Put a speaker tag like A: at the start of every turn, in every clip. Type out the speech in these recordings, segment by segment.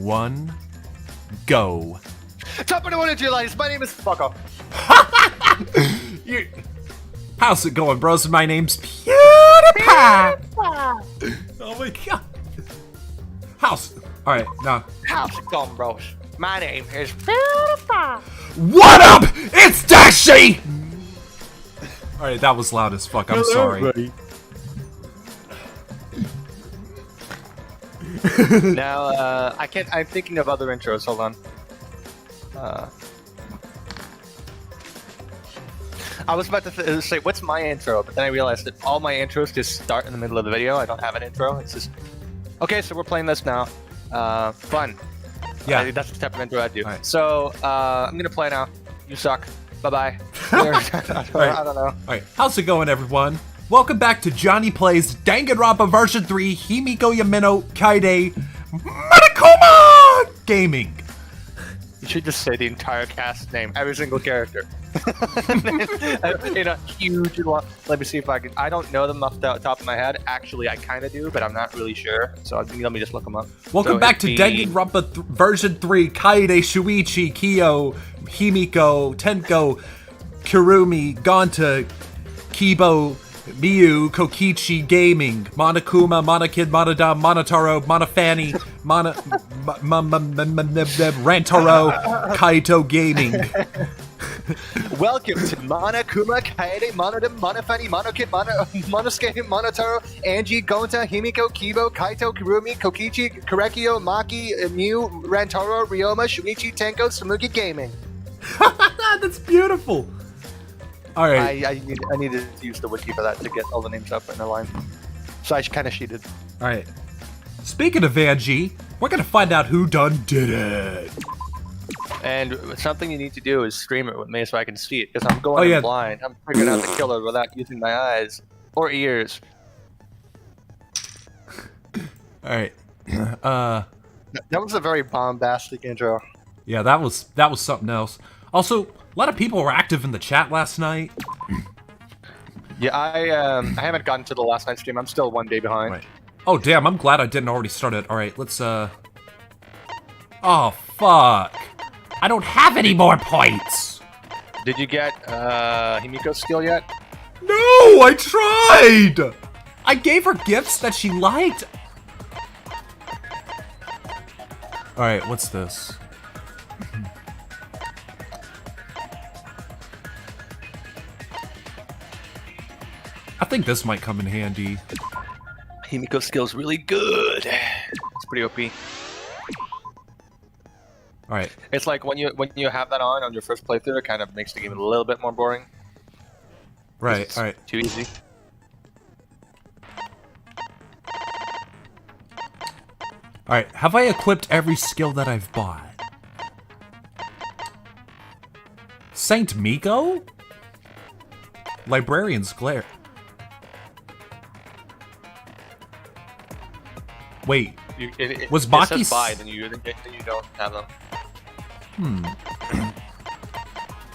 A: 1, go.
B: Top of the morning, Julius. My name is Fucker.
A: How's it going, bros? My name's PewDiePie. Oh my god. Alright, now.
B: How's it going, bros? My name is PewDiePie.
A: What up? It's Dashi! Alright, that was loud as fuck. I'm sorry.
C: Buddy.
B: Now, I'm thinking of other intros. Hold on. I was about to say, what's my intro? But then I realized that all my intros just start in the middle of the video. I don't have an intro. It's just, okay, so we're playing this now. Fun.
A: Yeah.
B: That's the type of intro I do.
A: Right.
B: So, I'm going to play now. You suck. Bye-bye. I don't know.
A: Alright, how's it going, everyone? Welcome back to Johnnee Plays Danganronpa version 3 Himiko Yumeno Gaming.
B: You should just say the entire cast name, every single character. In a huge one. Let me see if I can. I don't know them off the top of my head. Actually, I kind of do, but I'm not really sure. So let me just look them up.
A: Welcome back to Danganronpa version 3 Kaede, Shuichi, Kyo, Himiko, Tenko, Kurumi, Gonta, Kibo, Miyu, Kokichi Gaming, Monokuma, Monokid, Monodam, Monotaro, Monofani, Rantaro, Kaito Gaming.
B: Welcome to Monokuma, Kaede, Monodam, Monofani, Monokid, Monosuke, Monotaro, Angie, Gonta, Himiko, Kibo, Kaito, Kurumi, Kokichi, Korekio, Maki, Miyu, Rantaro, Ryoma, Shuichi, Tenko, Samugi Gaming.
A: That's beautiful. All right.
B: I needed to use the wiki for that to get all the names up in a line. So I kind of cheated.
A: All right. Speaking of Angie, we're gonna find out who done did it.
B: And something you need to do is stream it with me so I can see it, because I'm going in blind. I'm figuring out the killer without using my eyes or ears.
A: All right.
B: That was a very bombastic intro.
A: Yeah, that was something else. Also, a lot of people were active in the chat last night.
B: Yeah, I haven't gotten to the last night's stream. I'm still one day behind.
A: Right. Oh damn! I'm glad I didn't already start it. All right, let's Oh fuck! I don't have any more points.
B: Did you get Himiko's skill yet?
A: No, I tried. I gave her gifts that she liked. All right, what's this? I think this might come in handy.
B: Himiko's skill's really good. It's pretty OP.
A: All right.
B: It's like when you have that on your first playthrough, it kind of makes the game a little bit more boring.
A: Right. All right.
B: Too easy.
A: All right. Have I equipped every skill that I've bought? Saint Miko? Librarian's Glare. Wait, was Maki's...
B: It says buy, then you don't have them. I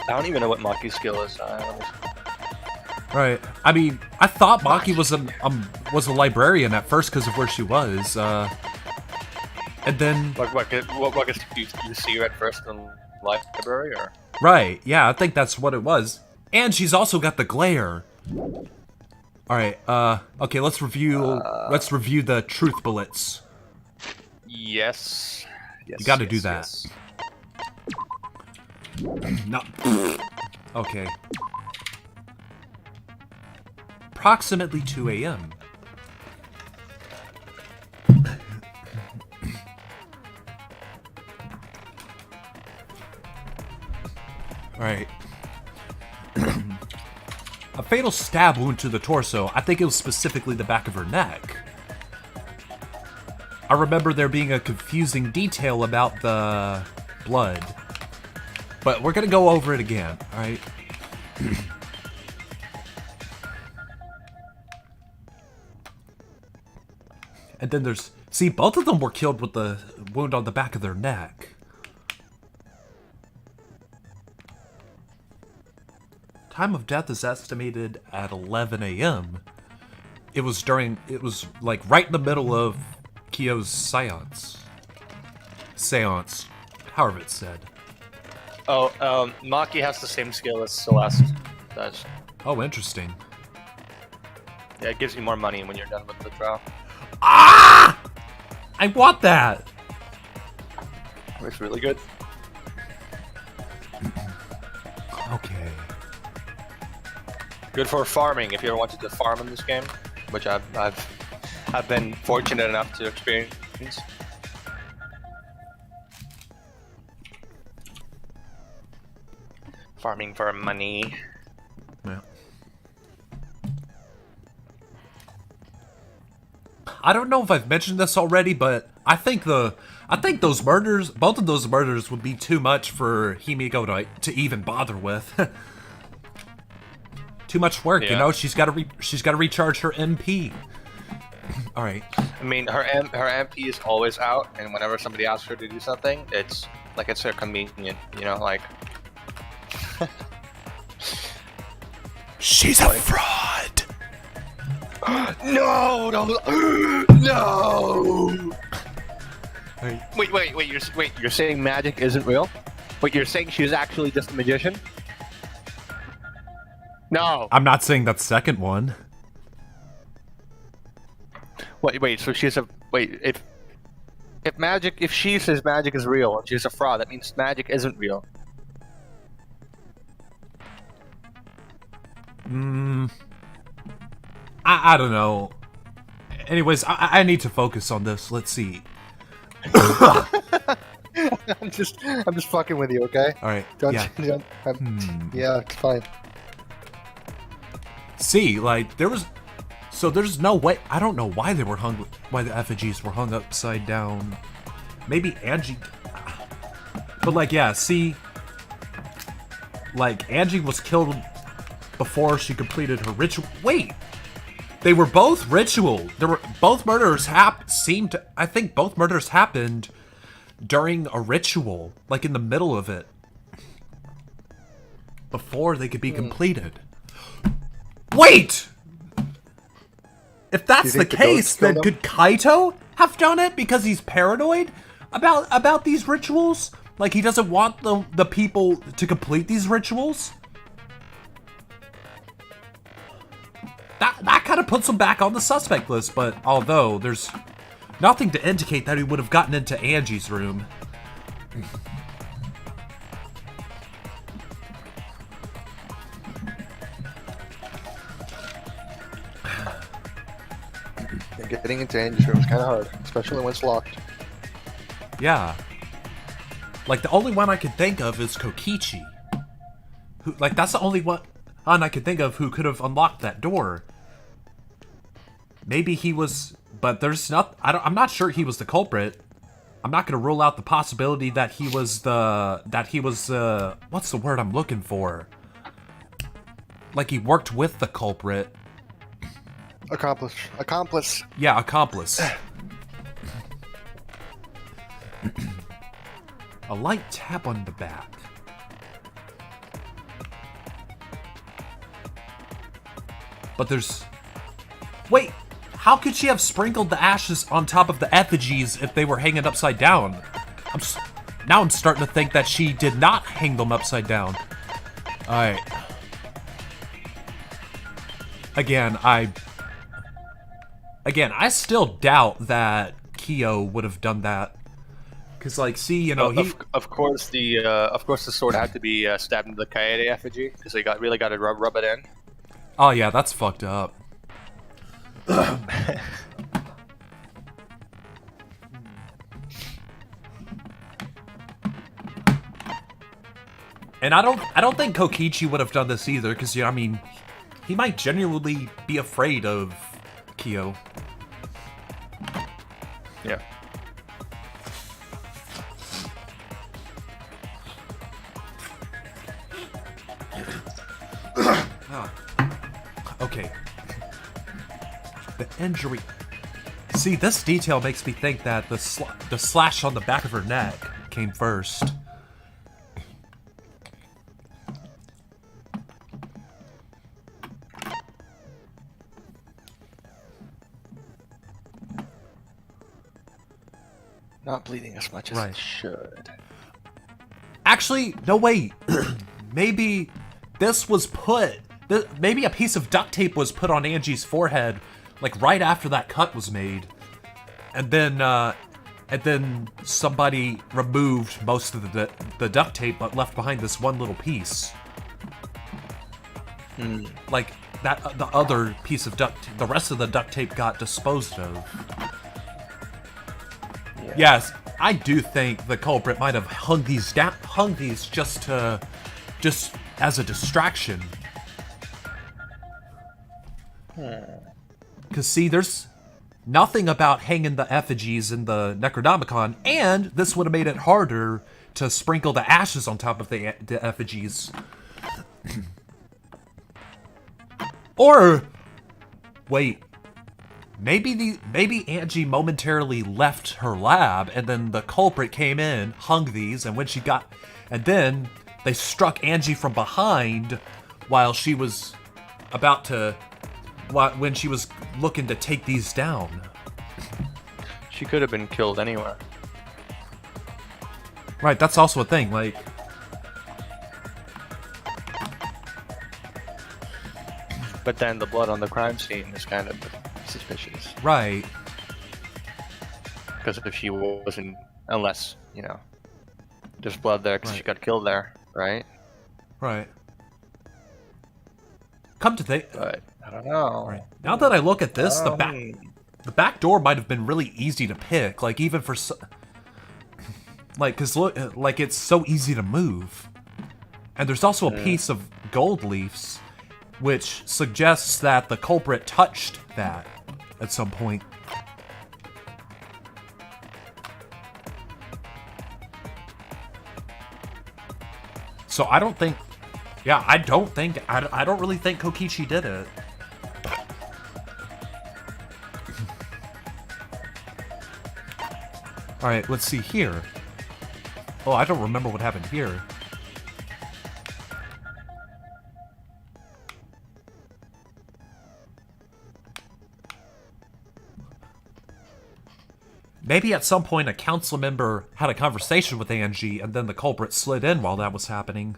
B: don't even know what Maki's skill is.
A: Right. I mean, I thought Maki was a librarian at first because of where she was. And then...
B: What do you see her at first in the library, or...?
A: Right, yeah, I think that's what it was. And she's also got the glare. Alright, okay, let's review the truth bullets.
B: Yes.
A: You gotta do that. Yes. No. Okay. Approximately 2 a.m. Alright. A fatal stab wound to the torso. I think it was specifically the back of her neck. I remember there being a confusing detail about the blood. But we're gonna go over it again, alright? And then there's... See, both of them were killed with the wound on the back of their neck. Time of death is estimated at 11 a.m. It was like right in the middle of Kyo's seance. seance. However it's said.
C: Oh, Maki has the same skill as Celeste does.
A: Oh, interesting.
C: Yeah, it gives you more money when you're done with the trial.
A: Ah! I want that!
C: It's really good.
A: Okay.
C: Good for farming if you ever wanted to farm in this game, which I've been fortunate enough to experience. Farming for money.
A: Yeah. I don't know if I've mentioned this already, but I think those murders, both of those murders, would be too much for Himiko to even bother with. Too much work, you know. She's got to recharge her MP. All right.
C: I mean, her MP is always out, and whenever somebody asks her to do something, it's her convenient, you know, like.
A: She's a fraud.
C: No! Wait! You're saying magic isn't real? Wait, you're saying she's actually just a magician? No.
A: I'm not saying that second one.
C: Wait. So she's a if she says magic is real and she's a fraud, that means magic isn't real.
A: I don't know. Anyways, I need to focus on this. Let's see.
B: I'm just fucking with you, okay?
A: All right.
B: Yeah, it's fine.
A: See, like there's no way. I don't know why they were why the effigies were hung upside down. Maybe Angie. But like, yeah. See, like Angie was killed before she completed her ritual. Wait. They were both ritual. Both murders I think both murders happened during a ritual, like in the middle of it, before they could be completed. Wait! If that's the case, then could Kaito have done it because he's paranoid about these rituals? Like he doesn't want the people to complete these rituals? That kind of puts him back on the suspect list, but although there's nothing to indicate that he would have gotten into Angie's room.
B: Getting into Angie's room is kind of hard, especially when it's locked.
A: Yeah. Like, the only one I could think of is Kokichi. Who, like, that's the only one I could think of who could have unlocked that door. Maybe he was, but there's not. I'm not sure he was the culprit. I'm not gonna rule out the possibility that he was what's the word I'm looking for? Like he worked with the culprit.
B: Accomplice.
A: Yeah, accomplice. A light tap on the back. But there's... Wait! How could she have sprinkled the ashes on top of the effigies if they were hanging upside down? Now I'm starting to think that she did not hang them upside down. Alright. Again, I still doubt that Kyo would have done that. Cause like, see, you know,
C: of course the sword had to be stabbed into the Kaede effigy because they really got to rub it in.
A: Oh yeah, that's fucked up. And I don't think Kokichi would have done this either, because I mean, he might genuinely be afraid of Kyo.
C: Yeah.
A: Okay. The injury. See, this detail makes me think that the slash on the back of her neck came first.
C: not bleeding as much as it should.
A: Actually, no, wait. Maybe this was put... Maybe a piece of duct tape was put on Angie's forehead, like right after that cut was made. And then somebody removed most of the duct tape, but left behind this one little piece. Like, the other piece of the rest of the duct tape got disposed of. Yeah. Yes, I do think the culprit might have hung these just as a distraction. Because see, there's nothing about hanging the effigies in the Necronomicon, and this would have made it harder to sprinkle the ashes on top of the effigies. Or, wait, maybe Angie momentarily left her lab, and then the culprit came in, hung these, and then they struck Angie from behind while she was when she was looking to take these down.
C: She could have been killed anywhere.
A: Right, that's also a thing, like...
C: But then the blood on the crime scene is kind of suspicious.
A: Right.
C: Because if she wasn't... Unless, there's blood there because she got killed there, right?
A: Right. Come to think...
C: But, I don't know.
A: Right. Now that I look at this, the back door might have been really easy to pick, like, even for... Like, because look, like, it's so easy to move. And there's also a piece of gold leaves, which suggests that the culprit touched that at some point. So I don't think... Yeah, I don't really think Kokichi did it. Alright, let's see here. Oh, I don't remember what happened here. Maybe at some point a council member had a conversation with Angie, and then the culprit slid in while that was happening.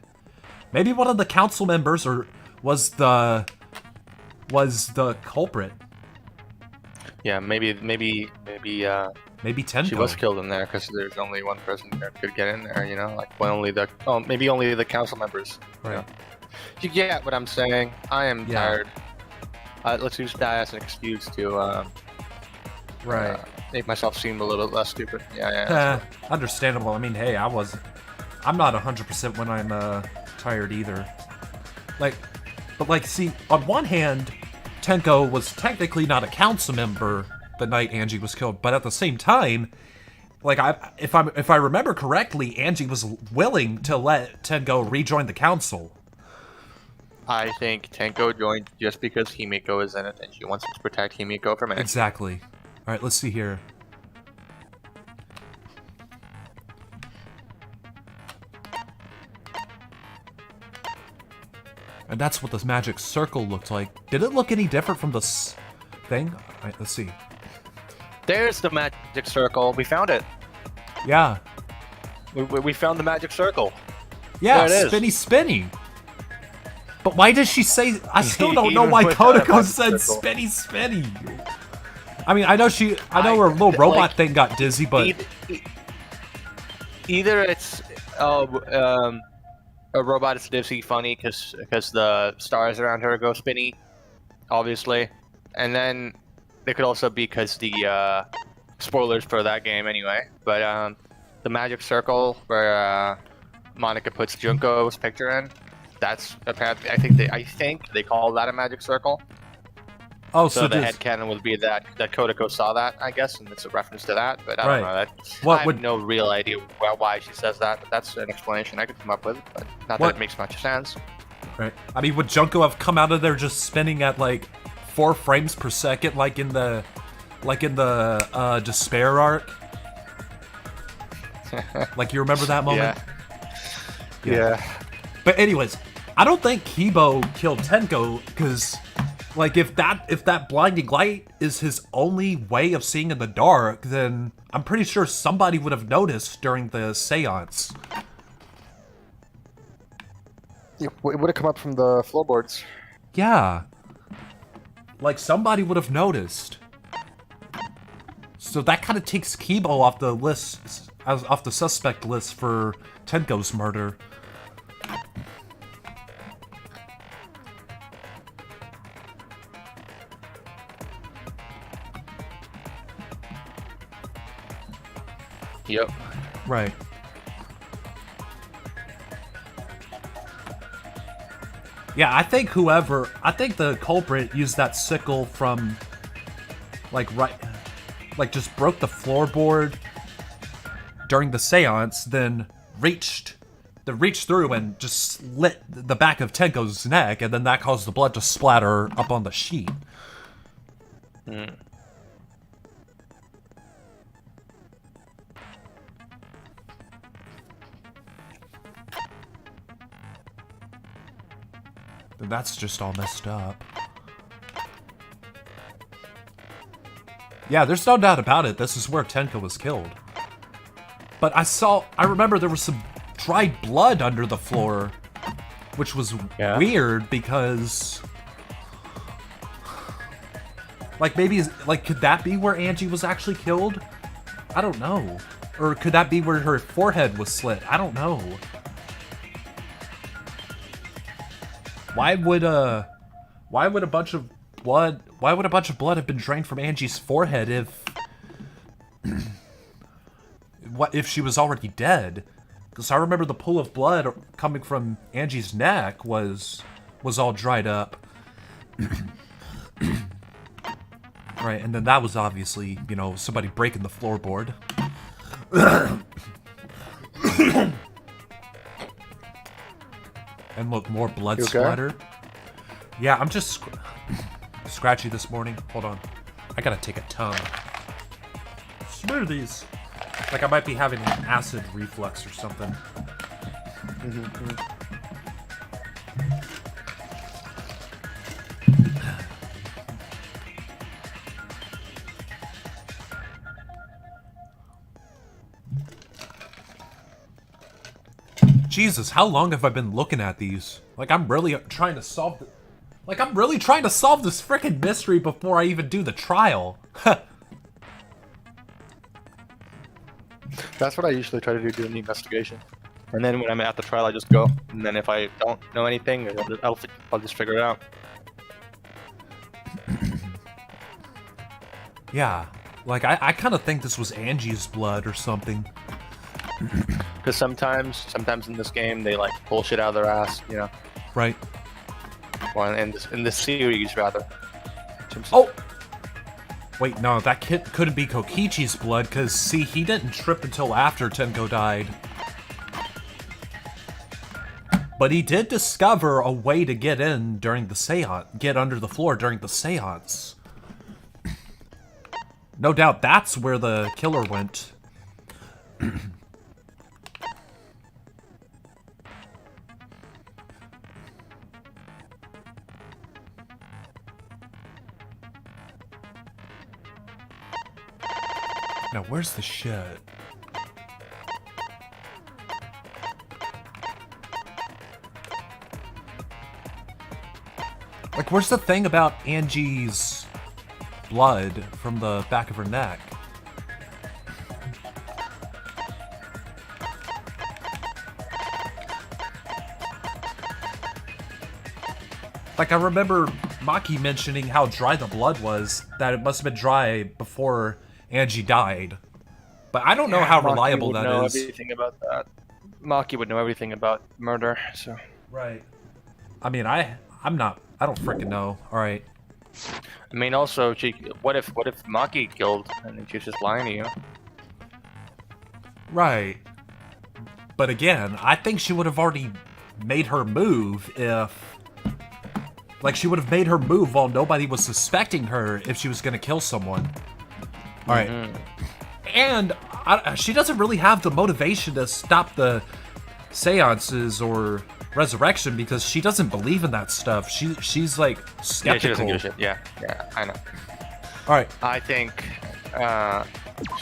A: Maybe one of the council members was the culprit.
C: Yeah, maybe
A: Tenko.
C: She was killed in there because there's only one person that could get in there, like maybe only the council members.
A: Right.
C: You get what I'm saying? I am tired. Let's use that as an excuse to make myself seem a little less stupid. Yeah.
A: Understandable. I mean, hey, I'm not 100% when I'm tired either. But see, on one hand, Tenko was technically not a council member the night Angie was killed, but at the same time, if I remember correctly, Angie was willing to let Tenko rejoin the council.
C: I think Tenko joined just because Himiko is in it, and she wants to protect Himiko from it.
A: Exactly. All right, let's see here. And that's what this magic circle looked like. Did it look any different from this thing? All right, let's see.
C: There's the magic circle. We found it.
A: Yeah.
C: We found the magic circle.
A: Yeah, spinny. But why does she say... I still don't know why Kodako said spinny. I mean, I know her little robot thing got dizzy, but...
C: Either it's... a robot is dizzy funny because the stars around her go spinny, obviously. And then it could also be because the... spoilers for that game anyway. But the magic circle where Monica puts Junko's picture in, that's apparently... I think they call that a magic circle.
A: Oh,
C: so the headcanon would be that Kodako saw that, I guess, and it's a reference to that, but I don't know. I have no real idea why she says that, but that's an explanation I could come up with, but not that it makes much sense.
A: Right. I mean, would Junko have come out of there just spinning at, 4 frames per second, like in the Despair arc? You remember that moment?
C: Yeah.
A: But anyways, I don't think Kibo killed Tenko, because Like, if that blinding light is his only way of seeing in the dark, then I'm pretty sure somebody would have noticed during the seance.
B: It would have come up from the floorboards.
A: Yeah. Like, somebody would have noticed. So that kind of takes Kibo off the list, off the suspect list for Tenko's murder.
C: Yep.
A: Right. Yeah, I think the culprit used that sickle from, like, just broke the floorboard during the seance, then reached through and just slit the back of Tenko's neck, and then that caused the blood to splatter up on the sheet.
C: Mm.
A: And that's just all messed up. Yeah, there's no doubt about it. This is where Tenko was killed. But I remember there was some dried blood under the floor, which was weird because, like, maybe, like, could that be where Angie was actually killed? I don't know. Or could that be where her forehead was slit? I don't know. Why would a bunch of blood have been drained from Angie's forehead if she was already dead? Because I remember the pool of blood coming from Angie's neck was all dried up. Right, and then that was obviously, you know, somebody breaking the floorboard. And look, more blood splatter. Yeah, I'm just scratchy this morning. Hold on. I gotta take a tongue. Smoothies. Like I might be having an acid reflux or something. Jesus, how long have I been looking at these? Like, I'm really trying to solve this frickin' mystery before I even do the trial.
C: That's what I usually try to do during the investigation. And then when I'm at the trial, I just go. And then if I don't know anything, I'll just figure it out.
A: Yeah. Like, I kind of think this was Angie's blood or something.
C: Because sometimes in this game, they, like, pull shit out of their ass, you know?
A: Right.
C: Well, in this series, rather.
A: Oh! Wait, no, that couldn't be Kokichi's blood, because, see, he didn't trip until after Tenko died. But he did discover a way to get in during the seance, get under the floor during the seance. No doubt that's where the killer went. Now, where's the shit? Like, where's the thing about Angie's blood from the back of her neck? Like, I remember Maki mentioning how dry the blood was, that it must have been dry before Angie died. But I don't know how reliable that is.
C: Maki would know everything about that. Maki would know everything about murder, so...
A: Right. I mean, I don't freaking know. Alright.
C: I mean, also, what if Maki killed and she was just lying to you?
A: Right. But again, I think she would have already made her move if... Like, she would have made her move while nobody was suspecting her if she was gonna kill someone. Alright. And she doesn't really have the motivation to stop the seances or resurrection because she doesn't believe in that stuff. She's like skeptical.
C: Yeah, she doesn't give a shit. Yeah, I know.
A: All right.
C: I think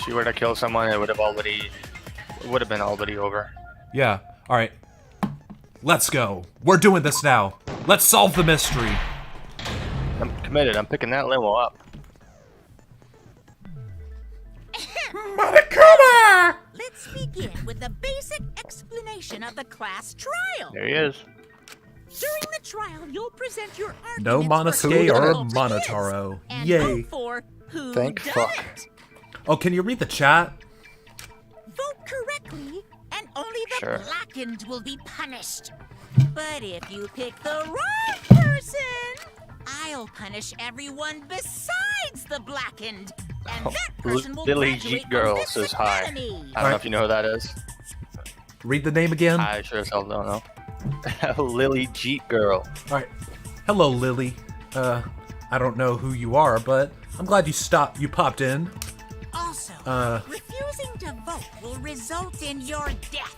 C: she were to kill someone, it would have been already over.
A: Yeah. All right. Let's go. We're doing this now. Let's solve the mystery.
C: I'm committed. I'm picking that limo up.
A: Monokuma!
D: Let's begin with the basic explanation of the class trial.
C: There he is.
D: During the trial, you'll present your arguments
A: No
D: for
A: Monosuke
D: who
A: or
D: the culprit
A: Monotaro.
D: is, and
A: Yay.
D: vote for who
C: Thank
D: done
C: fuck.
D: it.
A: Oh, can you read the chat?
D: Vote correctly, and only the
C: Sure.
D: blackened will be punished. But if you pick the wrong person, I'll punish everyone besides the blackened. And that person will
C: Lily
D: graduate
C: Jeet
D: from
C: Girl
D: this
C: says hi.
D: academy.
C: I don't know
A: Alright.
C: if you know who that is.
A: Read the name again.
C: I sure as hell don't know. Lily Jeet Girl.
A: All right. Hello, Lily. I don't know who you are, but I'm glad you popped in.
D: Also, refusing to vote will result in your death.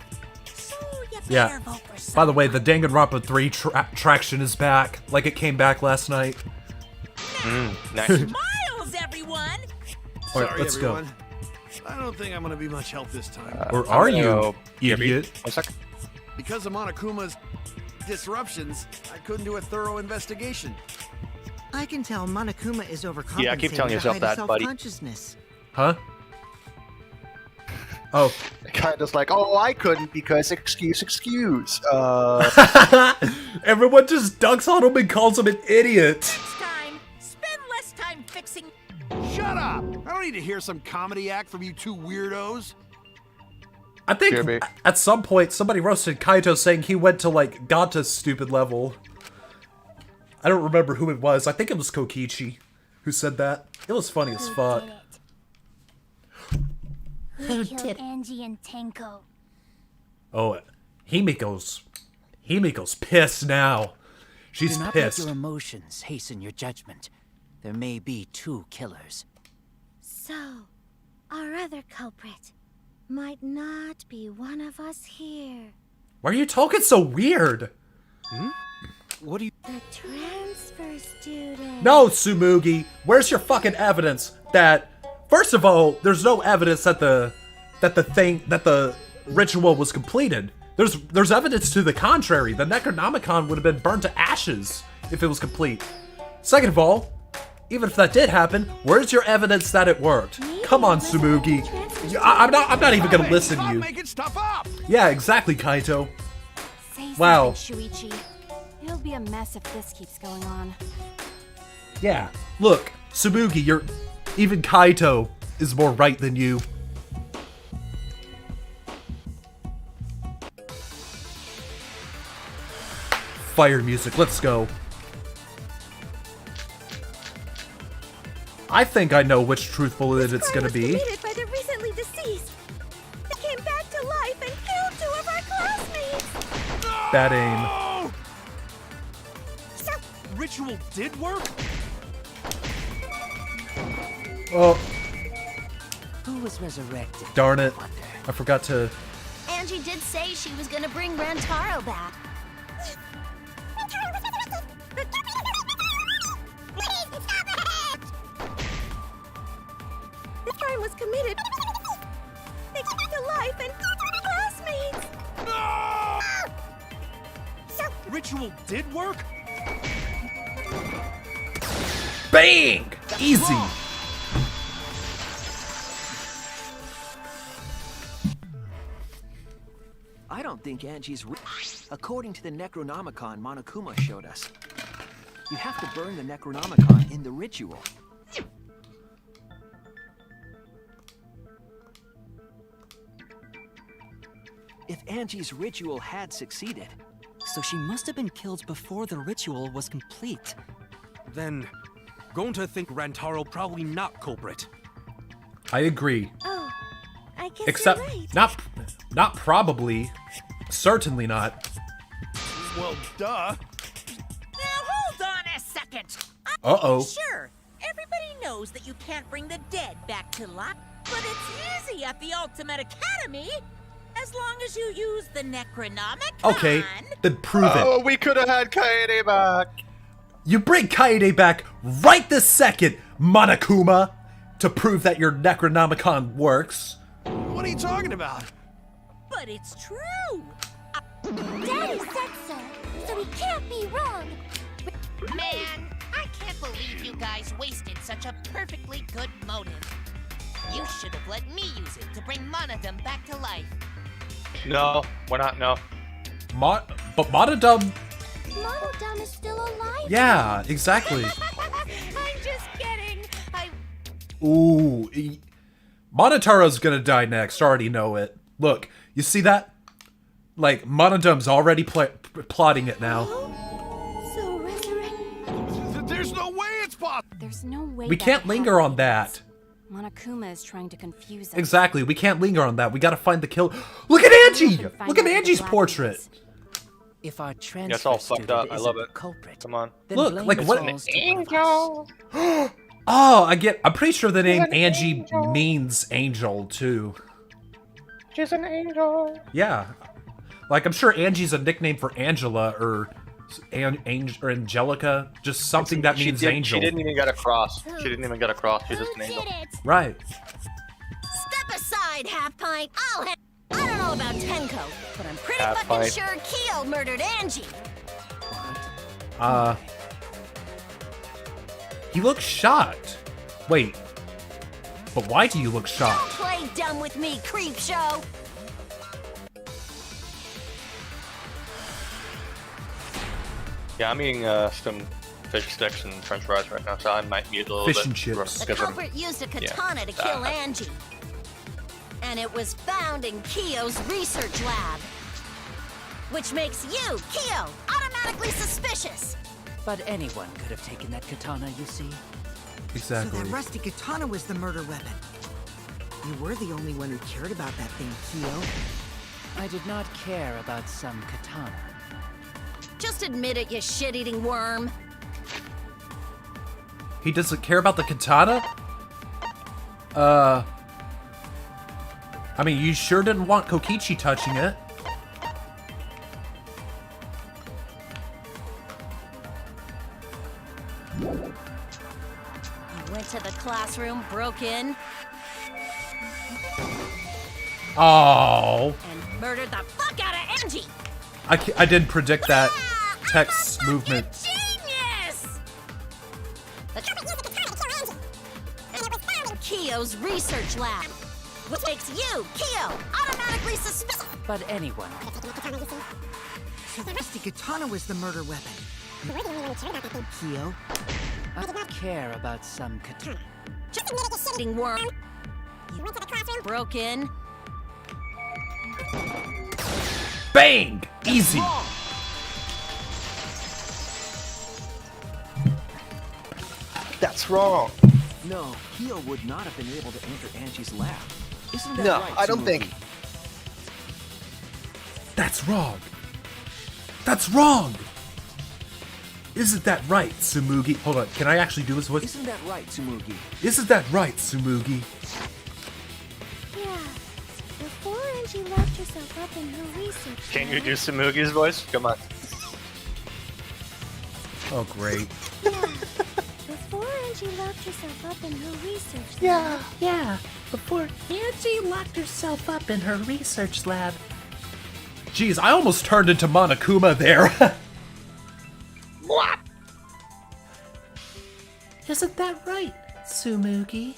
D: So you better
A: Yeah.
D: vote for
A: By the way, the
D: someone.
A: Danganronpa 3 traction is back, like it came back last night.
C: Nice.
D: Smiles, everyone!
A: All right,
E: Sorry,
A: let's
E: everyone. I don't think I'm gonna be much help this time.
A: go. Or are you,
C: Yo,
A: idiot?
C: 1 sec.
E: Because of Monokuma's disruptions, I couldn't do a thorough investigation.
F: I can tell Monokuma is overcompensating
C: Yeah, keep telling
F: to
C: yourself
F: hide
C: that,
F: his
C: buddy.
F: self-consciousness.
A: Huh? Oh.
B: Kind of like, oh, I couldn't because excuse.
A: Everyone just dunks on him and calls him an idiot.
D: Next time, spend less time fixing.
E: Shut up! I don't need to hear some comedy act from you two weirdos.
A: I think
C: Kirby.
A: at some point somebody roasted Kaito saying he went to like Ganta's stupid level. I don't remember who it was. I think it was Kokichi who said that. It was funny as fuck.
D: Who
G: Killed
D: did it?
G: Angie and Tenko.
A: Oh, Himiko's pissed now. She's
H: Do not
A: pissed.
H: let your emotions hasten your judgment. There may be 2 killers.
G: So, our other culprit might not be one of us here.
A: Why are you talking so weird?
E: What do you?
G: The transfer student.
A: No, Tsumugi. Where's your fucking evidence that? First of all, there's no evidence that the ritual was completed. There's evidence to the contrary. The Necronomicon would have been burned to ashes if it was complete. Second of all, even if that did happen, where's your evidence that it worked? Come on, Tsumugi. I'm not even gonna listen to
E: Stop
A: you.
E: making stuff up!
A: Yeah, exactly, Kaito.
G: Say
A: Wow.
G: something, Shuichi. It'll be a mess if this keeps going on.
A: Yeah. Look, Tsumugi, even Kaito is more right than you. Fire music, let's go. I think I know which truthful it's gonna be.
G: Committed by the recently deceased. They came back to life and killed 2 of our classmates.
A: Bad aim.
E: Oh! Ritual did work?
A: Oh,
H: Who was resurrected?
A: darn it.
H: I wonder.
A: I forgot to...
G: Angie did say she was gonna bring Rantaro back. The crime was committed. They came to life and classmates.
E: Ritual did work?
A: Bang! Easy.
H: I don't think Angie's according to the Necronomicon Monokuma showed us. You have to burn the Necronomicon in the ritual. If Angie's ritual had succeeded,
I: So she must have been killed before the ritual was complete.
J: Then, going to think Rantaro probably not culprit.
A: I agree.
G: Oh, I guess
A: Except,
G: you're right.
A: not probably. Certainly not.
E: Well, duh.
D: Now hold on a second.
A: Uh-oh.
D: Sure, everybody knows that you can't bring the dead back to life, but it's easy at the Ultimate Academy. As long as you use the Necronomicon.
A: Okay, then prove
C: Oh,
A: it.
C: we could have had Kaede back.
A: You bring Kaede back right this second, Monokuma, to prove that your Necronomicon works.
E: What are you talking about?
D: But it's true.
G: Daddy said so, so he can't be wrong.
D: Man, I can't believe you guys wasted such a perfectly good motive. You should have let me use it to bring Monodum back to life.
C: No, we're not. No.
A: But Monodum...
G: Monodum is still alive.
A: Yeah, exactly.
G: I'm just kidding.
A: Ooh. Monotaro's gonna die next, already know it. Look, you see that? Like, Monodum's already plotting it now.
G: So resurrect.
E: There's no way it's possible.
K: There's no way.
A: We can't linger on that.
K: Monokuma is trying to confuse us.
A: Exactly, we can't linger on that. We gotta find the kill. Look at Angie! Look at Angie's portrait!
H: If our transfer
C: That's all fucked up. I love
H: isn't
C: it.
H: the culprit,
C: Come on.
H: then
A: Look,
H: blame
A: like, what-
H: falls to one of us.
A: Oh, I'm pretty sure the name Angie means angel, too.
C: She's an angel.
A: Yeah. Like, I'm sure Angie's a nickname for Angela, or Angelica. Just something that means angel.
C: She didn't even get a cross. She didn't even get a cross. She's just an angel.
A: Right.
G: Step aside, Half Pint. I don't know about Tenko, but I'm pretty
C: Half
G: fucking
C: Pint.
G: sure Kyo murdered Angie.
A: He looks shocked. Wait. But why do you look
G: Don't
A: shocked?
G: play dumb with me, creep show.
C: Yeah, I'm eating some fish sticks and french fries right now, so I might mute a little
A: Fish
C: bit.
A: and chips.
G: The
C: because I'm-
G: culprit used a katana to kill Angie. And it was found in Kyo's research lab. Which makes you, Kyo, automatically suspicious.
H: But anyone could have taken that katana, you see.
F: So
A: Exactly.
F: that rusty katana was the murder weapon. You were the only one who cared about that thing, Kyo.
H: I did not care about some katana.
G: Just admit it, you shit-eating worm.
A: He doesn't care about the katana? I mean, you sure didn't want Kokichi touching it.
G: You went to the classroom, broke in,
A: Oh,
G: and murdered the fuck out of Angie.
A: I didn't predict that text movement.
G: Genius! Kyo's research lab, which makes you, Kyo, automatically suspicious.
H: But anyone.
F: So the rusty katana was the murder weapon. You were the only one who cared about that thing, Kyo.
H: I did not care about some katana.
G: Just admit it, you shitting worm. You went to the classroom, broke in.
A: Bang! Easy.
C: That's wrong.
H: No, Kyo would not have been able to enter Angie's lab. Isn't that
B: No,
H: right,
B: I don't
H: Tsumugi?
B: think.
A: That's wrong. That's wrong. Isn't that right, Tsumugi? Hold on, can I actually do this voice?
H: Isn't that right, Tsumugi?
A: Isn't that right, Tsumugi?
G: Yeah. Before Angie locked herself up in her research.
C: Can you do Samugi's voice? Come on.
A: Oh, great.
G: Before Angie locked herself up in her research.
L: Yeah. Before Angie locked herself up in her research lab.
A: Jeez, I almost turned into Monokuma there.
C: What?
L: Isn't that right, Tsumugi?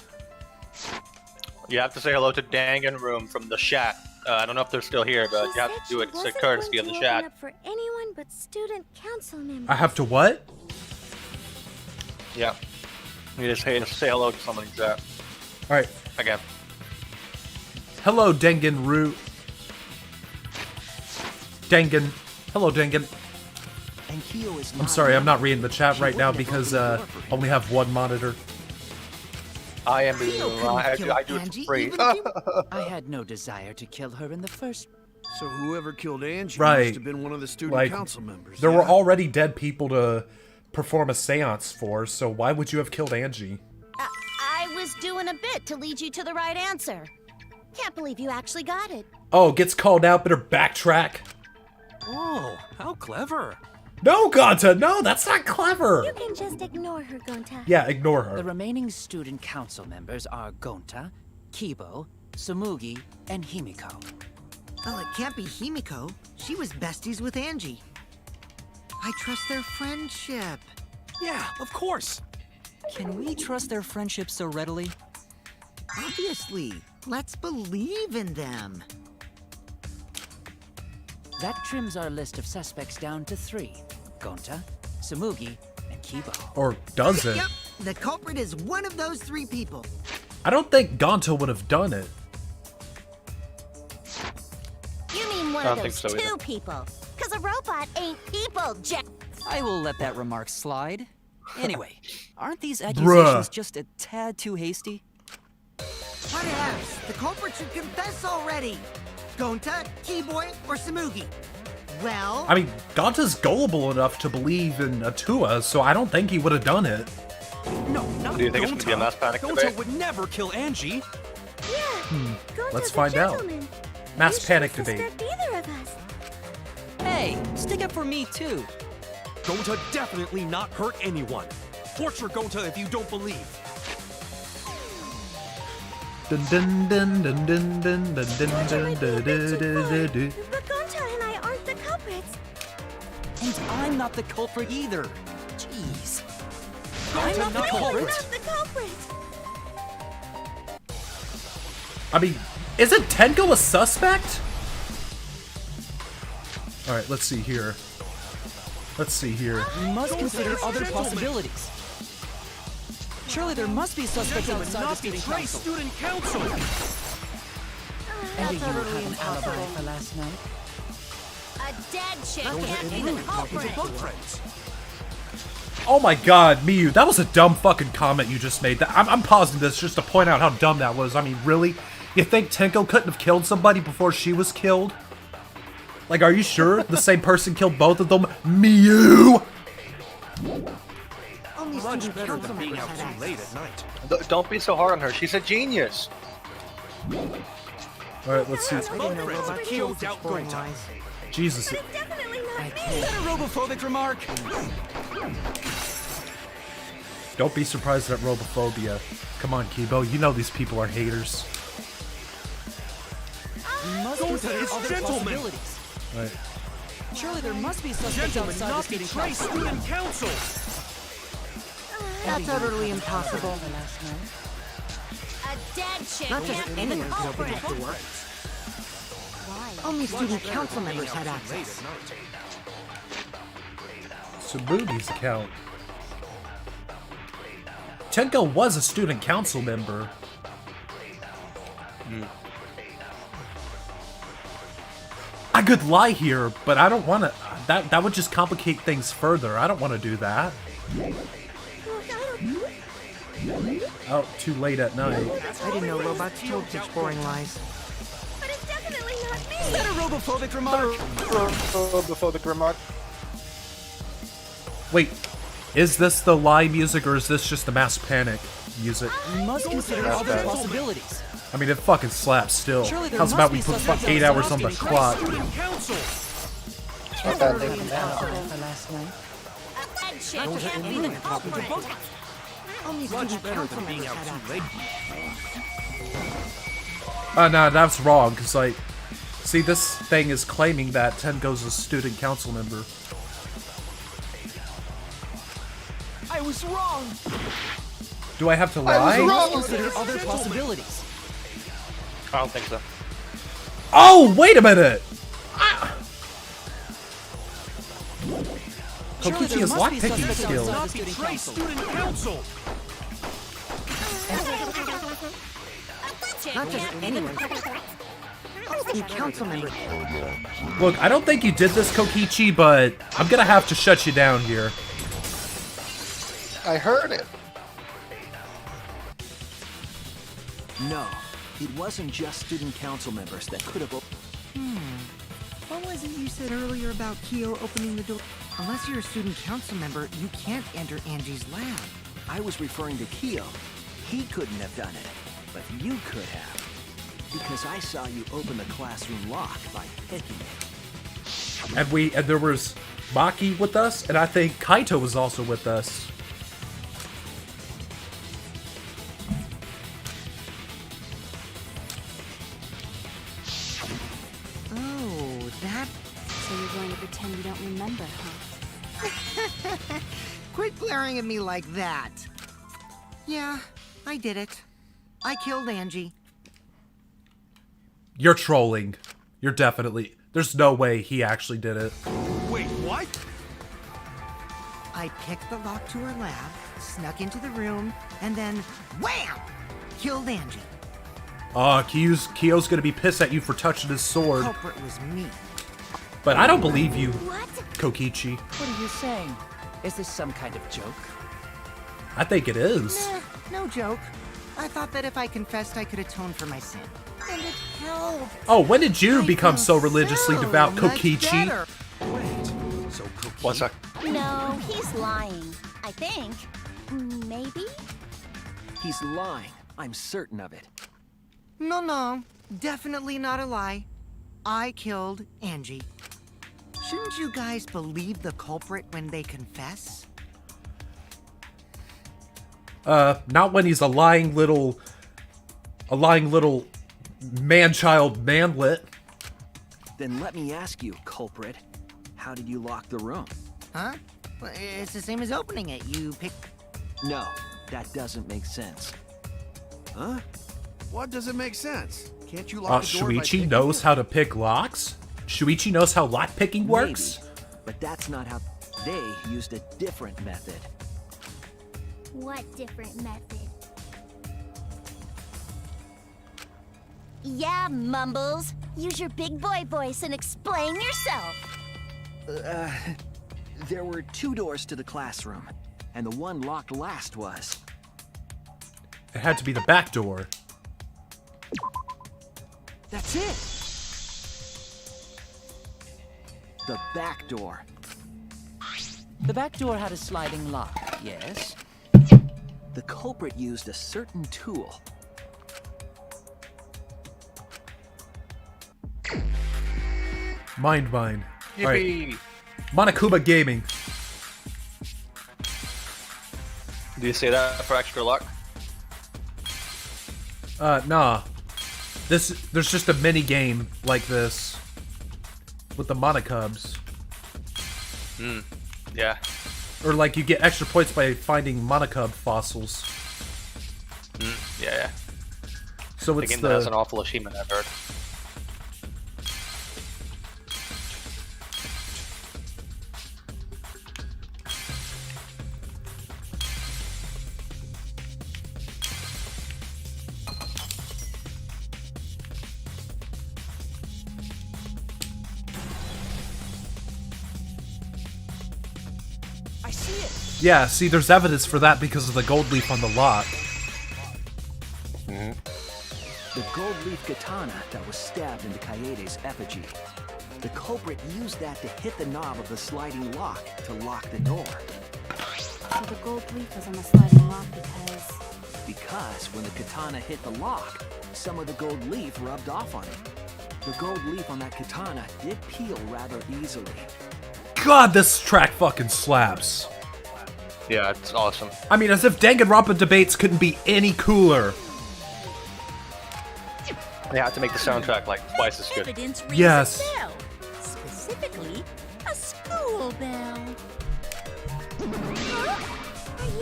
C: You have to say hello to Danganronpa from the chat. I don't know if they're still here, but you have to do it. It's a courtesy of the chat.
G: For anyone but student council members.
A: I have to what?
C: Yeah. You just say hello to someone in chat.
A: Alright.
C: Again.
A: Hello, Danganronpa. Dangan. Hello, Dangan.
H: And Kyo is
A: I'm sorry, I'm not reading the chat right now because I only have one monitor.
C: I am I do it for free.
H: I had no desire to kill her in the first.
E: So whoever killed Angie
A: Right.
E: must have been one of the student
A: Like,
E: council members.
A: there were
E: yeah?
A: already dead people to perform a seance for, so why would you have killed Angie?
G: I was doing a bit to lead you to the right answer. Can't believe you actually got it.
A: Oh, gets called out, better backtrack.
J: Oh, how clever.
A: No, Gonta, no, that's not clever.
G: You can just ignore her, Gonta.
A: Yeah, ignore her.
I: The remaining student council members are Gonta, Kibo, Sumugi, and Himiko.
F: Well, it can't be Himiko. She was besties with Angie. I trust their friendship.
J: Yeah, of course.
I: Can we trust their friendship so readily?
F: Obviously. Let's believe in them.
I: That trims our list of suspects down to 3. Gonta, Sumugi, and Kibo.
A: Or does it?
F: Yep, the culprit is one of those 3 people.
A: I don't think Gonta would have done it.
G: You mean one
C: I
G: of
C: don't
G: those
C: think so
G: 2
C: either.
G: people? Because a robot ain't people, Jack.
I: I will let that remark slide. Anyway, aren't these accusations just a tad too hasty?
F: What else? The culprit should confess already. Gonta, Keyboy, or Sumugi? Well...
A: I mean, Gonta's gullible enough to believe in Atua, so I don't think he would have done it.
J: No, not
C: Do you think it's
J: Gonta.
C: gonna be a mass panic
J: Gonta
C: debate?
J: would never kill Angie.
A: Let's find out. Mass panic debate.
G: Either of us.
I: Hey, stick up for me too.
J: Gonta definitely not hurt anyone. Torture Gonta if you don't believe.
A: Dun dun dun dun dun dun dun dun dun dun dun dun.
G: But Gonta and I aren't the culprits.
I: And I'm not the culprit either. Jeez.
J: Gonta
I: not the culprit.
G: Not the culprit.
A: I mean, isn't Tenko a suspect? Alright, let's see here. Let's see here.
I: We must
J: Gonta
I: consider
J: is
I: other
J: gentlemen.
I: possibilities. Surely there must be suspects
J: Gentlemen,
I: outside the
J: not
I: student
J: betray
I: council.
J: student council.
I: And you have an alibi for last night?
G: A dead chick can't be the culprit.
A: Oh my god, Miyu, that was a dumb fucking comment you just made. I'm pausing this just to point out how dumb that was. I mean, really? You think Tenko couldn't have killed somebody before she was killed? Like, are you sure the same person killed both of them? Miyu!
F: Only
J: Much
F: student
J: better
F: council
J: than being
F: members
J: out
F: had
J: too late
F: access.
J: at night.
C: Don't be so hard on her. She's a genius.
A: Alright, let's see.
F: I didn't know
J: Culprits,
F: robots
J: Kyo
F: told such
J: doubt
F: boring
J: Gonta.
F: lies.
A: Jesus.
G: Definitely not me.
I: Is that a robophobic remark?
A: Don't be surprised at robophobia. Come on, Kibo, you know these people are haters.
I: We must
J: Gonta
I: consider
J: is
I: other
J: gentlemen.
I: possibilities.
A: Right.
I: Surely there must be suspects
J: Gentlemen,
I: outside the
J: not
I: student
J: betray
I: council.
J: student council.
F: That's utterly impossible.
I: For last night?
G: A dead chick
F: Not just
G: can't be
F: any
G: the
F: open
G: culprit.
F: up to work. Only student council members had access.
A: Subugi's account. Tenko was a student council member. I could lie here, but I don't want to. That would just complicate things further. I don't want to do that. Oh, too late at night.
F: I didn't know robots told such boring lies.
G: But it's definitely not me.
I: Is that a robophobic remark?
B: Before the remark.
A: Wait, is this the lie music or is this just the mass panic music?
I: We must consider other possibilities.
A: I mean, it fucking slaps still.
I: Surely there
A: How's
I: must
A: about we
I: be
A: put
I: suspects
A: 8 hours on the
I: outside
A: clock?
J: Student council.
F: Utterly impossible.
I: For last night?
G: A dead chick can't be the culprit.
F: Only
J: Much
F: student
J: better
F: council
J: than being
F: members
J: out
F: had
J: too
F: access.
J: late.
A: No, that's wrong, because, like, see, this thing is claiming that Tenko's a student council member.
H: I was wrong.
A: Do I have to lie?
I: We must consider other possibilities.
C: I don't think so.
A: Oh, wait a minute!
I: Surely
A: Kokichi
I: there
A: has
I: must be
A: lockpicking
I: suspects
A: skills.
I: outside
J: Not
I: the student
J: betray
I: council.
J: student council.
F: Not just anyone. Student council members.
A: Look, I don't think you did this, Kokichi, but I'm gonna have to shut you down here.
B: I heard it.
H: No, it wasn't just student council members that could have.
F: What was it you said earlier about Kyo opening the door? Unless you're a student council member, you can't enter Angie's lab.
H: I was referring to Kyo. He couldn't have done it, but you could have. Because I saw you open the classroom lock by picking it.
A: And there was Maki with us, and I think Kaito was also with us.
F: Oh, that...
K: So you're going to pretend you don't remember, huh?
F: Quit glaring at me like that. Yeah, I did it. I killed Angie.
A: You're trolling. You're definitely... There's no way he actually did it.
E: Wait, what?
F: I picked the lock to her lab, snuck into the room, and then wham! Killed Angie.
A: Kyo's gonna be pissed at you for touching his sword.
F: Culprit was me.
A: But I don't believe you,
G: What?
A: Kokichi.
I: What are you saying? Is this some kind of joke?
A: I think it is.
F: Nah, no joke. I thought that if I confessed, I could atone for my sin. And it helped.
A: Oh, when did you become so
F: feel
A: religiously
F: so
A: devout,
F: much
A: Kokichi?
F: better.
E: Wait, so Kokichi...
C: One sec.
G: No, he's lying. I think. Maybe?
H: He's lying. I'm certain of it.
F: No, definitely not a lie. I killed Angie. Shouldn't you guys believe the culprit when they confess?
A: Not when he's a lying little man-child manlet.
H: Then let me ask you, culprit. How did you lock the room?
F: Huh? Well, it's the same as opening it. You pick...
H: No, that doesn't make sense.
E: Huh? What doesn't make sense? Can't you lock the door by
A: Shuichi
E: picking
A: knows
E: it?
A: how to pick locks? Shuichi knows how lock picking works?
H: Maybe, but that's not how... They used a different method.
G: What different method? Yeah, Mumbles. Use your big boy voice and explain yourself.
H: There were 2 doors to the classroom, and the one locked last was...
A: It had to be the back door.
H: That's it! The back door.
I: The back door had a sliding lock, yes?
H: The culprit used a certain tool.
A: Mind mine. Alright.
C: Yippee!
A: Monokuma Gaming.
C: Do you say that for extra luck?
A: Nah. There's just a mini game like this. With the Monokubs.
C: Yeah.
A: Or like you get extra points by finding Monokub fossils.
C: Yeah.
A: So
C: The
A: it's
C: game that has an awful achievement, I've heard.
H: I see it!
A: Yeah, see, there's evidence for that because of the gold leaf on the lock.
H: The gold leaf katana that was stabbed into Kaede's effigy. The culprit used that to hit the knob of the sliding lock to lock the door.
K: So the gold leaf was on the sliding lock
H: Because when the katana hit the lock, some of the gold leaf rubbed off on it. The gold leaf on that katana did peel rather easily.
A: God, this track fucking slaps.
C: Yeah, it's awesome.
A: I mean, as if Danganronpa debates couldn't be any cooler.
C: They have to make the soundtrack like twice as good.
D: Evidence rings
A: Yes.
D: a bell. Specifically, a school bell.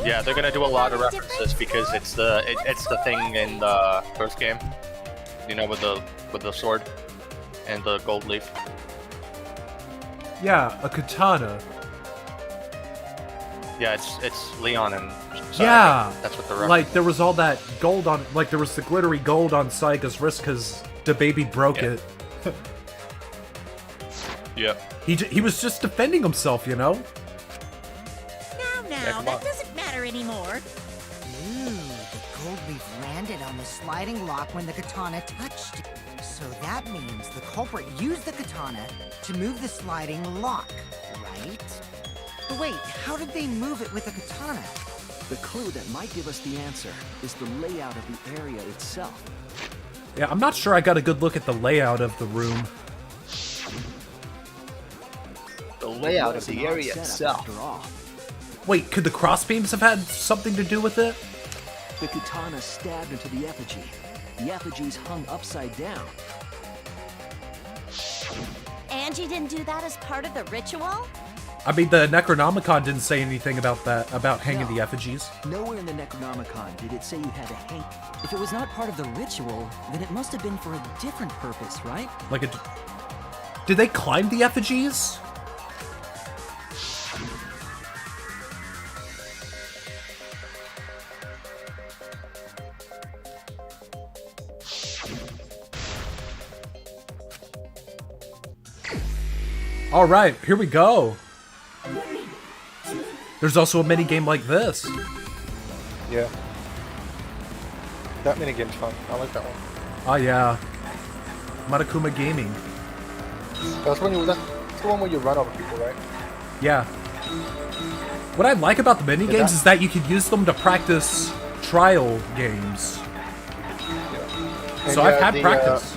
C: Yeah, they're gonna do a lot of references because it's the thing in the first game. You know, with the sword and the gold leaf.
A: Yeah, a katana.
C: Yeah, it's Leon and Saga.
A: Yeah,
C: That's what the reference.
A: like there was all that gold on, like there was the glittery gold on Saiga's wrist because the baby broke it.
C: Yep.
A: He was just defending himself, you know.
D: Now,
C: come
D: that
C: on.
D: doesn't matter anymore.
F: Ooh, the gold leaf landed on the sliding lock when the katana touched it. So that means the culprit used the katana to move the sliding lock, right? But wait, how did they move it with the katana?
H: The clue that might give us the answer is the layout of the area itself.
A: Yeah, I'm not sure I got a good look at the layout of the room.
B: The layout of the area itself.
A: Wait, could the crossbeams have had something to do with it?
H: The katana stabbed into the effigy. The effigy's hung upside down.
G: Angie didn't do that as part of the ritual?
A: I mean, the Necronomicon didn't say anything about that, about hanging the effigies.
H: Nowhere in the Necronomicon did it say you had to hang.
I: If it was not part of the ritual, then it must have been for a different purpose, right?
A: Like a... Did they climb the effigies? All right, here we go. There's also a mini game like this.
B: Yeah. That minigame's fun. I like that one.
A: Oh yeah, Monokuma Gaming.
B: That's the one where you run over people, right?
A: Yeah. What I like about the mini games is that you could use them to practice trial games.
B: Yeah.
A: So I've had practice.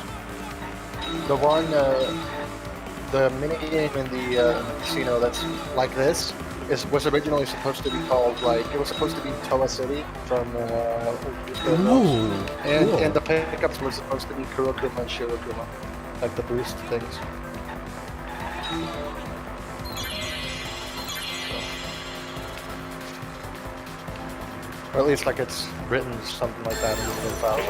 B: The one, the minigame in the casino that's like this was originally supposed to be called, like, it was supposed to be Toa City from
A: Ooh,
B: and,
A: cool.
B: and the pickups were supposed to be Kurokuma and Shirokuma, like the boost things. Or at least like it's written something like that in the file.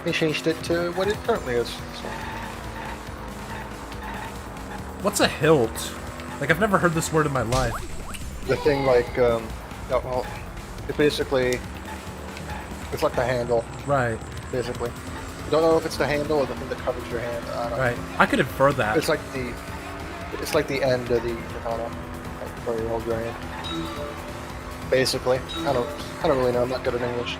B: They changed it to what it currently is. So.
A: What's a hilt? Like, I've never heard this word in my life.
B: The thing like, well, it basically, it's like the handle.
A: Right.
B: Basically. I don't know if it's the handle or the thing that covers your hand. I don't
A: Right.
B: know.
A: I could infer that.
B: It's like the end of the katana, like where you hold your hand. Basically. I don't really know. I'm not good at English.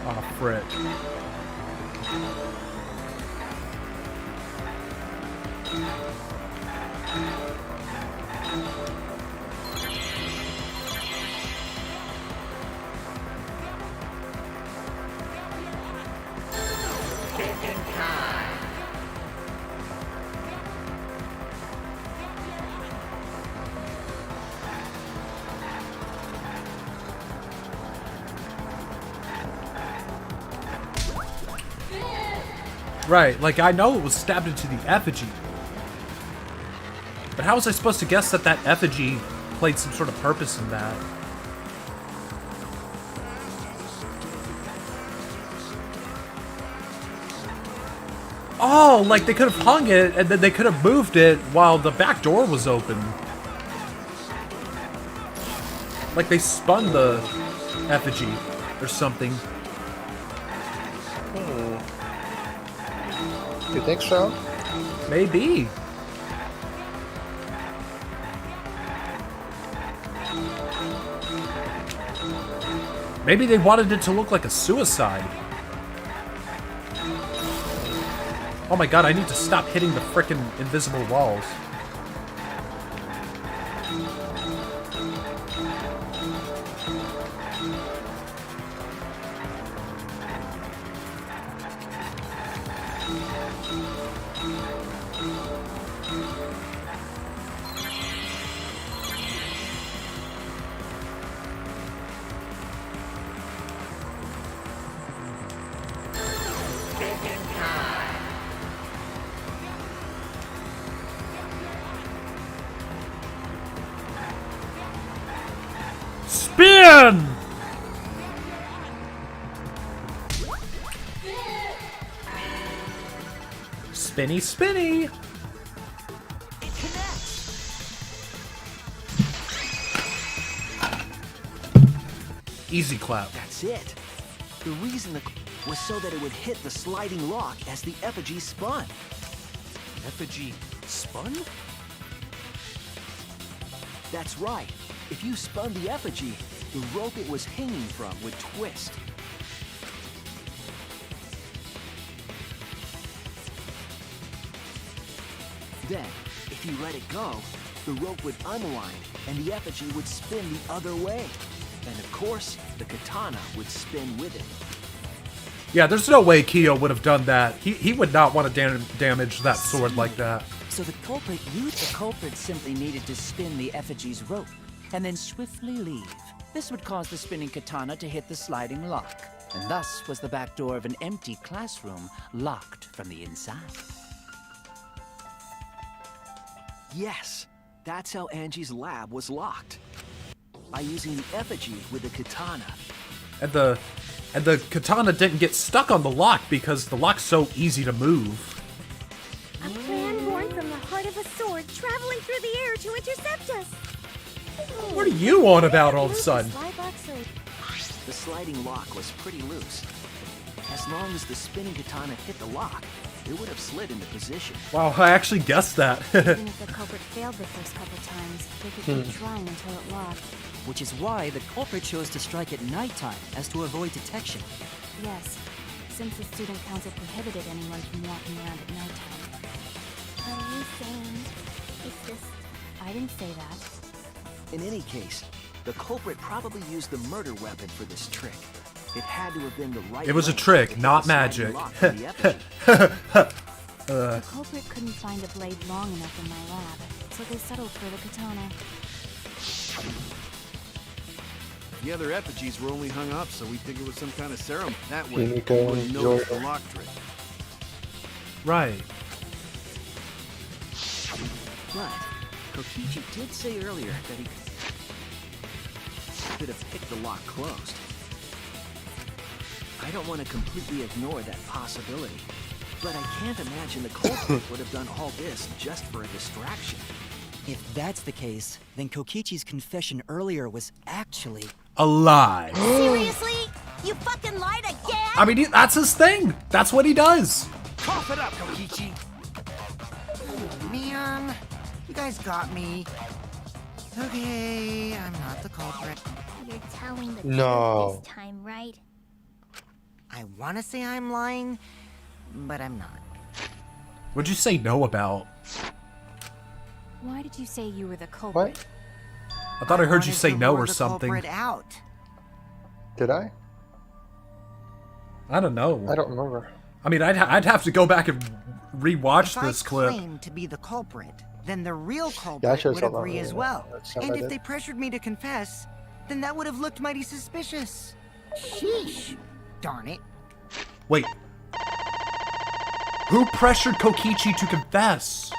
A: Oh, frick. Right, like, I know it was stabbed into the effigy. But how was I supposed to guess that that effigy played some sort of purpose in that? Oh, like they could have hung it and then they could have moved it while the back door was open. Like they spun the effigy or something.
B: You think so?
A: Maybe. Maybe they wanted it to look like a suicide. Oh my god, I need to stop hitting the frickin' invisible walls. Spin! Spinny, spinny! Easy clap.
H: That's it. The reason was so that it would hit the sliding lock as the effigy spun.
J: Effigy spun?
H: That's right. If you spun the effigy, the rope it was hanging from would twist. Then, if you let it go, the rope would unwind and the effigy would spin the other way. And of course, the katana would spin with it.
A: Yeah, there's no way Kyo would have done that. He would not want to damage that sword like that.
I: So the culprit simply needed to spin the effigy's rope and then swiftly leave. This would cause the spinning katana to hit the sliding lock, and thus was the back door of an empty classroom locked from the inside.
H: Yes, that's how Angie's lab was locked. By using the effigy with the katana.
A: And the katana didn't get stuck on the lock because the lock's so easy to move.
K: A plan born from the heart of a sword traveling through the air to intercept us.
A: What are you on about all of a sudden?
H: The sliding lock was pretty loose. As long as the spinning katana hit the lock, it would have slid into position.
A: Wow, I actually guessed that.
K: Even if the culprit failed the first couple times, they could keep trying until it locked.
I: Which is why the culprit chose to strike at nighttime, as to avoid detection.
K: Yes, since the student council prohibited anyone from walking around at nighttime. Are you saying it's just... I didn't say that.
H: In any case, the culprit probably used the murder weapon for this trick. It had to have been the right.
A: It was a trick, not magic.
K: The culprit couldn't find a blade long enough in my lab, so they settled for the katana.
E: The other effigies were only hung up, so we think it was some kind of ceremony. That way, we
B: Himiko
E: wouldn't notice the lock trick.
A: Right.
H: But Kokichi did say earlier that he could have picked the lock closed. I don't want to completely ignore that possibility, but I can't imagine the culprit would have done all this just for a distraction.
I: If that's the case, then Kokichi's confession earlier was actually...
A: a lie.
G: Seriously? You fucking lied again?
A: I mean, that's his thing. That's what he does.
E: Cough it up, Kokichi!
F: Man, you guys got me. Okay, I'm not the culprit.
K: You're telling the
B: No.
K: truth this time, right?
F: I want to say I'm lying, but I'm not.
A: What'd you say no about?
K: Why did you say you were the culprit?
B: What?
A: I thought I heard you
F: wanted
A: say
F: to
A: no
F: lure
A: or
F: the
A: something.
F: culprit out.
B: Did I?
A: I don't know.
B: I don't remember.
A: I mean, I'd have to go back and rewatch
F: If
A: this
F: I
A: clip.
F: claim to be the culprit, then the real
B: Yeah, I
F: culprit
B: should've
F: would
B: said that
F: agree as
B: earlier.
F: well.
B: That's what
F: And
B: I
F: if
B: did.
F: they pressured me to confess, then that would have looked mighty suspicious. Sheesh. Darn it.
A: Wait. Who pressured Kokichi to confess?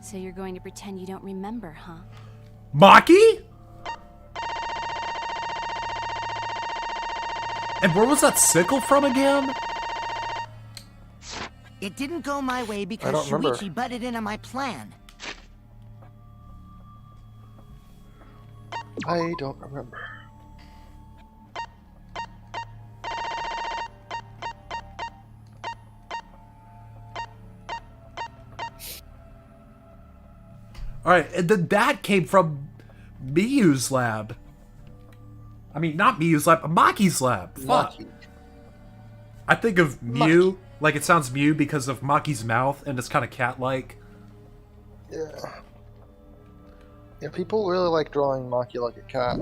K: So you're going to pretend you don't remember, huh?
A: Maki? And where was that sickle from again?
F: It didn't go my way because
B: don't remember.
F: Shuichi butted in on my plan.
B: I don't remember.
A: Alright, and then that came from Miyu's lab. I mean, not Miyu's lab, Maki's lab. Fuck.
B: Maki.
A: I think of Mew, like it sounds Mew because of Maki's mouth, and it's kind of cat-like.
B: Yeah. Yeah, people really like drawing Maki like a cat.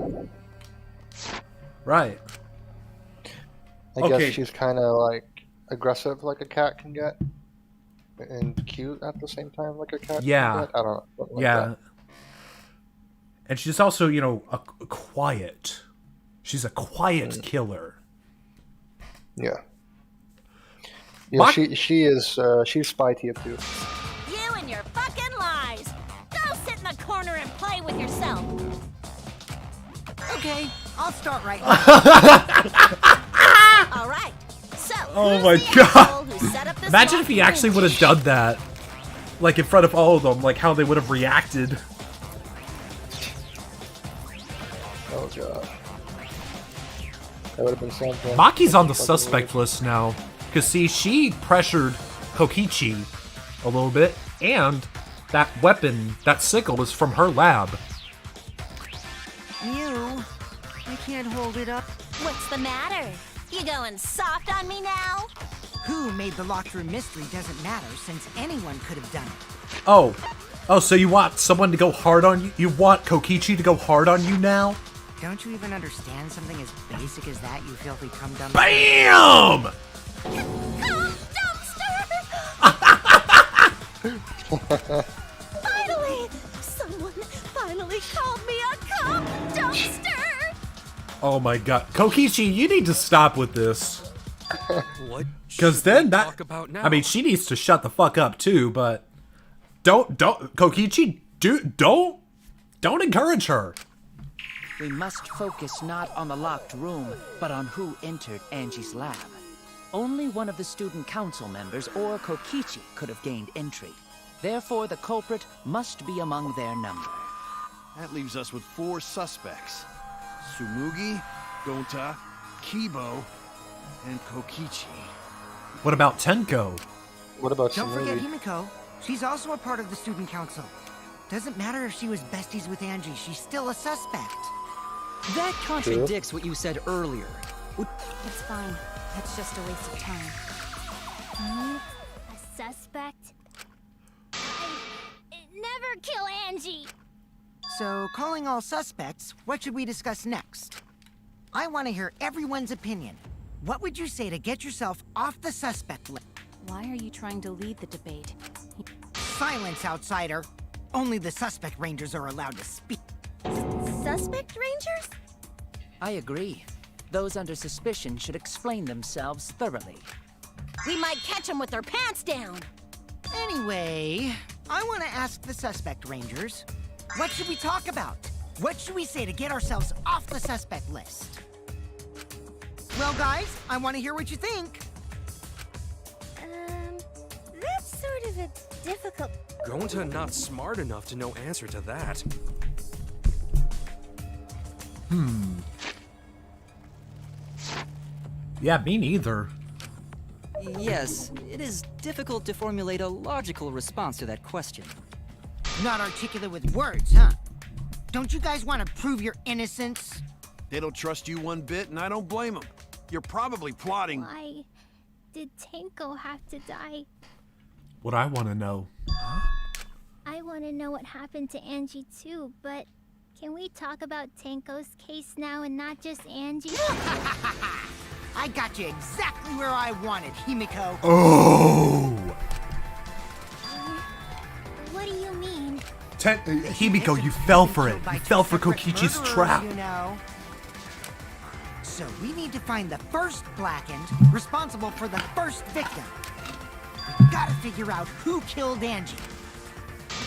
A: Right.
B: I
A: Okay.
B: guess she's kind of like aggressive like a cat can get. And cute at the same time like a cat
A: Yeah.
B: can get. I don't know. something like
A: Yeah.
B: that.
A: And she's also, you know, a quiet. She's a quiet killer.
B: Yeah. Yeah, she's spy tier 2.
G: You and your fucking lies! Go sit in the corner and play with yourself!
F: Okay, I'll start right now.
G: Alright, so
A: Oh
G: who's
A: my
G: the
A: god.
G: asshole who set up this
A: Imagine if he
G: lock
A: actually
G: room?
A: would have done that. Like in front of all of them, like how they would have reacted.
B: Oh god. That would have been something.
A: Maki's on the suspect list now. Because, see, she pressured Kokichi a little bit, and that weapon, that sickle, is from her lab.
F: You, I can't hold it up.
G: What's the matter? You going soft on me now?
F: Who made the locked room mystery doesn't matter, since anyone could have done it.
A: Oh, so you want someone to go hard on you? You want Kokichi to go hard on you now?
F: Don't you even understand something as basic as that, you filthy cum-dum?
A: BAM!
G: Finally! Someone finally called me a cum dumpster!
A: Oh my god. Kokichi, you need to stop with this.
J: What?
A: Because
J: should
A: then
J: we
A: that...
J: talk about now?
A: I mean, she needs to shut the fuck up too, but... Don't... Kokichi, don't encourage her.
I: We must focus not on the locked room, but on who entered Angie's lab. Only one of the student council members or Kokichi could have gained entry. Therefore, the culprit must be among their number.
E: That leaves us with 4 suspects. Tsumugi, Gonta, Kibo, and Kokichi.
A: What about Tenko?
B: What about
F: Don't forget
B: Tsumugi?
F: Himiko. She's also a part of the student council. Doesn't matter if she was besties with Angie, she's still a suspect.
M: That contradicts what you said earlier.
K: It's fine. That's just a waste of time.
N: Me? A suspect? Never kill Angie!
F: So, calling all suspects, what should we discuss next? I want to hear everyone's opinion. What would you say to get yourself off the suspect list?
K: Why are you trying to lead the debate?
F: Silence, outsider. Only the suspect rangers are allowed to speak.
G: Suspect rangers?
I: I agree. Those under suspicion should explain themselves thoroughly.
G: We might catch them with their pants down.
F: Anyway, I want to ask the suspect rangers, what should we talk about? What should we say to get ourselves off the suspect list? Well, guys, I want to hear what you think.
N: That's sort of a difficult...
J: Gonta not smart enough to know answer to that.
A: Yeah, me neither.
M: Yes, it is difficult to formulate a logical response to that question.
F: Not articulate with words, huh? Don't you guys want to prove your innocence?
E: They don't trust you one bit, and I don't blame them. You're probably plotting...
N: Why did Tenko have to die?
A: What I want to know.
N: I want to know what happened to Angie too, but can we talk about Tenko's case now and not just Angie?
F: I got you exactly where I wanted, Himiko.
A: Oh!
N: What do you mean?
A: Himiko, you fell for it. You fell for Kokichi's trap.
F: You know. So we need to find the first Blackened responsible for the first victim. We gotta figure out who killed Angie.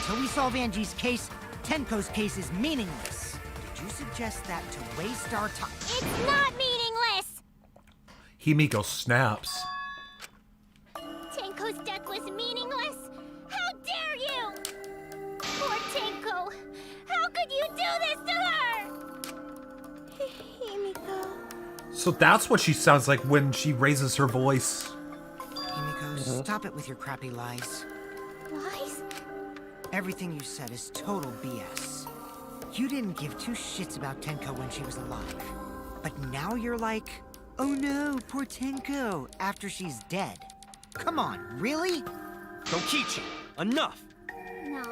F: Until we solve Angie's case, Tenko's case is meaningless. Did you suggest that to waste our time?
N: It's not meaningless!
A: Himiko snaps.
N: Tenko's death was meaningless? How dare you! Poor Tenko! How could you do this to her? Himiko...
A: So that's what she sounds like when she raises her voice.
F: Himiko, stop it with your crappy lies.
N: Lies?
F: Everything you said is total BS. You didn't give 2 shits about Tenko when she was alive. But now you're like, oh no, poor Tenko, after she's dead. Come on, really?
J: Kokichi, enough!
N: No.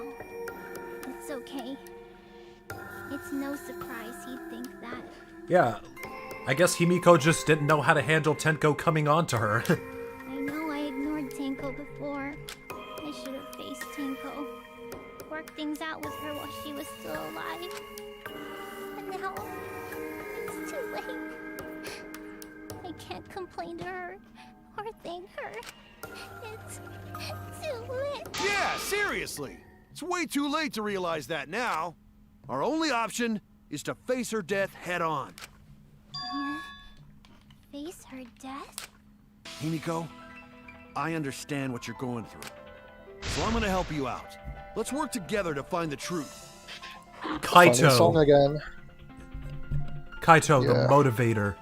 N: It's okay. It's no surprise he'd think that.
A: Yeah, I guess Himiko just didn't know how to handle Tenko coming on to her.
N: I know I ignored Tenko before. I should have faced Tenko. Worked things out with her while she was still alive. But now, it's too late. I can't complain to her or thank her. It's too late.
E: Yeah, seriously. It's way too late to realize that now. Our only option is to face her death head on.
N: Face her death?
E: Himiko, I understand what you're going through. So I'm gonna help you out. Let's work together to find the truth.
A: Kaito.
B: Song again.
A: Kaito,
B: Yeah.
A: the motivator.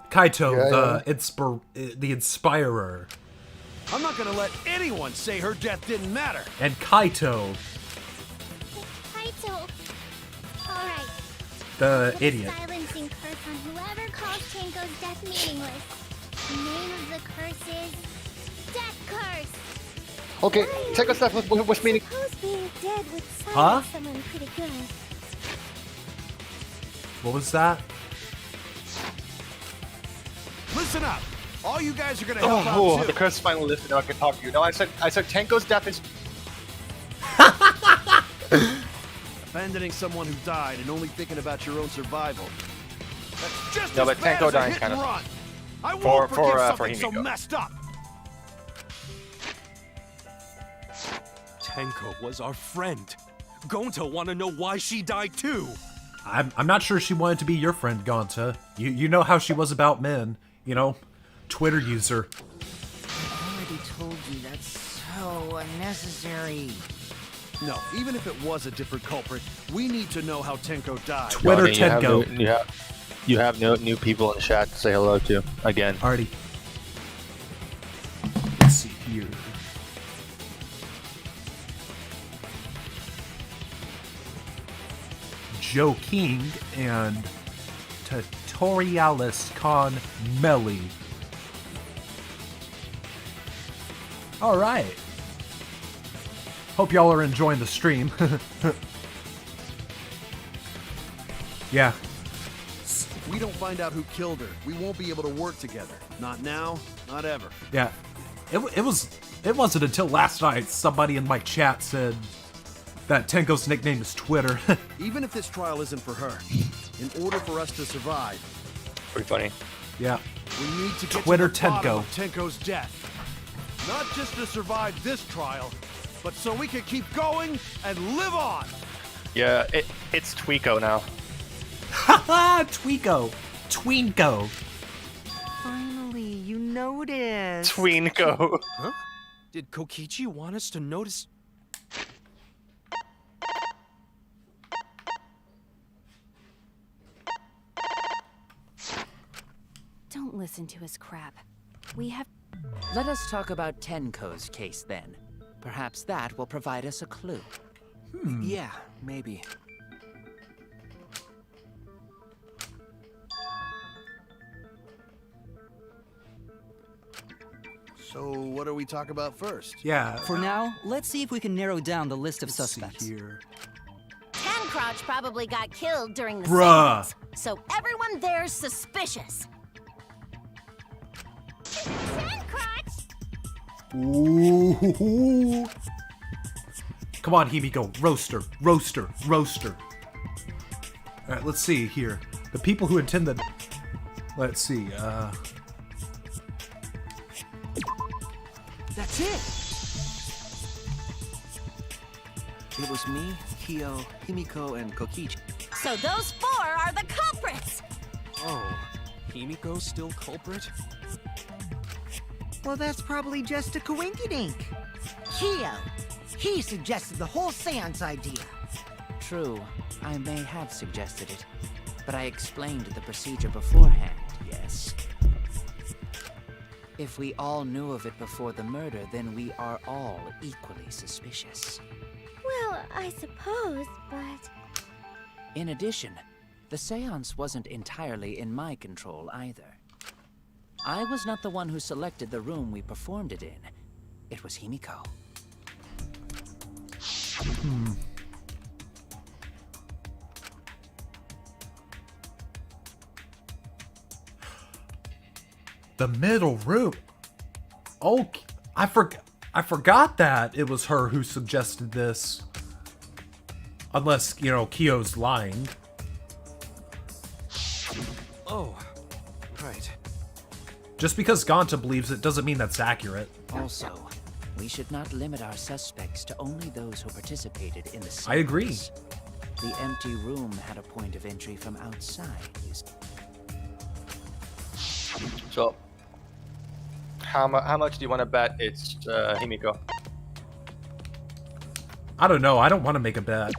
A: Kaito,
B: Yeah,
A: the inspirer.
E: I'm not gonna let anyone say her death didn't matter.
A: And Kaito,
N: Kaito. Alright.
A: the
N: Put a
A: idiot.
N: silencing curse on whoever calls Tenko's death meaningless. The name of the curse is Death Curse.
B: Okay, take us stuff what's meaning.
N: Suppose being dead would
A: Huh?
N: silence someone pretty good.
A: What was that?
E: Listen up. All you guys are gonna help
C: Oh,
E: out
C: the
E: too.
C: curse finally lifted. Now I can talk to you. No, I said Tenko's death is.
E: Abandoning someone who died and only thinking about your own survival. That's just
C: No,
E: as
C: but
E: bad
C: Tenko
E: as a
C: dying
E: hit
C: kinda-
E: and run. I
C: For-
E: won't
C: for,
E: forgive
C: for
E: something so
C: Himiko.
E: messed up.
J: Tenko was our friend. Gonta wanna know why she died too.
A: I'm not sure she wanted to be your friend, Gonta. You know how she was about men. You know, Twitter user.
F: I already told you that's so unnecessary.
E: No, even if it was a different culprit, we need to know how Tenko died.
A: Twitter
C: Johnny, you have
A: Tenko.
C: you have no new people in the chat to say hello to again.
A: Already. Let's see here. Joe King and Tutorialis Con Melly. Alright. Hope y'all are enjoying the stream. Yeah.
E: If we don't find out who killed her, we won't be able to work together. Not now, not ever.
A: Yeah. It wasn't until last night somebody in my chat said that Tenko's nickname is Twitter.
E: Even if this trial isn't for her, in order for us to survive,
C: Pretty funny.
A: Yeah.
E: we need to get
A: Twitter
E: to the bottom
A: Tenko.
E: of Tenko's death. Not just to survive this trial, but so we can keep going and live on.
C: Yeah, it's Tweeko now.
A: Haha, Tweeko. Tweenko.
F: Finally, you noticed.
C: Tweenko.
J: Huh? Did Kokichi want us to notice?
K: Don't listen to his crap. We have.
I: Let us talk about Tenko's case then. Perhaps that will provide us a clue.
H: Yeah, maybe.
E: So what do we talk about first?
A: Yeah.
M: For now, let's see if we can narrow down the list of suspects.
A: Here.
G: Tancrouch probably got killed during the
A: Bruh.
G: seance, so everyone there's suspicious.
A: Ooh. Come on, Himiko. Roaster. Roaster. Roaster. Alright, let's see here. The people who attended. Let's see,
H: That's it! It was me, Kyo, Himiko, and Kokichi.
G: So those four are the culprits!
J: Oh, Himiko's still culprit?
F: Well, that's probably just a coinkydink. Kyo, he suggested the whole seance idea.
I: True, I may have suggested it, but I explained the procedure beforehand, yes. If we all knew of it before the murder, then we are all equally suspicious.
N: Well, I suppose, but...
I: In addition, the seance wasn't entirely in my control either. I was not the one who selected the room we performed it in. It was Himiko.
A: the middle room. Oh, I forgot that it was her who suggested this. Unless, you know, Kyo's lying.
J: Oh, right.
A: Just because Gonta believes it doesn't mean that's accurate.
I: Also, we should not limit our suspects to only those who participated in the seance.
A: I agree.
I: The empty room had a point of entry from outside.
C: So, how much do you want to bet it's Himiko?
A: I don't know. I don't want to make a bet.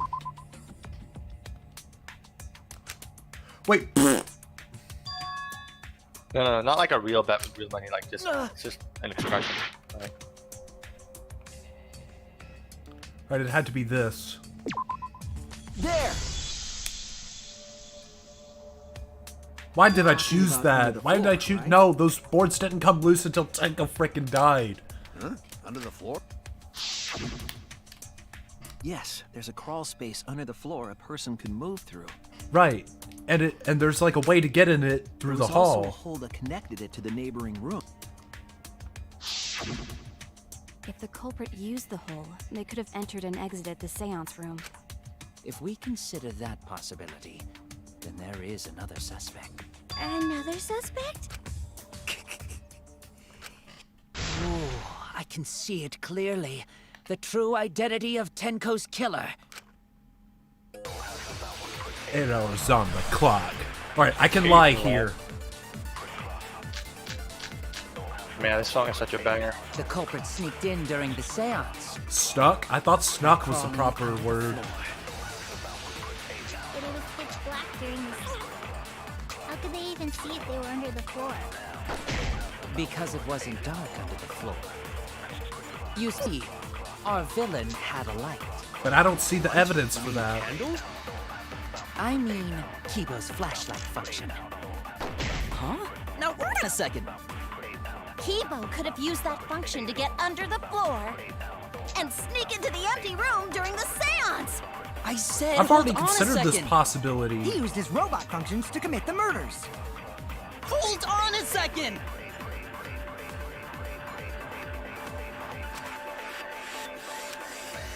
A: Wait.
C: No, not like a real bet with real money. Like just, it's just an expression. Right?
A: Right, it had to be this.
F: There!
A: Why did I choose that? Why did I choose? No, those boards didn't come loose until Tenko frickin' died.
E: Huh? Under the floor?
H: Yes, there's a crawl space under the floor a person can move through.
A: Right, and there's like a way to get in it through the hall.
H: There was also a hole that connected it to the neighboring room.
K: If the culprit used the hole, they could have entered and exited the seance room.
I: If we consider that possibility, then there is another suspect.
N: Another suspect?
I: Oh, I can see it clearly. The true identity of Tenko's killer.
A: 8 hours on the clock. Alright, I can lie here.
C: Man, this song is such a banger.
I: The culprit sneaked in during the seance.
A: Stuck? I thought snuck was the proper word.
N: But it was pitch black during this. How could they even see if they were under the floor?
I: Because it wasn't dark under the floor. You see, our villain had a light.
A: But I don't see the evidence for that.
I: I mean, Kibo's flashlight function. Huh? Now, wait a second.
G: Kibo could have used that function to get under the floor and sneak into the empty room during the seance.
I: I said,
A: I've already
I: hold on a
A: considered this
I: second.
A: possibility.
F: He used his robot functions to commit the murders.
I: Hold on a second!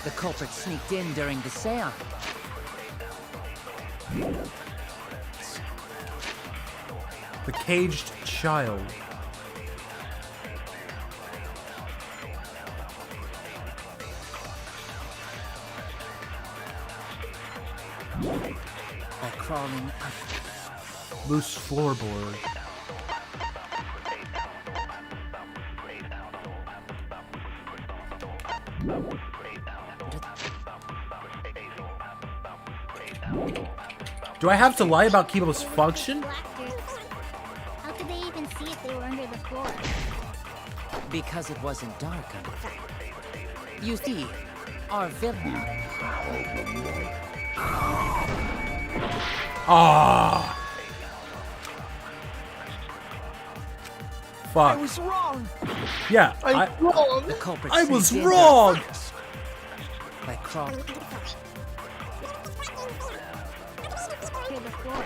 I: The culprit sneaked in during the seance.
A: The caged child.
I: By crawling up.
A: Loose floorboard. Do I have to lie about Kibo's function?
N: How could they even see if they were under the floor?
I: Because it wasn't dark under the floor. You see, our villain.
A: Ah. Fuck.
F: I was wrong.
A: Yeah,
I: The culprit
A: I was
I: sneaked in
A: wrong.
I: by crawling.
N: Under the floor.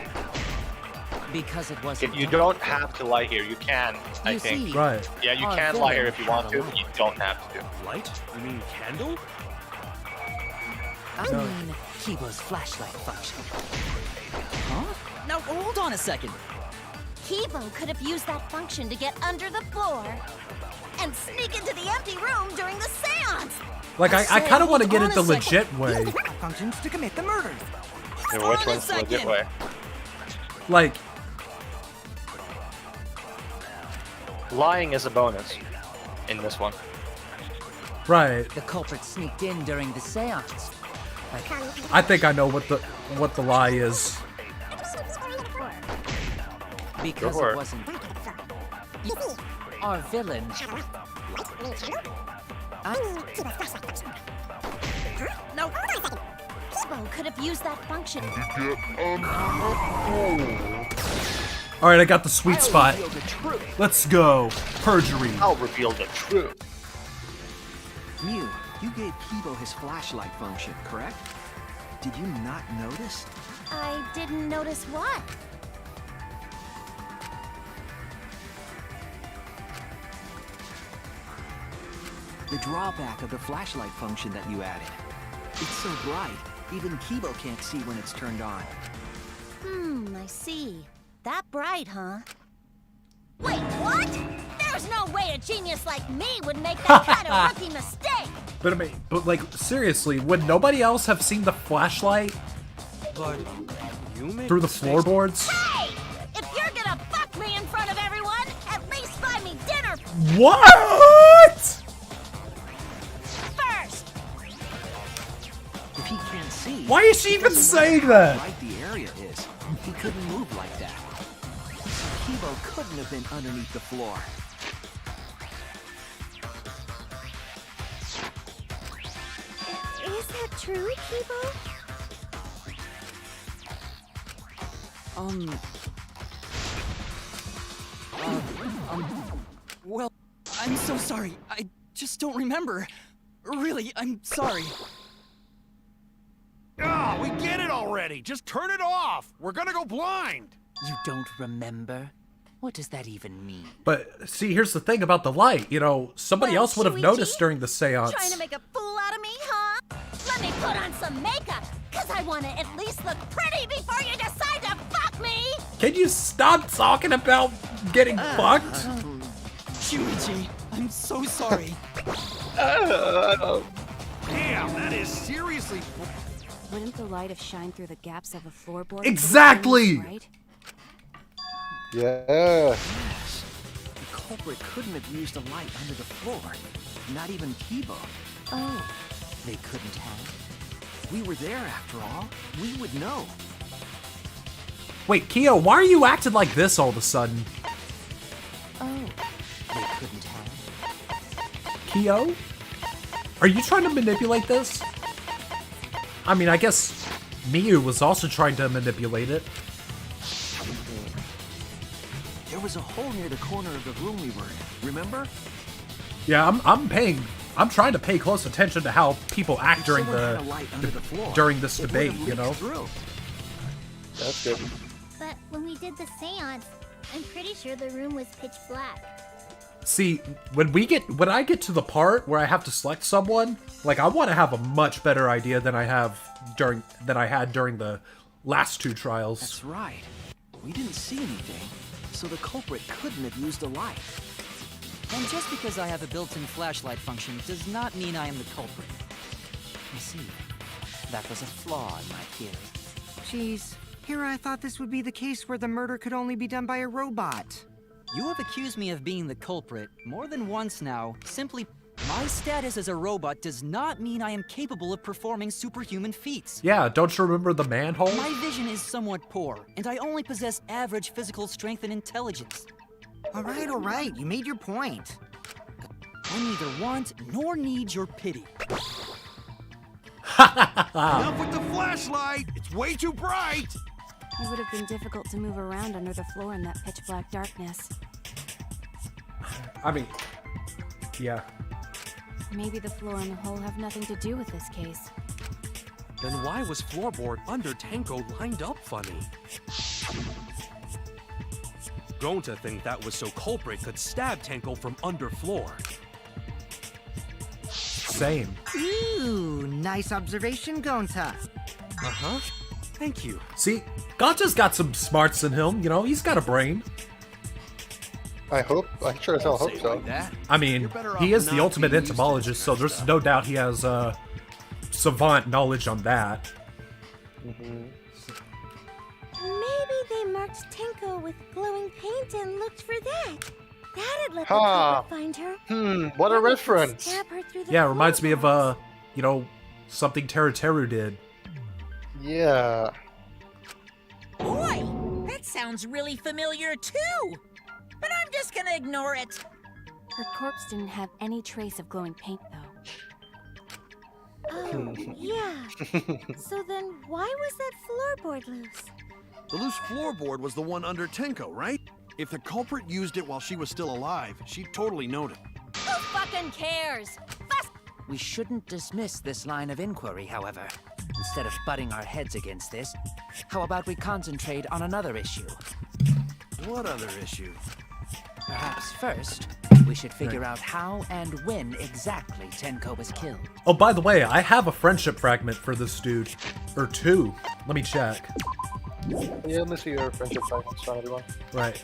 I: Because it wasn't.
C: You don't have to lie here. You can, I
I: You
C: think.
I: see,
A: Right.
C: Yeah, you
I: our
C: can lie here
I: villain
C: if you want
I: had
C: to,
I: a
C: but
I: light.
C: you don't have to.
J: Light? You mean candle?
I: I mean, Kibo's flashlight function. Huh? Now, hold on a second.
G: Kibo could have used that function to get under the floor and sneak into the empty room during the seance.
A: Like, I
I: said,
A: kind of want to
I: hold
A: get
I: on
A: it the
I: a second.
A: legit way.
F: Functions to commit the murders.
C: Yeah, which
I: on a
C: one's the legit
I: second.
C: way?
A: Like,
C: Lying is a bonus in this one.
A: right.
I: The culprit sneaked in during the seance.
A: I think I know what the lie is.
I: Because
C: for
I: it
C: it.
I: wasn't. Our villain.
G: No. Kibo could have used that function.
A: All right, I got the sweet spot. Let's go. Perjury.
C: I'll reveal the truth.
H: Mew, you gave Kibo his flashlight function, correct? Did you not notice?
G: I didn't notice what.
H: The drawback of the flashlight function that you added. It's so bright, even Kibo can't see when it's turned on.
G: I see. That bright, huh? Wait, what? What? There's no way a genius like me would make that kind of rookie mistake.
A: But I mean, like, seriously, would nobody else have seen the flashlight
J: But you made
A: through the
J: mistakes.
A: floorboards?
G: Hey! If you're gonna fuck me in front of everyone, at least buy me dinner
A: What?
G: first!
H: If he can't see,
A: Why is she
H: it
A: even
H: doesn't matter
A: saying
H: how
A: that?
H: bright the area is. He couldn't move like that. Kibo couldn't have been underneath the floor.
N: Is that true, Kibo?
M: Well, I'm so sorry. I just don't remember. Really, I'm sorry.
E: Ah, we get it already. Just turn it off. We're gonna go blind.
I: You don't remember? What does that even mean?
A: But see, here's the thing about the light. You know, somebody
G: Well,
A: else would have
G: Shuichi,
A: noticed during the seance.
G: Trying to make a fool out of me, huh? Let me put on some makeup, cause I wanna at least look pretty before you decide to fuck me!
A: Can you stop talking about getting fucked?
M: Shuichi, I'm so sorry.
E: Damn, that is seriously.
K: Wouldn't the light have shined through the gaps of the floorboard?
A: Exactly!
K: Right?
B: Yeah.
H: Yes. The culprit couldn't have used a light under the floor. Not even Kibo.
I: Oh, they couldn't have.
H: We were there after all. We would know.
A: Wait, Kyo, why are you acting like this all of a sudden?
I: Oh, they couldn't have.
A: Kyo? Are you trying to manipulate this? I mean, I guess Miyu was also trying to manipulate it.
H: There was a hole near the corner of the room we were in. Remember?
A: Yeah, I'm trying to pay close attention to how people act
H: If
A: during
H: someone had
A: the
H: a light under the floor,
A: during this
H: it would
A: debate,
H: have
A: you
H: leaked
A: know?
H: through.
B: That's good.
N: But when we did the seance, I'm pretty sure the room was pitch black.
A: See, when I get to the part where I have to select someone, like I want to have a much better idea than I had during the last two trials.
H: That's right. We didn't see anything, so the culprit couldn't have used a light.
M: And just because I have a built-in flashlight function does not mean I am the culprit.
I: I see. That was a flaw in my theory.
F: Jeez, here I thought this would be the case where the murder could only be done by a robot.
M: You have accused me of being the culprit more than once now. Simply, my status as a robot does not mean I am capable of performing superhuman feats.
A: Yeah, don't you remember the manhole?
M: My vision is somewhat poor, and I only possess average physical strength and intelligence.
F: All right, you made your point.
M: I neither want nor need your pity.
E: Enough with the flashlight. It's way too bright.
K: It would have been difficult to move around under the floor in that pitch black darkness.
A: I mean, yeah.
K: Maybe the floor and the hole have nothing to do with this case.
J: Then why was floorboard under Tenko lined up funny? Going to think that was so culprit could stab Tenko from underfloor.
A: Same.
F: Ooh, nice observation, Gonta.
J: Uh-huh. Thank you.
A: See, Gonta's got some smarts in him, you know, he's got a brain.
B: I sure as hell hope
E: Say it
B: so.
E: like that.
A: I mean,
E: You're better
A: he
E: off
A: is the
E: not
A: ultimate
E: being used to this
A: entomologist, so
E: kind of
A: there's
E: stuff.
A: no doubt he has savant knowledge on that.
N: Maybe they marked Tenko with glowing paint and looked for that. That'd let the
B: Ha.
N: culprit find her.
B: What a
N: Then we could
B: reference.
N: stab her through the
A: Yeah, it reminds me of
N: floorboards.
A: you know, something Teru did.
B: Yeah.
D: Boy, that sounds really familiar too. But I'm just gonna ignore it.
K: Her corpse didn't have any trace of glowing paint, though.
N: Oh, yeah. So then why was that floorboard loose?
E: The loose floorboard was the one under Tenko, right? If the culprit used it while she was still alive, she'd totally known it.
G: Who fucking cares?
I: We shouldn't dismiss this line of inquiry, however. Instead of butting our heads against this, how about we concentrate on another issue?
E: What other issue?
I: Perhaps first, we should figure out how and when exactly Tenko was killed.
A: Oh, by the way, I have a friendship fragment for this dude. Or two. Let me check.
B: Yeah, let me see your friendship fragments from everyone.
A: Right.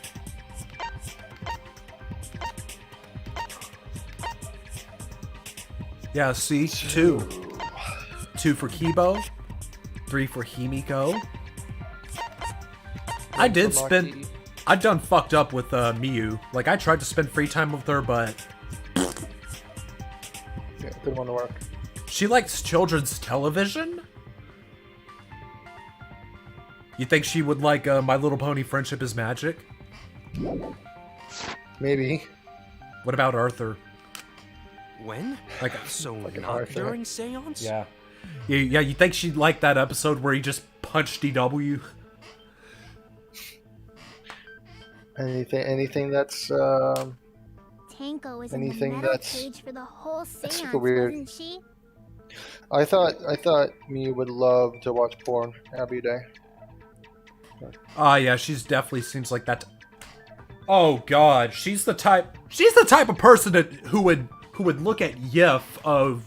A: Yeah, see? 2. 2 for Kibo. 3 for Himiko. I did spend... I done fucked up with Miyu. Like, I tried to spend free time with her, but...
B: Yeah, didn't want to work.
A: She likes children's television? You think she would like My Little Pony Friendship is Magic?
B: Maybe.
A: What about Arthur?
J: When?
A: Like,
J: so
B: Like an
J: not
B: Arthur.
J: during seance?
A: yeah. Yeah, you think she'd like that episode where he just punched DW?
B: Anything that's
N: Tanko was
B: Anything
N: in the metal
B: that's-
N: cage for the whole seance,
B: super weird.
N: wasn't she?
B: I thought Miyu would love to watch porn every day.
A: Yeah, she's definitely seems like that. Oh god, she's the type of person who would look at YIF of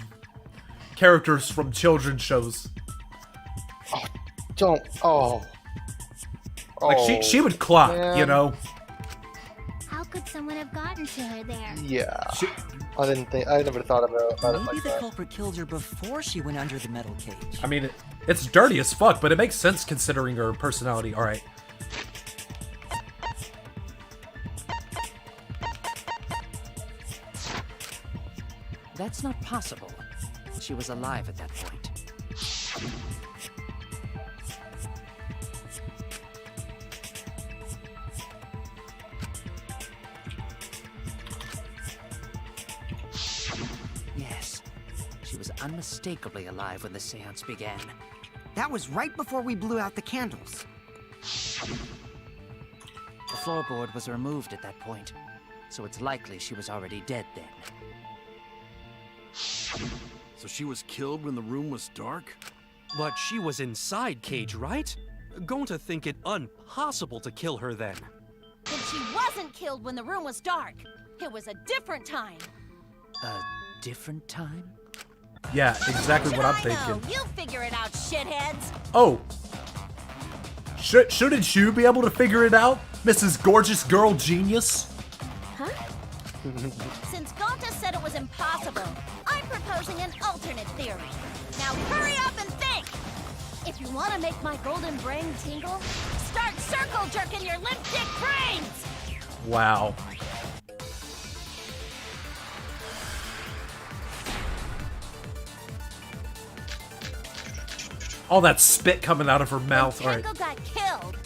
A: characters from children's shows.
B: Don't.
A: Like she would clap,
B: man.
A: you know.
N: How could someone have gotten to her there?
B: Yeah. I never thought about it
M: Maybe
B: like
M: the
B: that.
M: culprit killed her before she went under the metal cage.
A: I mean, it's dirty as fuck, but it makes sense considering her personality. All right.
I: That's not possible. She was alive at that point. Yes, she was unmistakably alive when the seance began.
F: That was right before we blew out the candles.
I: The floorboard was removed at that point, so it's likely she was already dead then.
E: So she was killed when the room was dark?
J: But she was inside Cage, right? Going to think it impossible to kill her then.
G: And she wasn't killed when the room was dark. It was a different time.
I: A different time?
A: Yeah, exactly what I'm
G: I know.
A: thinking.
G: You figure it out, shitheads.
A: Oh. Shouldn't you be able to figure it out, Mrs. Gorgeous Girl Genius?
G: Huh? Since Gonta said it was impossible, I'm proposing an alternate theory. Now hurry up and think! If you want to make my golden brain tingle, start circle jerking your limp dick brains!
A: Wow. All that spit coming out of her mouth. All
G: When
A: right.
G: Tango got killed,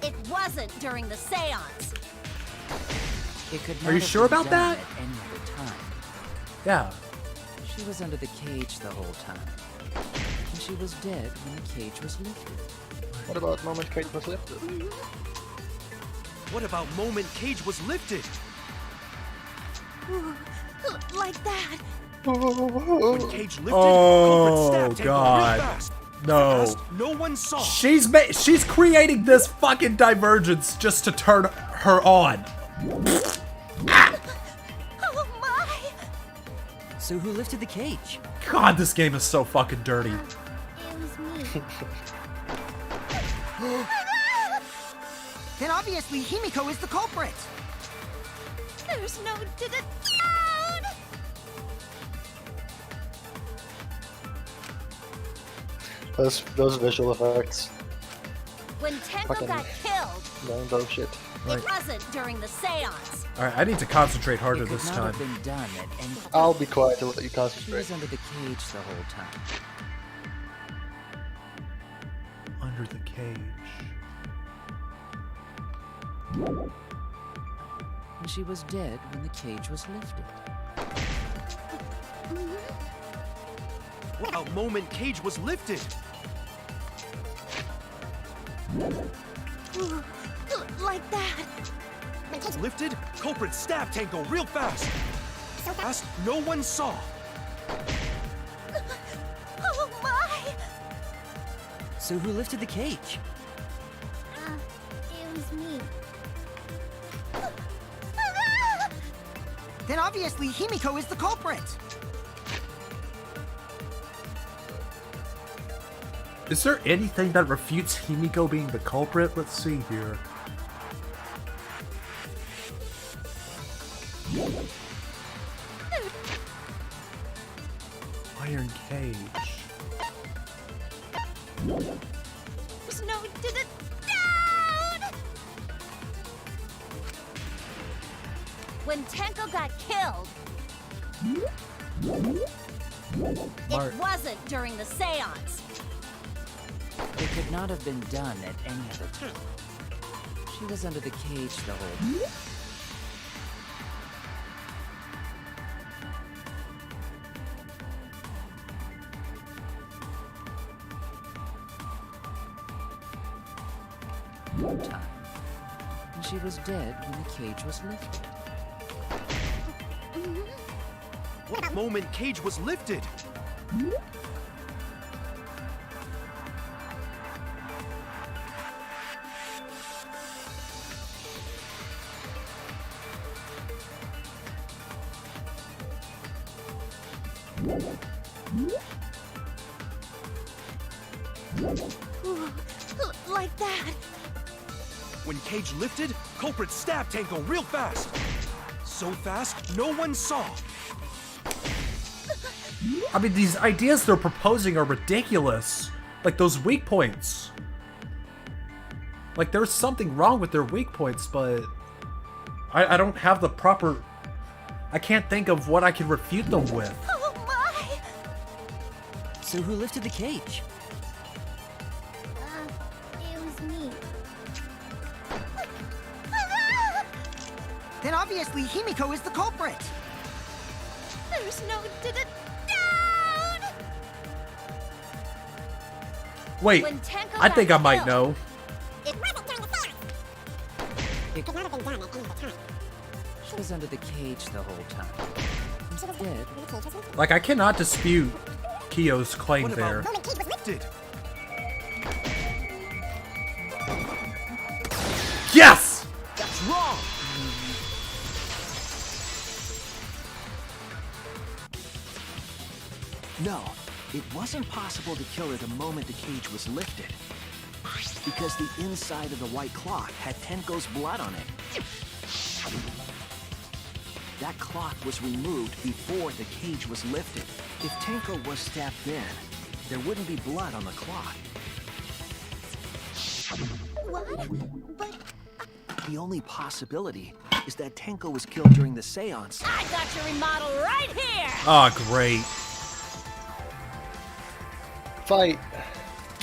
G: it wasn't during the seance.
I: It could
A: Are
I: not
A: you
I: have
A: sure
I: been
A: about
I: done
A: that?
I: at any other time.
A: Yeah.
I: She was under the cage the whole time. And she was dead when the cage was lifted.
B: What about the moment Cage was lifted?
J: What about moment Cage was lifted?
G: Like that.
J: When Cage lifted,
A: Oh,
J: culprit stabbed Tango
A: God.
J: real fast.
A: No.
J: Fast no one saw.
A: She's creating this fucking divergence just to turn her on.
G: Oh my!
M: So who lifted the cage?
A: God, this game is so fucking dirty.
N: It was me.
F: Then obviously Himiko is the culprit.
G: There's no down.
B: Those visual effects.
G: When Tango
B: Fucking-
G: got killed,
B: Rainbow shit.
A: Right.
G: it wasn't during the seance.
A: All right, I need to concentrate harder
I: It could
A: this
I: not
A: time.
I: have been done at any time.
B: I'll be quiet to let you
I: She
B: concentrate.
I: was under the cage the whole time.
A: Under the cage.
I: And she was dead when the cage was lifted.
J: What about moment Cage was lifted?
G: Like that.
J: Lifted, culprit stabbed Tango real fast. Fast no one saw.
G: Oh my!
M: So who lifted the cage?
N: It was me.
F: Then obviously Himiko is the culprit.
A: Is there anything that refutes Himiko being the culprit? Let's see here. iron cage.
G: Snow did it down! When Tenko got killed,
A: Mark.
G: it wasn't during the seance.
I: It could not have been done at any other time. She was under the cage the whole time. And she was dead when the cage was lifted.
E: What moment cage was lifted?
G: Like that.
E: When cage lifted, culprit stabbed Tenko real fast. So fast, no one saw.
A: I mean, these ideas they're proposing are ridiculous. Like those weak points. Like there's something wrong with their weak points, but I don't have the proper... I can't think of what I can refute them with.
G: Oh my!
M: So who lifted the cage?
N: It was me.
F: Then obviously Himiko is the culprit.
G: There's no did it down!
A: Wait,
G: When Tenko
A: I think I
G: got
A: might
G: killed,
A: know.
G: It wasn't during the seance.
M: It could not have been done at any other time. She was under the cage the whole time. She was dead.
A: Like, I cannot dispute Kyo's claim
E: What
A: there.
E: about moment cage was lifted?
A: Yes!
E: That's wrong.
H: No, it wasn't possible to kill her the moment the cage was lifted. Because the inside of the white cloth had Tenko's blood on it. That cloth was removed before the cage was lifted. If Tenko was stabbed then, there wouldn't be blood on the cloth.
G: What? But
H: The only possibility is that Tenko was killed during the seance.
G: I got your remodel right here!
A: Oh, great.
B: Fight.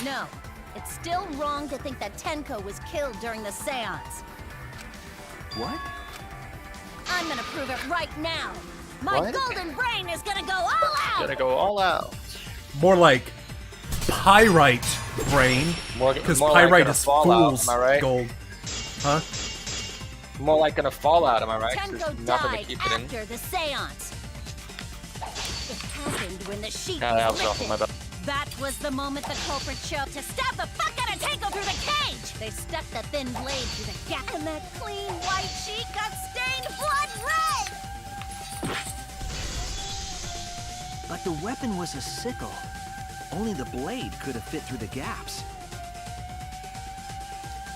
G: No, it's still wrong to think that Tenko was killed during the seance.
H: What?
G: I'm gonna prove it right now. My
B: What?
G: golden brain is gonna go all out!
C: Gonna go all out.
A: More like pyrite brain.
C: More
A: Because
C: more like
A: pyrite
C: gonna
A: is
C: fall out,
A: fool's
C: am I right?
A: gold. Huh?
C: More like gonna fall out, am I right? There's
G: Tenko
C: nothing to
G: died
C: keep it in.
G: after the seance. It happened when the sheet
C: Ah, that
G: was
C: was off of my
G: lifted.
C: belt.
G: That was the moment the culprit chose to stab the fuck out of Tenko through the cage! They stuck the thin blade through the gap, and that clean white sheet got stained blood red!
H: But the weapon was a sickle. Only the blade could have fit through the gaps.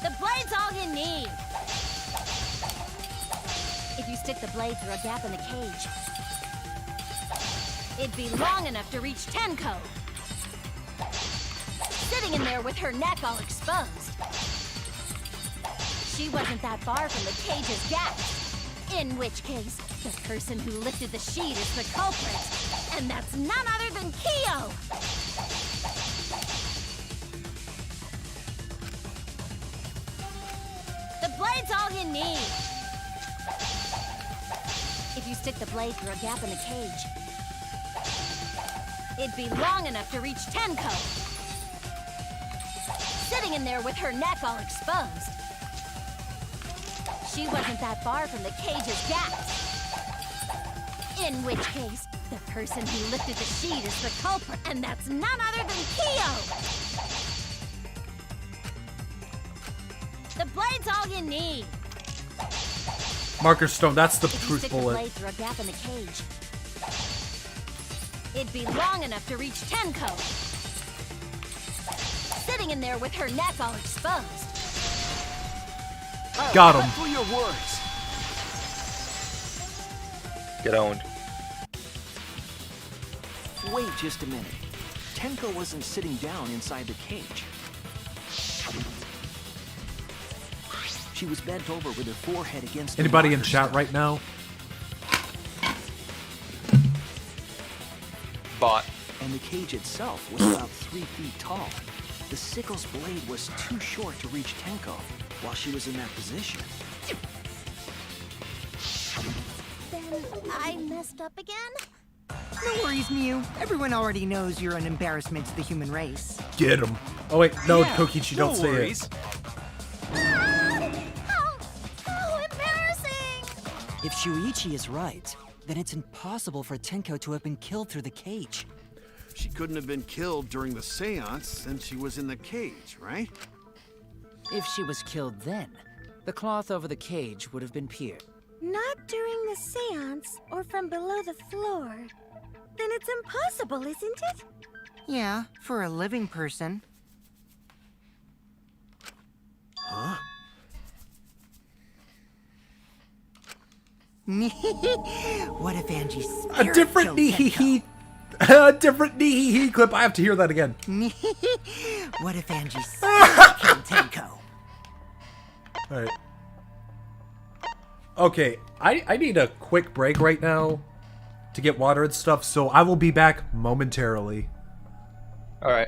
G: The blade's all you need. If you stick the blade through a gap in the cage, it'd be long enough to reach Tenko. Sitting in there with her neck all exposed. She wasn't that far from the cage's gaps. In which case, the person who lifted the sheet is the culprit. And that's none other than Kyo! The blade's all you need. If you stick the blade through a gap in the cage, it'd be long enough to reach Tenko. Sitting in there with her neck all exposed. She wasn't that far from the cage's gaps. In which case, the person who lifted the sheet is the culprit, and that's none other than Kyo! The blade's all you need.
A: Marker Stone, that's the
G: If you
A: truth
G: stick the
A: bullet.
G: blade through a gap in the cage, it'd be long enough to reach Tenko. Sitting in there with her neck all exposed.
A: Got him.
E: For your words.
C: Get owned.
H: Wait just a minute. Tenko wasn't sitting down inside the cage. She was bent over with her forehead against
A: Anybody
H: the
A: in
H: locker
A: chat
H: stud.
A: right now?
C: Bot.
H: And the cage itself was about 3 feet tall. The sickle's blade was too short to reach Tenko while she was in that position.
G: Then I messed up again?
F: No worries, Mew. Everyone already knows you're an embarrassment to the human race.
A: Get him. Oh wait, no,
J: Yeah,
A: Kokichi,
J: no
A: don't say
J: worries.
A: it.
G: How embarrassing!
M: If Shuichi is right, then it's impossible for Tenko to have been killed through the cage.
E: She couldn't have been killed during the seance since she was in the cage, right?
I: If she was killed then, the cloth over the cage would have been pierced.
G: Not during the seance or from below the floor. Then it's impossible, isn't it?
F: Yeah, for a living person.
E: Huh?
F: What if Angie's
A: A
F: spirit
A: different
F: killed Tenko?
A: nee-hee-hee. A different nee-hee-hee clip. I have to hear that again.
F: What if Angie's spirit killed Tenko?
A: Alright. Okay, I need a quick break right now to get water and stuff, so I will be back momentarily.
C: Alright.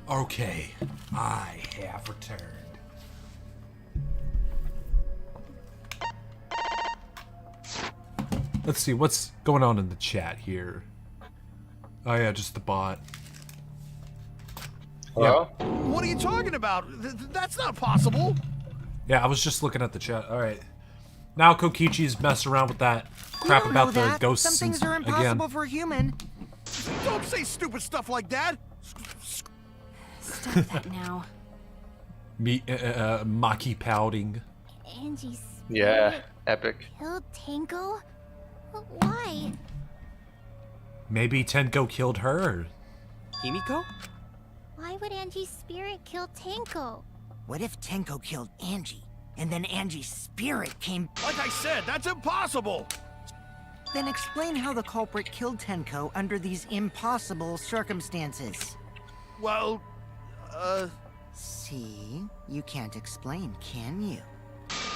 A: Okay, I have returned. Let's see, what's going on in the chat here? Oh yeah, just the bot.
E: Hello? Yeah. What are you talking about? That's not possible.
A: Yeah, I was just looking at the chat. Alright. Now Kokichi's messing around with that crap about the ghosts
F: Some things are impossible
A: again.
F: for a human.
E: Don't say stupid stuff like that.
K: Stop that now.
A: Maki pouting.
N: Angie's
C: Yeah, epic.
N: killed Tenko? Why?
A: Maybe Tenko killed her.
J: Himiko?
N: Why would Angie's spirit kill Tenko?
F: What if Tenko killed Angie, and then Angie's spirit came...
E: Like I said, that's impossible.
F: Then explain how the culprit killed Tenko under these impossible circumstances.
E: Well,
F: See? You can't explain, can you?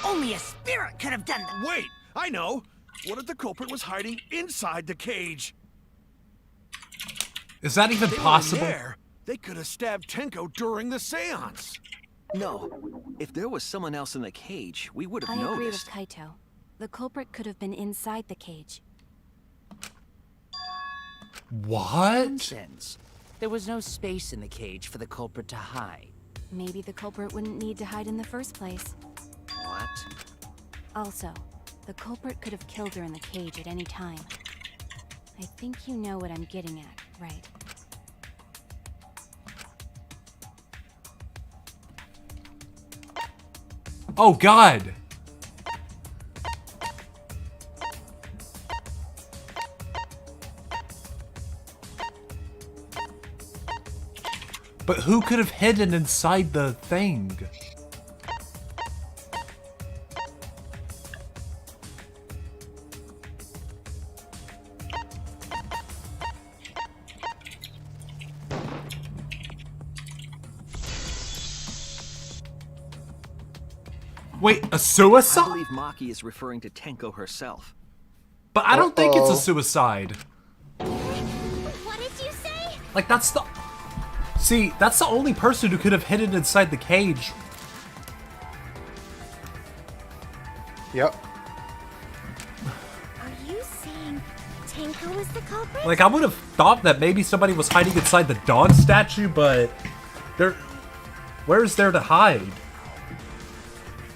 F: Only a spirit could have done that!
E: Wait, I know. What if the culprit was hiding inside the cage?
A: Is that even possible?
E: They could have stabbed Tenko during the seance.
H: No. If there was someone else in the cage, we would have
K: I agree with
H: noticed.
K: Kaito. The culprit could have been inside the cage.
A: What?
I: Nonsense. There was no space in the cage for the culprit to hide.
K: Maybe the culprit wouldn't need to hide in the first place.
I: What?
K: Also, the culprit could have killed her in the cage at any time. I think you know what I'm getting at, right?
A: Oh God! But who could have hidden inside the thing? Wait, a suicide?
H: I believe Maki is referring to Tenko herself.
A: But I don't think it's a suicide.
N: What did you say?
A: Like, that's the... See, that's the only person who could have hidden inside the cage.
B: Yep.
N: Are you saying Tenko is the culprit?
A: Like, I would have thought that maybe somebody was hiding inside the dog statue, but... Where is there to hide?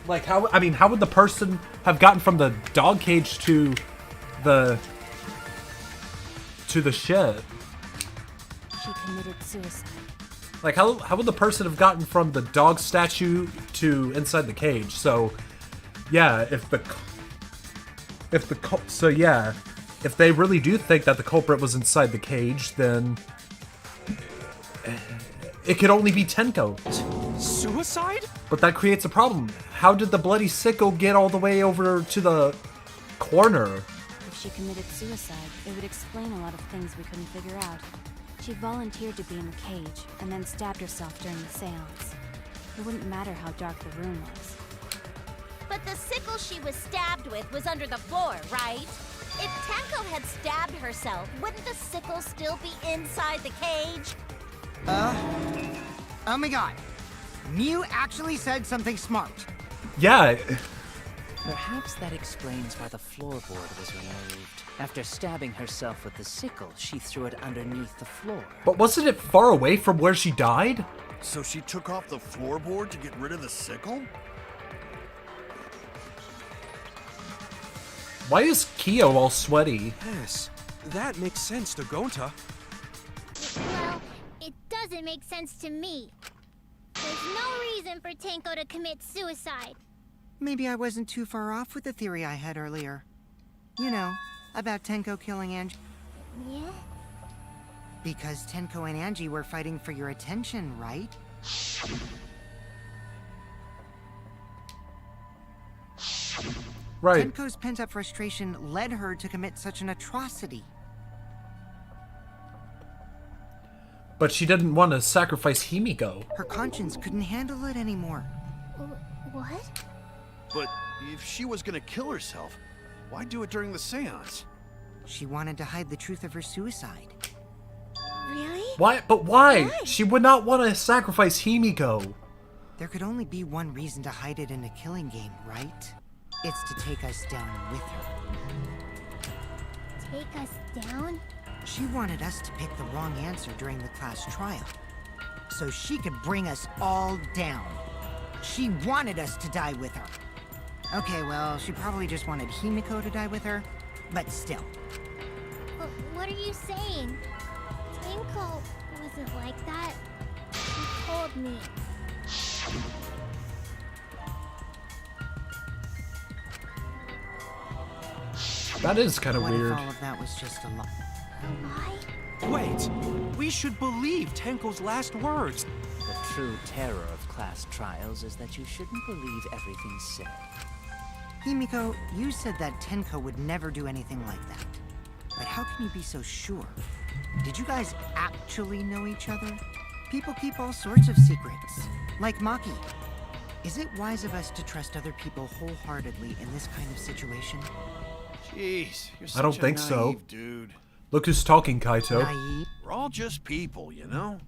A: Like, how... I mean, how would the person have gotten from the dog cage to the ship?
K: She committed suicide.
A: Like, how would the person have gotten from the dog statue to inside the cage? So, yeah, if they really do think that the culprit was inside the cage, then it could only be Tenko.
J: Suicide?
A: But that creates a problem. How did the bloody sicko get all the way over to the corner?
K: If she committed suicide, it would explain a lot of things we couldn't figure out. She volunteered to be in the cage, and then stabbed herself during the seance. It wouldn't matter how dark the room was.
G: But the sickle she was stabbed with was under the floor, right? If Tenko had stabbed herself, wouldn't the sickle still be inside the cage?
F: Oh my god. Mew actually said something smart.
A: Yeah.
I: Perhaps that explains why the floorboard was removed. After stabbing herself with the sickle, she threw it underneath the floor.
A: But wasn't it far away from where she died?
E: So she took off the floorboard to get rid of the sickle?
A: Why is Kyo all sweaty?
J: Yes, that makes sense to Gonta.
N: Well, it doesn't make sense to me. There's no reason for Tenko to commit suicide.
F: Maybe I wasn't too far off with the theory I had earlier. You know, about Tenko killing Angie.
N: Yeah?
F: Because Tenko and Angie were fighting for your attention, right?
A: Right.
F: Tenko's pent-up frustration led her to commit such an atrocity.
A: But she didn't want to sacrifice Himiko.
F: Her conscience couldn't handle it anymore.
N: What?
E: But if she was gonna kill herself, why do it during the seance?
F: She wanted to hide the truth of her suicide.
N: Really?
A: Why? But why? She would not want to sacrifice Himiko.
F: There could only be one reason to hide it in a killing game, right? It's to take us down with her.
N: Take us down?
F: She wanted us to pick the wrong answer during the class trial, so she could bring us all down. She wanted us to die with her. Okay, well, she probably just wanted Himiko to die with her, but still.
N: What are you saying? Twinkle wasn't like that. She told me.
A: That is kind of
F: What
A: weird.
F: if all of that was just a lie?
J: Wait, we should believe Tenko's last words.
I: The true terror of class trials is that you shouldn't believe everything said.
F: Himiko, you said that Tenko would never do anything like that. But how can you be so sure? Did you guys actually know each other? People keep all sorts of secrets, like Maki. Is it wise of us to trust other people wholeheartedly in this kind of situation?
E: Jeez, you're such
A: I don't
E: a
A: think so.
E: naive dude.
A: Look who's talking, Kaito.
F: Naive?
E: We're all just people, you know?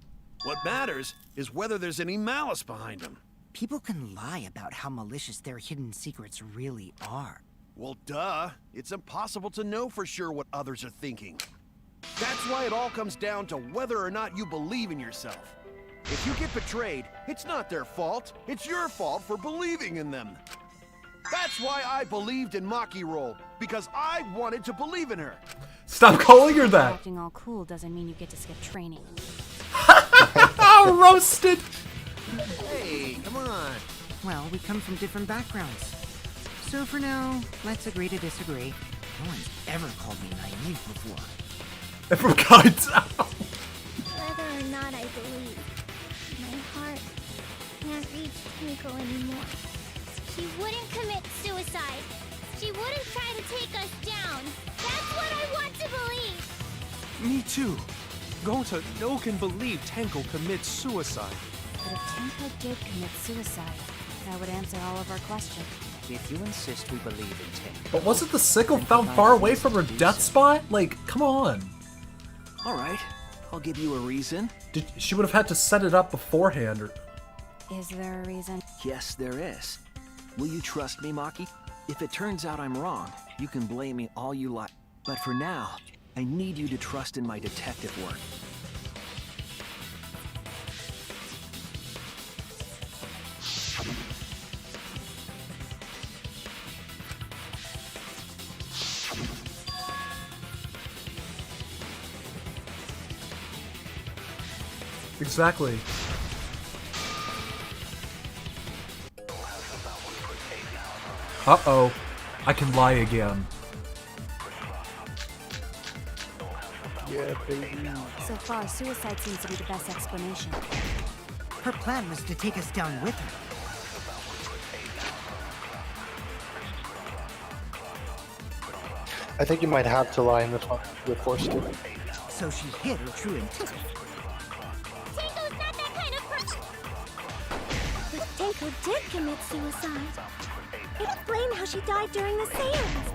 E: What matters is whether there's any malice behind them.
F: People can lie about how malicious their hidden secrets really are.
E: Well, duh. It's impossible to know for sure what others are thinking. That's why it all comes down to whether or not you believe in yourself. If you get betrayed, it's not their fault. It's your fault for believing in them. That's why I believed in Maki Roll, because I wanted to believe in her.
A: Stop calling her that.
K: Acting all cool doesn't mean you get to skip training.
A: Roasted.
E: Hey, come on.
F: Well, we come from different backgrounds. So for now, let's agree to disagree. No one's ever called me naive before.
A: From Kaito.
N: Whether or not I believe, my heart can't reach Himiko anymore. She wouldn't commit suicide. She wouldn't try to take us down. That's what I want to believe.
J: Me too. Gonta no can believe Tenko commits suicide.
K: But if Tenko did commit suicide, that would answer all of our questions.
I: If you insist we believe in Tenko...
A: But wasn't the sickle found far away from her death spot? Like, come on.
H: Alright, I'll give you a reason.
A: She would have had to set it up beforehand. Or...
K: Is there a reason?
H: Yes, there is. Will you trust me, Maki? If it turns out I'm wrong, you can blame me all you like. But for now, I need you to trust in my detective work.
A: Exactly. Uh-oh. I can lie again.
B: Yeah, baby.
K: So far, suicide seems to be the best explanation.
F: Her plan was to take us down with her.
B: I think you might have to lie in this one. You're forced to.
F: So she hid her true intent.
N: Tenko's not that kind of person. But Tenko did commit suicide. Explain how she died during the seance.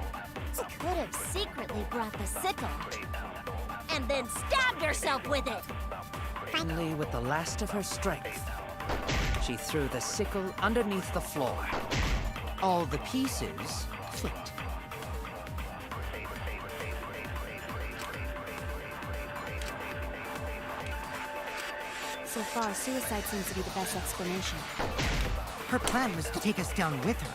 N: She could have secretly brought the sickle. And then stabbed herself with it.
I: Finally, with the last of her strength, she threw the sickle underneath the floor. All the pieces clicked.
K: So far, suicide seems to be the best explanation.
F: Her plan was to take us down with her.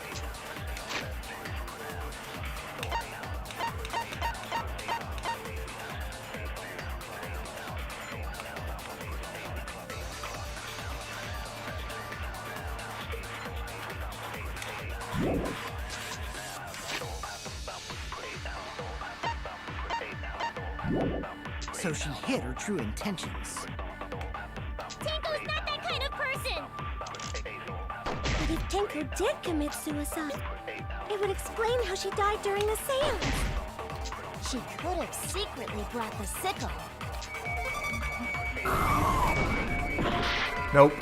F: So she hid her true intentions.
N: Tenko's not that kind of person! But if Tenko did commit suicide, it would explain how she died during the seance. She could have secretly brought the sickle.
A: Nope.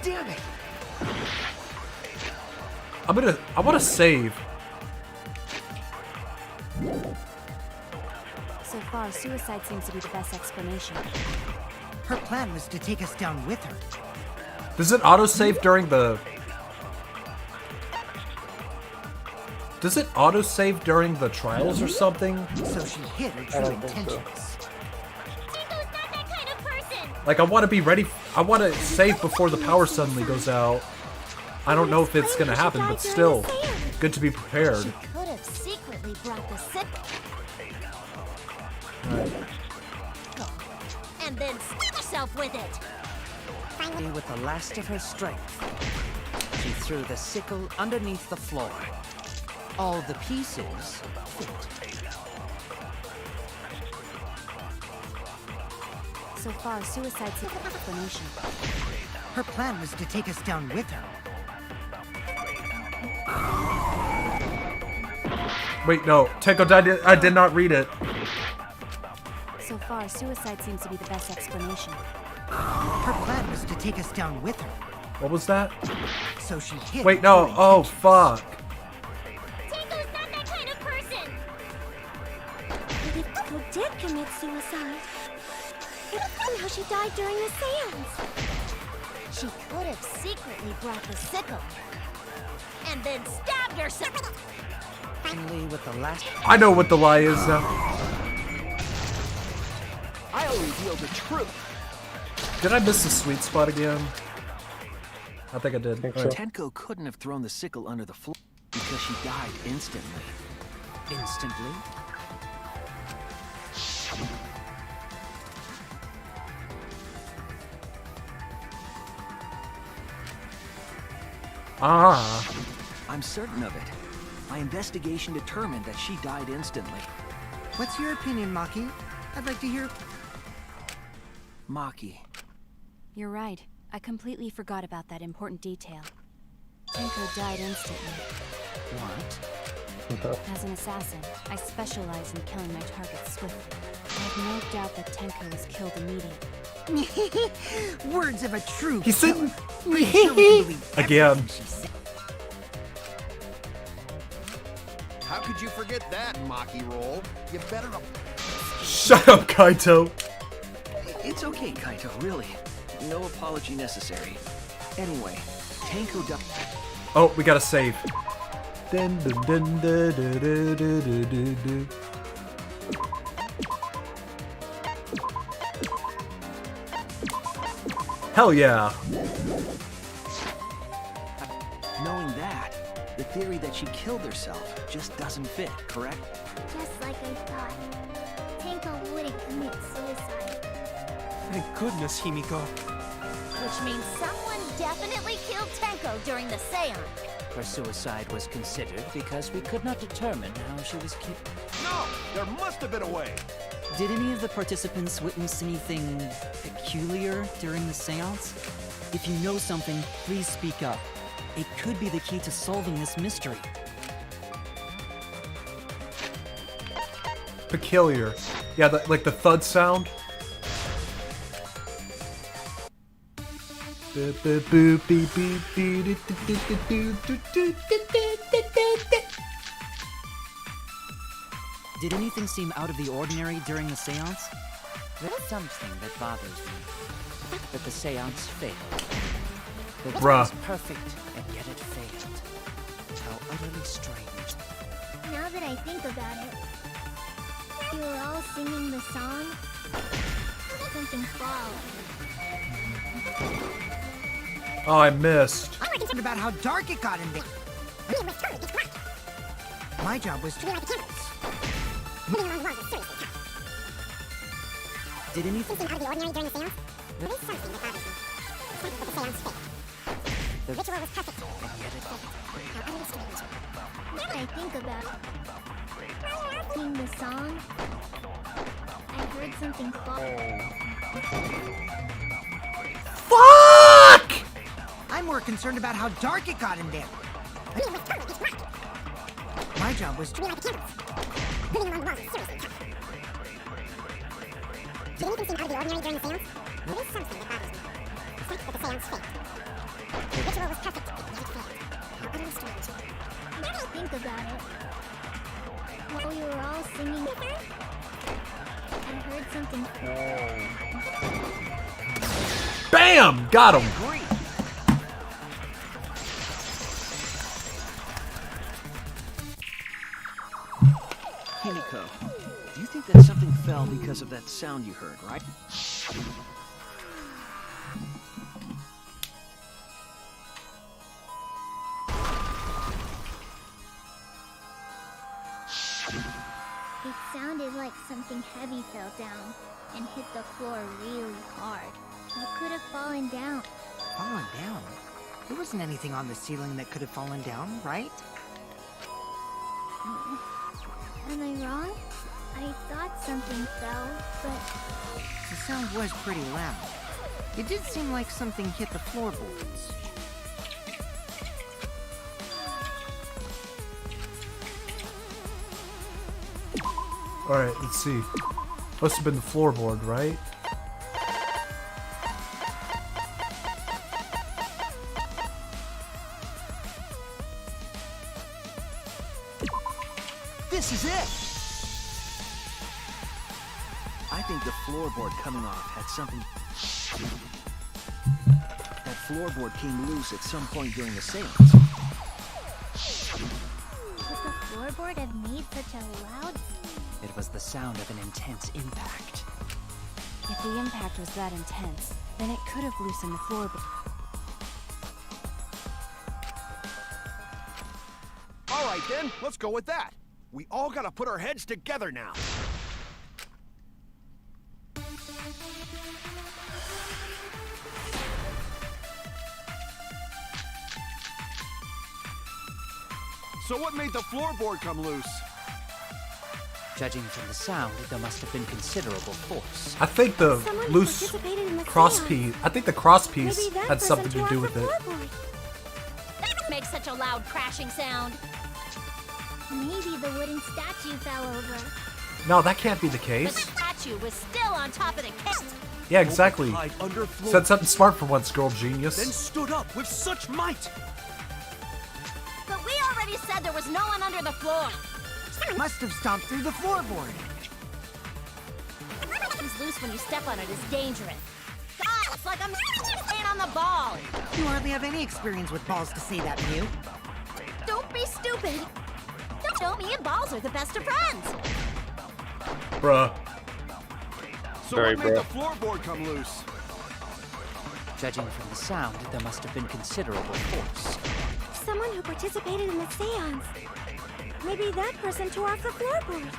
F: Damn it!
A: I wanna save.
K: So far, suicide seems to be the best explanation.
F: Her plan was to take us down with her.
A: Does it autosave during the... Does it autosave during the trials or something?
F: So she hid her true intentions.
N: Tinko's not that kind of person.
A: Like, I want to be ready. I want to save before the power suddenly goes out. I don't know if it's going to happen, but still, good to be prepared.
G: She could have secretly brought the sickle. And then stab herself with it.
I: Finally, with the last of her strength, she threw the sickle underneath the floor. All the pieces fit.
K: So far, suicide seems to be the explanation.
F: Her plan was to take us down with her.
A: Wait, no. Tenko, I did not read it.
K: So far, suicide seems to be the best explanation.
F: Her plan was to take us down with her.
A: What was that?
F: So she hid.
A: Wait, no. Oh, fuck.
N: Tinko's not that kind of person.
G: But if Tinko did commit suicide, and how she died during the seance. She could have secretly brought the sickle. And then stabbed herself.
I: Finally, with the last...
A: I know what the lie is now.
H: I'll reveal the truth.
A: Did I miss the sweet spot again? I think I did.
H: Tenko couldn't have thrown the sickle under the floor because she died instantly.
I: Instantly?
A: Ah.
H: I'm certain of it. My investigation determined that she died instantly.
F: What's your opinion, Maki? I'd like to hear...
H: Maki.
K: You're right. I completely forgot about that important detail. Tenko died instantly.
I: What?
K: As an assassin, I specialize in killing my targets swiftly. I have no doubt that Tenko was killed immediately.
F: Words of a true
A: He said...
F: killer. Pretty sure we can believe
A: Again.
F: everything she said.
E: How could you forget that, Maki roll? You better...
A: Shut up, Kaito.
H: It's okay, Kaito, really. No apology necessary. Anyway, Tenko died.
A: Oh, we gotta save. Dun, dun, dun, dun, dun, dun, dun, dun, dun. Hell yeah.
H: Knowing that, the theory that she killed herself just doesn't fit, correct?
N: Just like I thought. Tinko wouldn't commit suicide.
J: Thank goodness, Himiko.
G: Which means someone definitely killed Tenko during the seance.
I: Her suicide was considered because we could not determine how she was killed.
E: No! There must have been a way!
M: Did any of the participants witness anything peculiar during the seance? If you know something, please speak up. It could be the key to solving this mystery.
A: Peculiar. Yeah, like the thud sound.
M: Did anything seem out of the ordinary during the seance?
I: There's something that bothers me. That the seance failed. The
A: Bruh.
I: was perfect, and yet it failed. How utterly strange.
N: Now that I think about it, you were all singing the song. Something followed.
A: Oh, I missed.
F: I'm concerned about how dark it got in there. My job was to...
M: Did anything...
N: Out of the ordinary during the seance? There is something that bothers me. The fact that the seance failed. The ritual was perfect. How utterly strange. Now that I think about it, singing the song, I heard something fall.
A: Fuck!
F: I'm more concerned about how dark it got in there. My job was to... Did anything seem out of the ordinary during the seance? There is something that bothers me. The fact that the seance failed. The ritual was perfect, yet it failed. How utterly strange. Now that I think about it, while you were all singing,
N: heard something.
A: Bam! Got him!
H: Himiko, you think that something fell because of that sound you heard, right?
N: It sounded like something heavy fell down and hit the floor really hard. What could have fallen down?
F: Fallen down? There wasn't anything on the ceiling that could have fallen down, right?
N: Am I wrong? I thought something fell, but
F: The sound was pretty loud. It did seem like something hit the floorboards.
A: Alright, let's see. Must have been the floorboard, right?
H: This is it! I think the floorboard coming off had something... That floorboard came loose at some point during the seance.
N: could the floorboard have made such a loud?
I: It was the sound of an intense impact.
K: If the impact was that intense, then it could have loosened the floorboard.
E: All right then, let's go with that. We all gotta put our heads together now. So what made the floorboard come loose?
I: Judging from the sound, there must have been considerable force.
A: I think the
N: Someone
A: loose
N: participated in the
A: cross
N: seance.
A: piece. I think the cross piece
N: Maybe that
A: had
N: person
A: something to
N: tore
A: do
N: off
A: with
N: the
A: it.
N: floorboard.
G: Makes such a loud crashing sound.
N: Maybe the wooden statue fell over.
A: No, that can't be the
G: The
A: case.
G: statue was still on top of the case.
A: Yeah, exactly.
J: Hide under floor,
A: Said something smart for once, girl
J: then
A: genius.
J: stood up with such might.
G: But we already said there was no one under the floor.
F: Must have stomped through the floorboard.
G: Who's loose when you step on it is dangerous. God, it's like I'm laying on the ball.
F: You hardly have any experience with balls to say that, Mew.
G: Don't be stupid. Don't me and Balls are the best of friends.
A: Bruh.
E: So
C: Very
E: what made
C: bro.
E: the floorboard come loose?
I: Judging from the sound, there must have been considerable force.
N: Someone who participated in the seance. Maybe that person tore off the floorboard.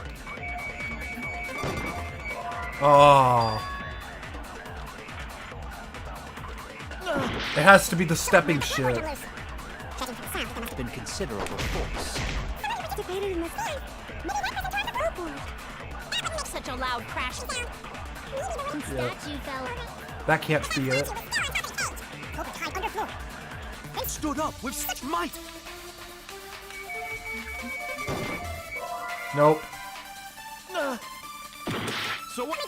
A: Oh. It has to be the stepping shit.
I: Been considerable force.
N: Participated in the seance. Maybe that person tore off the floorboard.
G: Such a loud crash.
N: The statue fell.
A: That can't be it.
J: Stood up with such might.
A: Nope.
E: So what?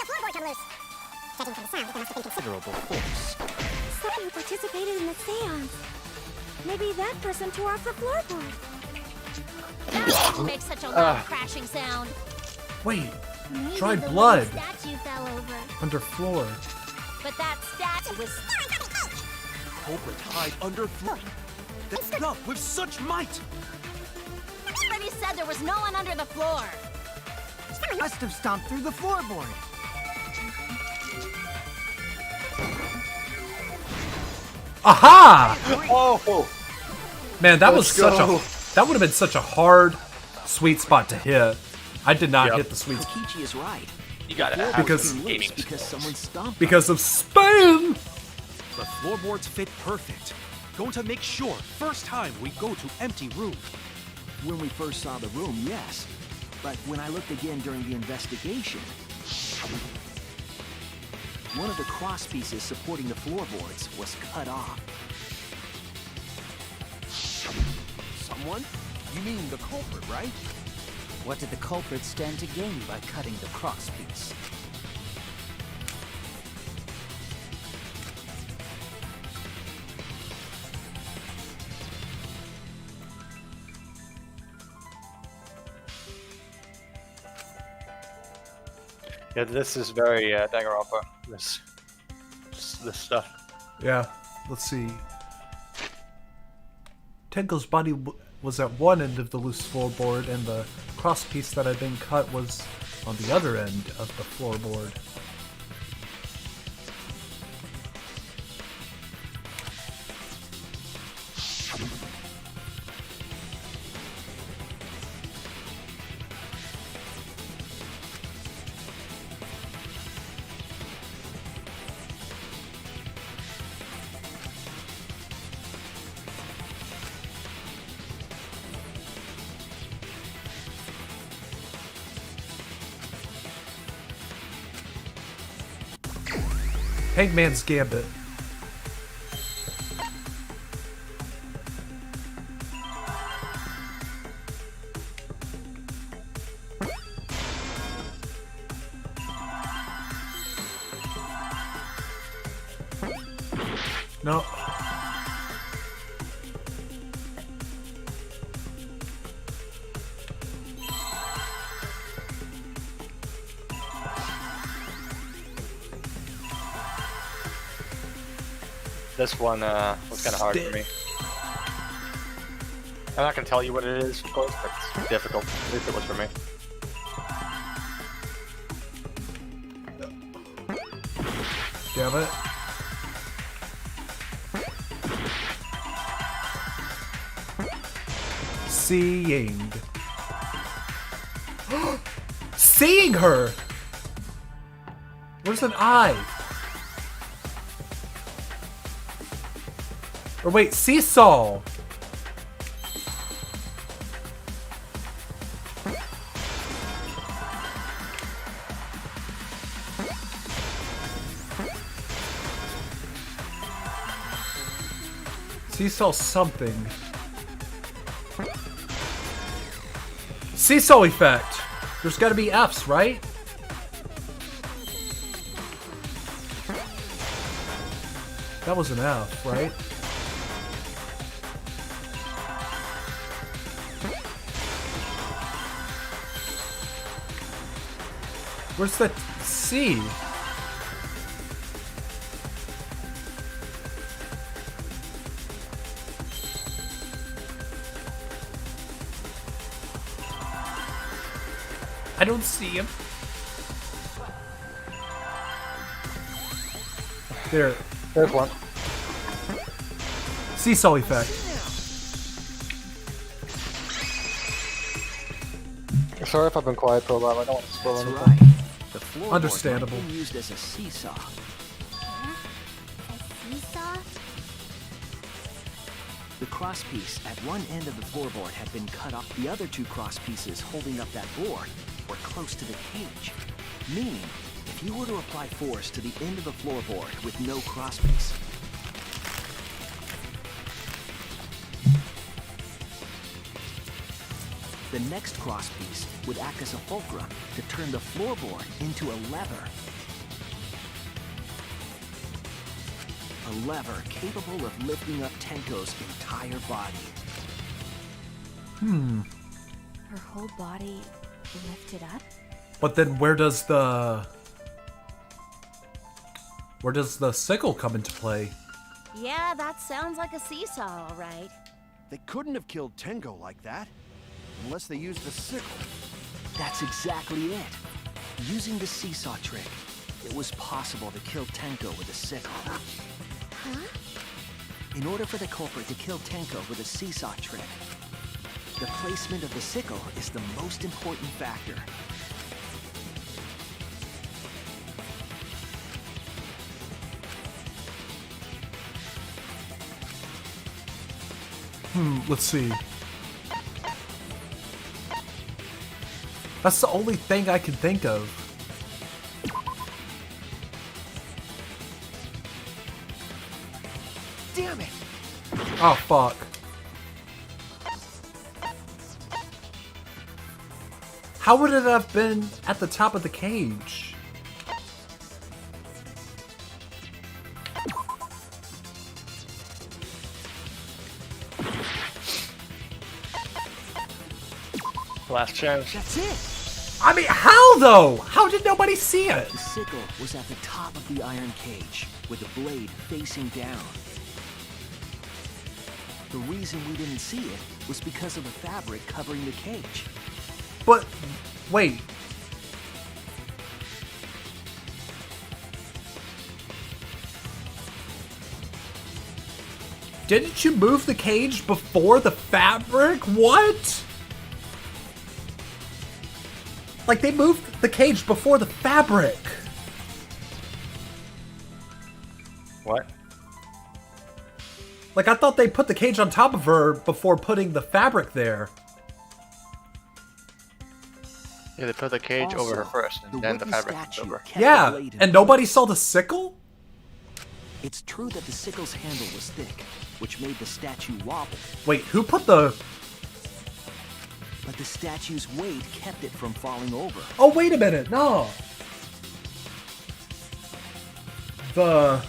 I: Considerable force.
N: Someone who participated in the seance. Maybe that person tore off the floorboard.
G: That makes such a loud crashing sound.
A: Wait.
N: Maybe
A: Dried
N: the
A: blood.
N: wooden statue fell over.
A: Under floor.
G: But that statue was
J: Culprit hide under floor, then stood up with such might.
G: already said there was no one under the floor.
F: Must have stomped through the floorboard.
A: Aha!
C: Oh,
A: Man, that was
C: Let's
A: such
C: go.
A: a that would have been such a hard sweet spot to hit. I did not
C: Yep.
A: hit the sweet spot
H: Kokichi is right.
C: you gotta have
A: Because-
C: some gaming
H: Because someone stomped.
A: because of spam.
J: The floorboards fit perfect. Going to make sure first time we go to empty room.
H: When we first saw the room, yes. But when I looked again during the investigation, one of the cross pieces supporting the floorboards was cut off.
E: Someone? You mean the culprit, right?
I: What did the culprit stand to gain by cutting the cross piece?
C: Yeah, this is very Danganronpa. This stuff.
A: Yeah, let's see. Tenko's body was at one end of the loose floorboard, and the crosspiece that had been cut was on the other end of the floorboard. Hangman's Gambit. No.
C: This one was kind of hard for me. I'm not gonna tell you what it is, of course, but it's difficult. At least it was for me.
A: Damn it. Seeing. Seeing her! Where's an eye? Or wait, seesaw! Seesaw something. Seesaw effect! There's gotta be F's, right? That was an F, right? Where's that C? I don't see him. There.
C: There's one.
A: Seesaw effect.
C: Sorry if I've been quiet for a while. I don't want to spoil anything.
H: Right. The floorboard
A: Understandable.
H: might be used as a seesaw.
N: A seesaw?
H: The crosspiece at one end of the floorboard had been cut off. The other two crosspieces holding up that board were close to the cage. Meaning, if you were to apply force to the end of the floorboard with no crosspiece, the next crosspiece would act as a fulcrum to turn the floorboard into a lever. A lever capable of lifting up Tenko's entire body.
K: Her whole body lifted up?
A: But then where does the sickle come into play?
G: Yeah, that sounds like a seesaw, all right.
E: They couldn't have killed Tenko like that. Unless they used the sickle.
H: That's exactly it. Using the seesaw trick, it was possible to kill Tenko with a sickle.
G: Huh?
H: In order for the culprit to kill Tenko with a seesaw trick, the placement of the sickle is the most important factor.
A: Let's see. That's the only thing I can think of.
E: Damn it!
A: Oh, fuck. How would it have been at the top of the cage?
C: Last chance.
H: That's it!
A: I mean, how though? How did nobody see it?
H: The sickle was at the top of the iron cage, with the blade facing down. The reason we didn't see it was because of the fabric covering the cage.
A: But, wait. Didn't you move the cage before the fabric? What? Like, they moved the cage before the fabric.
C: What?
A: Like, I thought they put the cage on top of her before putting the fabric there.
C: Yeah, they put the cage over her first, and then the fabric was over.
A: Yeah, and nobody saw the sickle?
H: It's true that the sickle's handle was thick, which made the statue wobble.
A: Wait, who put the...
H: But the statue's weight kept it from falling over.
A: Oh, wait a minute, no. The...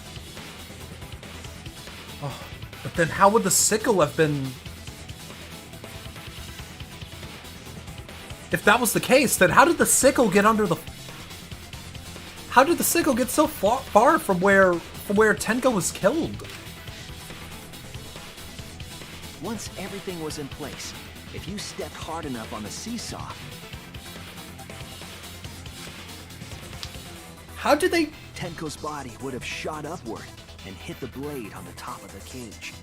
A: Oh, but then how would the sickle have been... If that was the case, then how did the sickle get under the... How did the sickle get so far from where Tenko was killed?
H: Once everything was in place, if you stepped hard enough on the seesaw...
A: How did they...
H: Tenko's body would have shot upward and hit the blade on the top of the cage.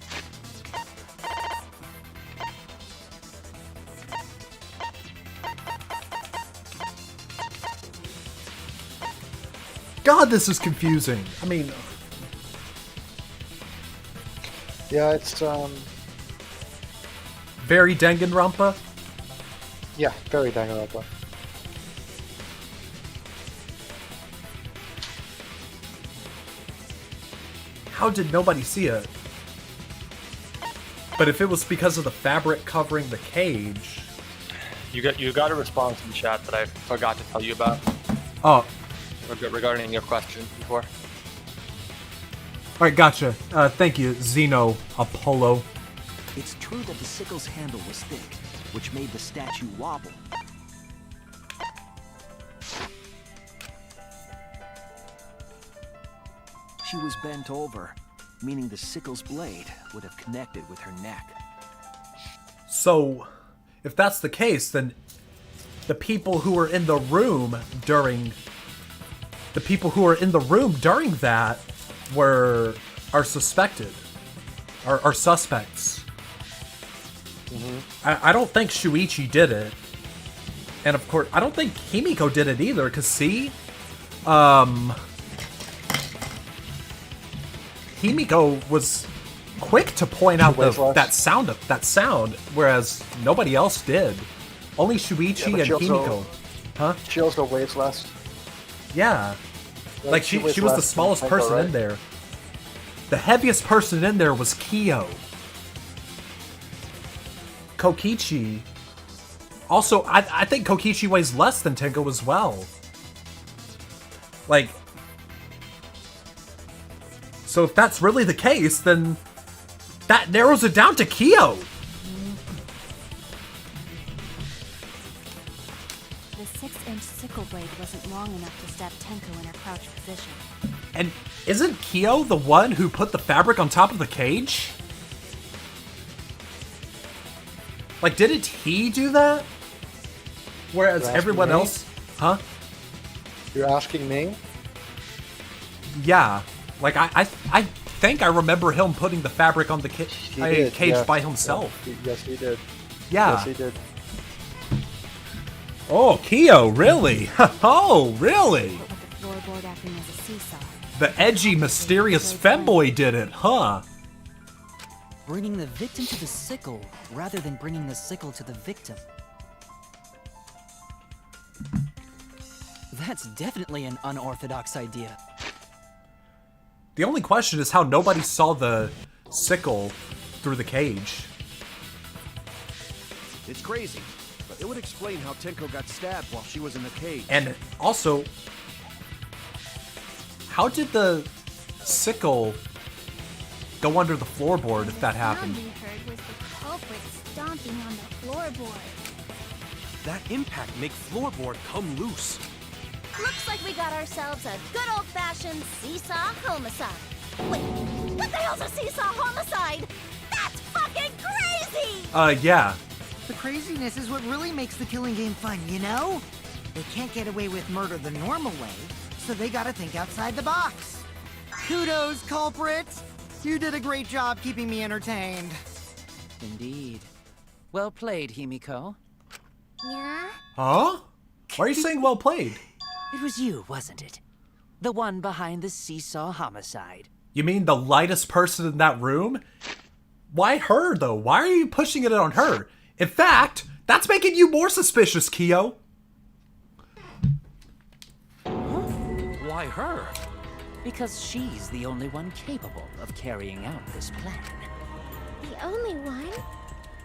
A: God, this is confusing. I mean...
B: Yeah, it's,
A: Very Danganronpa?
B: Yeah, very Danganronpa.
A: How did nobody see it? But if it was because of the fabric covering the cage...
C: You got a response in the chat that I forgot to tell you about.
A: Oh.
C: Regarding your question before.
A: Alright, gotcha. Thank you, Xeno Apollo.
H: It's true that the sickle's handle was thick, which made the statue wobble. She was bent over, meaning the sickle's blade would have connected with her neck.
A: So, if that's the case, then the people who were in the room during... The people who were in the room during that are suspected. Are suspects. I don't think Shuichi did it. And of course, I don't think Himiko did it either, because see? Himiko was quick to point out that sound, whereas nobody else did. Only Shuichi and Himiko. Huh?
B: She also weighs less.
A: Yeah. Like, she was the smallest person in there. The heaviest person in there was Kyo. Kokichi. Also, I think Kokichi weighs less than Tenko as well. Like... So if that's really the case, then... That narrows it down to Kyo!
K: The 6-inch sickle blade wasn't long enough to stab Tenko in her crouch position.
A: And isn't Kyo the one who put the fabric on top of the cage? Like, didn't he do that? Whereas everyone else... Huh?
B: You're asking me?
A: Yeah. Like, I think I remember him putting the fabric on the cage by himself.
B: Yes, he did.
A: Yeah.
B: Yes, he did.
A: Oh, Kyo, really? Oh, really?
K: But with the floorboard acting as a seesaw.
A: The edgy, mysterious femboy did it, huh?
M: Bringing the victim to the sickle, rather than bringing the sickle to the victim. That's definitely an unorthodox idea.
A: The only question is how nobody saw the sickle through the cage.
E: It's crazy, but it would explain how Tenko got stabbed while she was in the cage.
A: And also, how did the sickle go under the floorboard if that happened?
N: The sound we heard was the culprit stomping on the floorboard.
J: That impact make floorboard come loose.
G: Looks like we got ourselves a good old-fashioned seesaw homicide. Wait, what the hell's a seesaw homicide? That's fucking crazy!
A: Yeah.
F: The craziness is what really makes the killing game fun, you know? They can't get away with murder the normal way, so they gotta think outside the box. Kudos, culprits! You did a great job keeping me entertained.
I: Indeed. Well played, Himiko.
N: Yeah?
A: Huh? Why are you saying well played?
I: It was you, wasn't it? The one behind the seesaw homicide.
A: You mean the lightest person in that room? Why her, though? Why are you pushing it on her? In fact, that's making you more suspicious, Kyo.
J: Why her?
I: Because she's the only one capable of carrying out this plan.
N: The only one?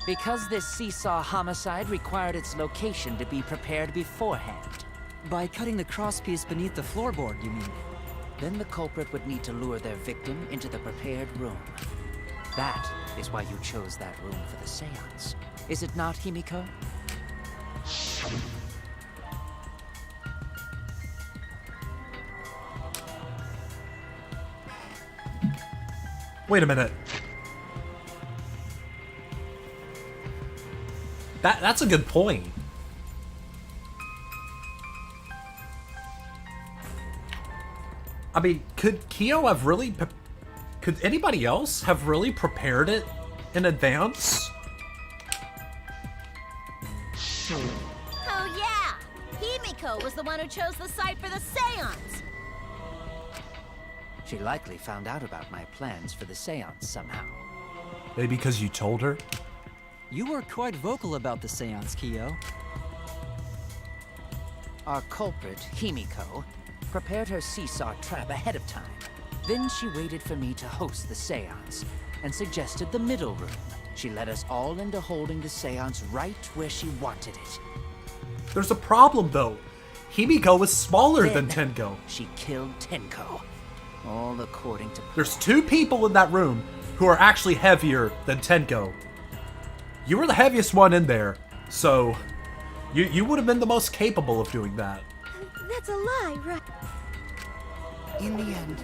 I: Because this seesaw homicide required its location to be prepared beforehand.
M: By cutting the crosspiece beneath the floorboard, you mean?
I: Then the culprit would need to lure their victim into the prepared room. That is why you chose that room for the seance. Is it not, Himiko?
A: Wait a minute. That's a good point. I mean, could Kyo have really... Could anybody else have really prepared it in advance?
G: Oh yeah! Himiko was the one who chose the site for the seance!
I: She likely found out about my plans for the seance somehow.
A: Maybe because you told her?
M: You were quite vocal about the seance, Kyo.
I: Our culprit, Himiko, prepared her seesaw trap ahead of time. Then she waited for me to host the seance and suggested the middle room. She led us all into holding the seance right where she wanted it.
A: There's a problem, though. Himiko was smaller than
I: Then
A: Tenko.
I: She killed Tenko. All according to...
A: There's two people in that room who are actually heavier than Tenko. You were the heaviest one in there, so you would have been the most capable of doing that.
N: That's a lie, right?
F: In the end,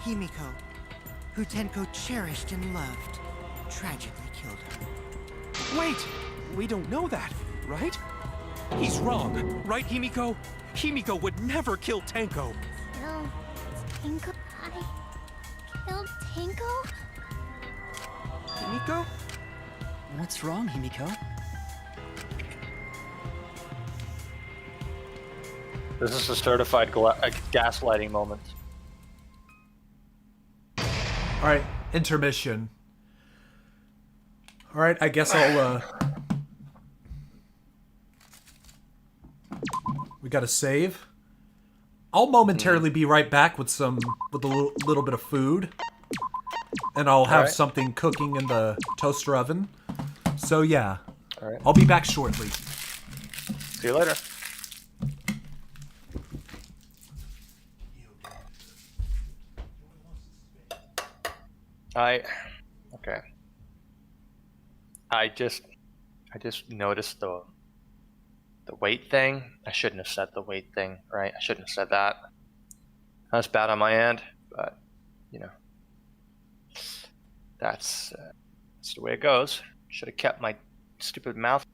F: Himiko, who Tenko cherished and loved, tragically killed her.
J: Wait! We don't know that, right? He's wrong, right, Himiko? Himiko would never kill Tenko.
N: Kill Tinko? I killed Tinko?
J: Himiko?
M: What's wrong, Himiko?
C: This is a certified gaslighting moment.
A: Alright, intermission. Alright, I guess I'll, we gotta save. I'll momentarily be right back with a little bit of food. And I'll have something cooking in the toaster oven. So yeah, I'll be back shortly.
C: See you later. Okay. I just noticed the weight thing. I shouldn't have said the weight thing, right? I shouldn't have said that. That's bad on my end, but you know, that's the way it goes. Should have kept my stupid mouth.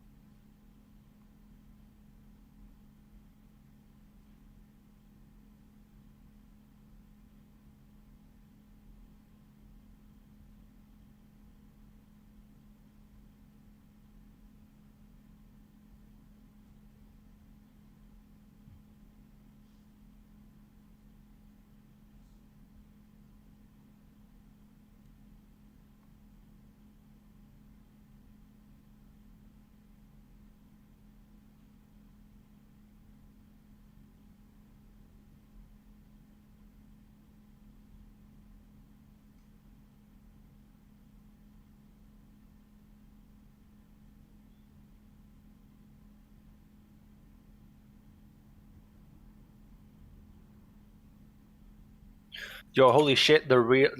C: Yo, holy shit! The real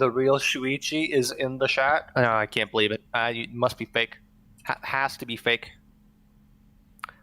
C: Shuichi is in the chat. I can't believe it. It must be fake. Has to be fake.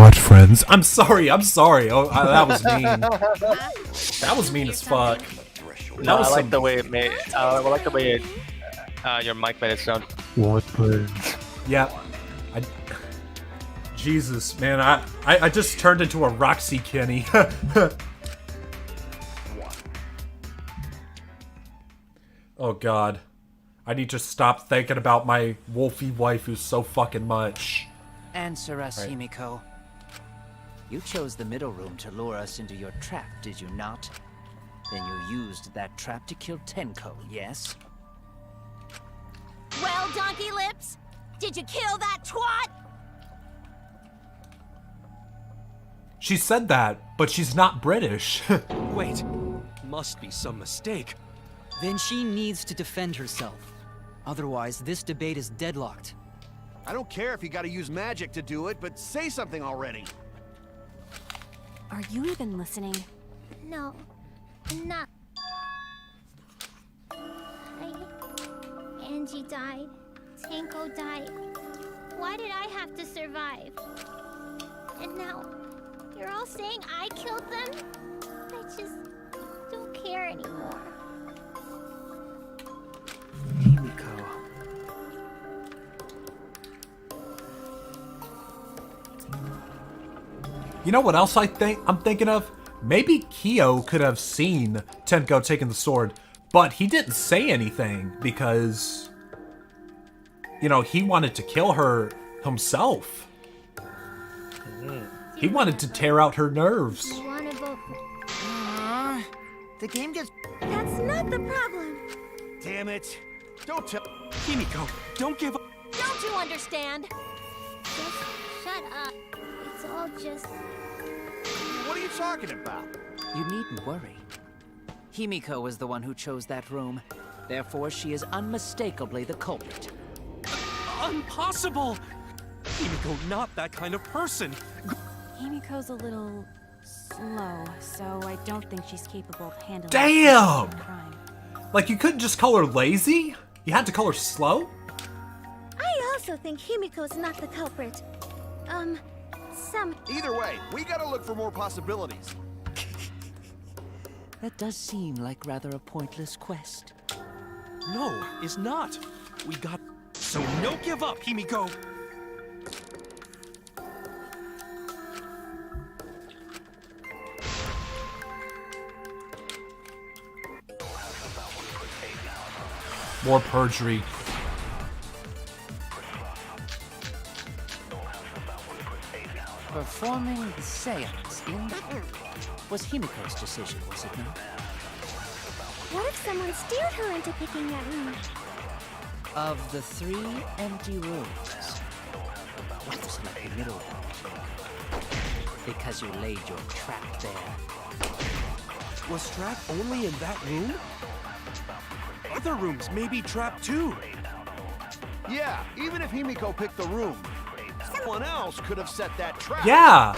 A: What, friends? I'm sorry. Oh, that was mean. That was mean as fuck.
C: No, I like the way it made. I like the way your mic made it sound. What, friends?
A: Yeah. Jesus, man, I just turned into a Roxy Kenny. Oh god. I need to stop thinking about my wolfy waifu so fucking much.
I: Answer us,
A: Right.
I: Himiko. You chose the middle room to lure us into your trap, did you not? Then you used that trap to kill Tenko, yes?
G: Well, Donkey Lips, did you kill that twat?
A: She said that, but she's not British.
J: Wait, must be some mistake.
M: Then she needs to defend herself. Otherwise, this debate is deadlocked.
E: I don't care if you gotta use magic to do it, but say something already.
K: Are you even listening?
N: No, I'm not. Angie died. Tenko died. Why did I have to survive? And now, you're all saying I killed them? I just don't care anymore.
I: Himiko.
A: You know what else I'm thinking of? Maybe Kyo could have seen Tenko taking the sword, but he didn't say anything because, you know, he wanted to kill her himself. He wanted to tear out her nerves.
N: You wanna vote?
F: The game gets...
N: That's not the problem.
E: Damn it. Don't tell...
J: Himiko, don't give up.
G: Don't you understand?
N: Just shut up. It's all just...
E: What are you talking about?
I: You needn't worry. Himiko was the one who chose that room. Therefore, she is unmistakably the culprit.
J: Impossible! Himiko, not that kind of person.
K: Himiko's a little slow, so I don't think she's capable of handling
A: Damn!
K: crime.
A: Like, you couldn't just call her lazy? You had to call her slow?
N: I also think Himiko's not the culprit.
E: Either way, we gotta look for more possibilities.
I: That does seem like rather a pointless quest.
J: No, is not. We got... So no give up, Himiko!
A: More perjury.
I: Performing the seance in... was Himiko's decision, was it not?
N: What if someone steered her into picking that room?
I: Of the 3 empty rooms, why was it the middle one? Because you laid your trap there.
E: Was trap only in that room?
J: Other rooms may be trapped too.
E: Yeah, even if Himiko picked the room, someone else could have set that trap.
A: Yeah!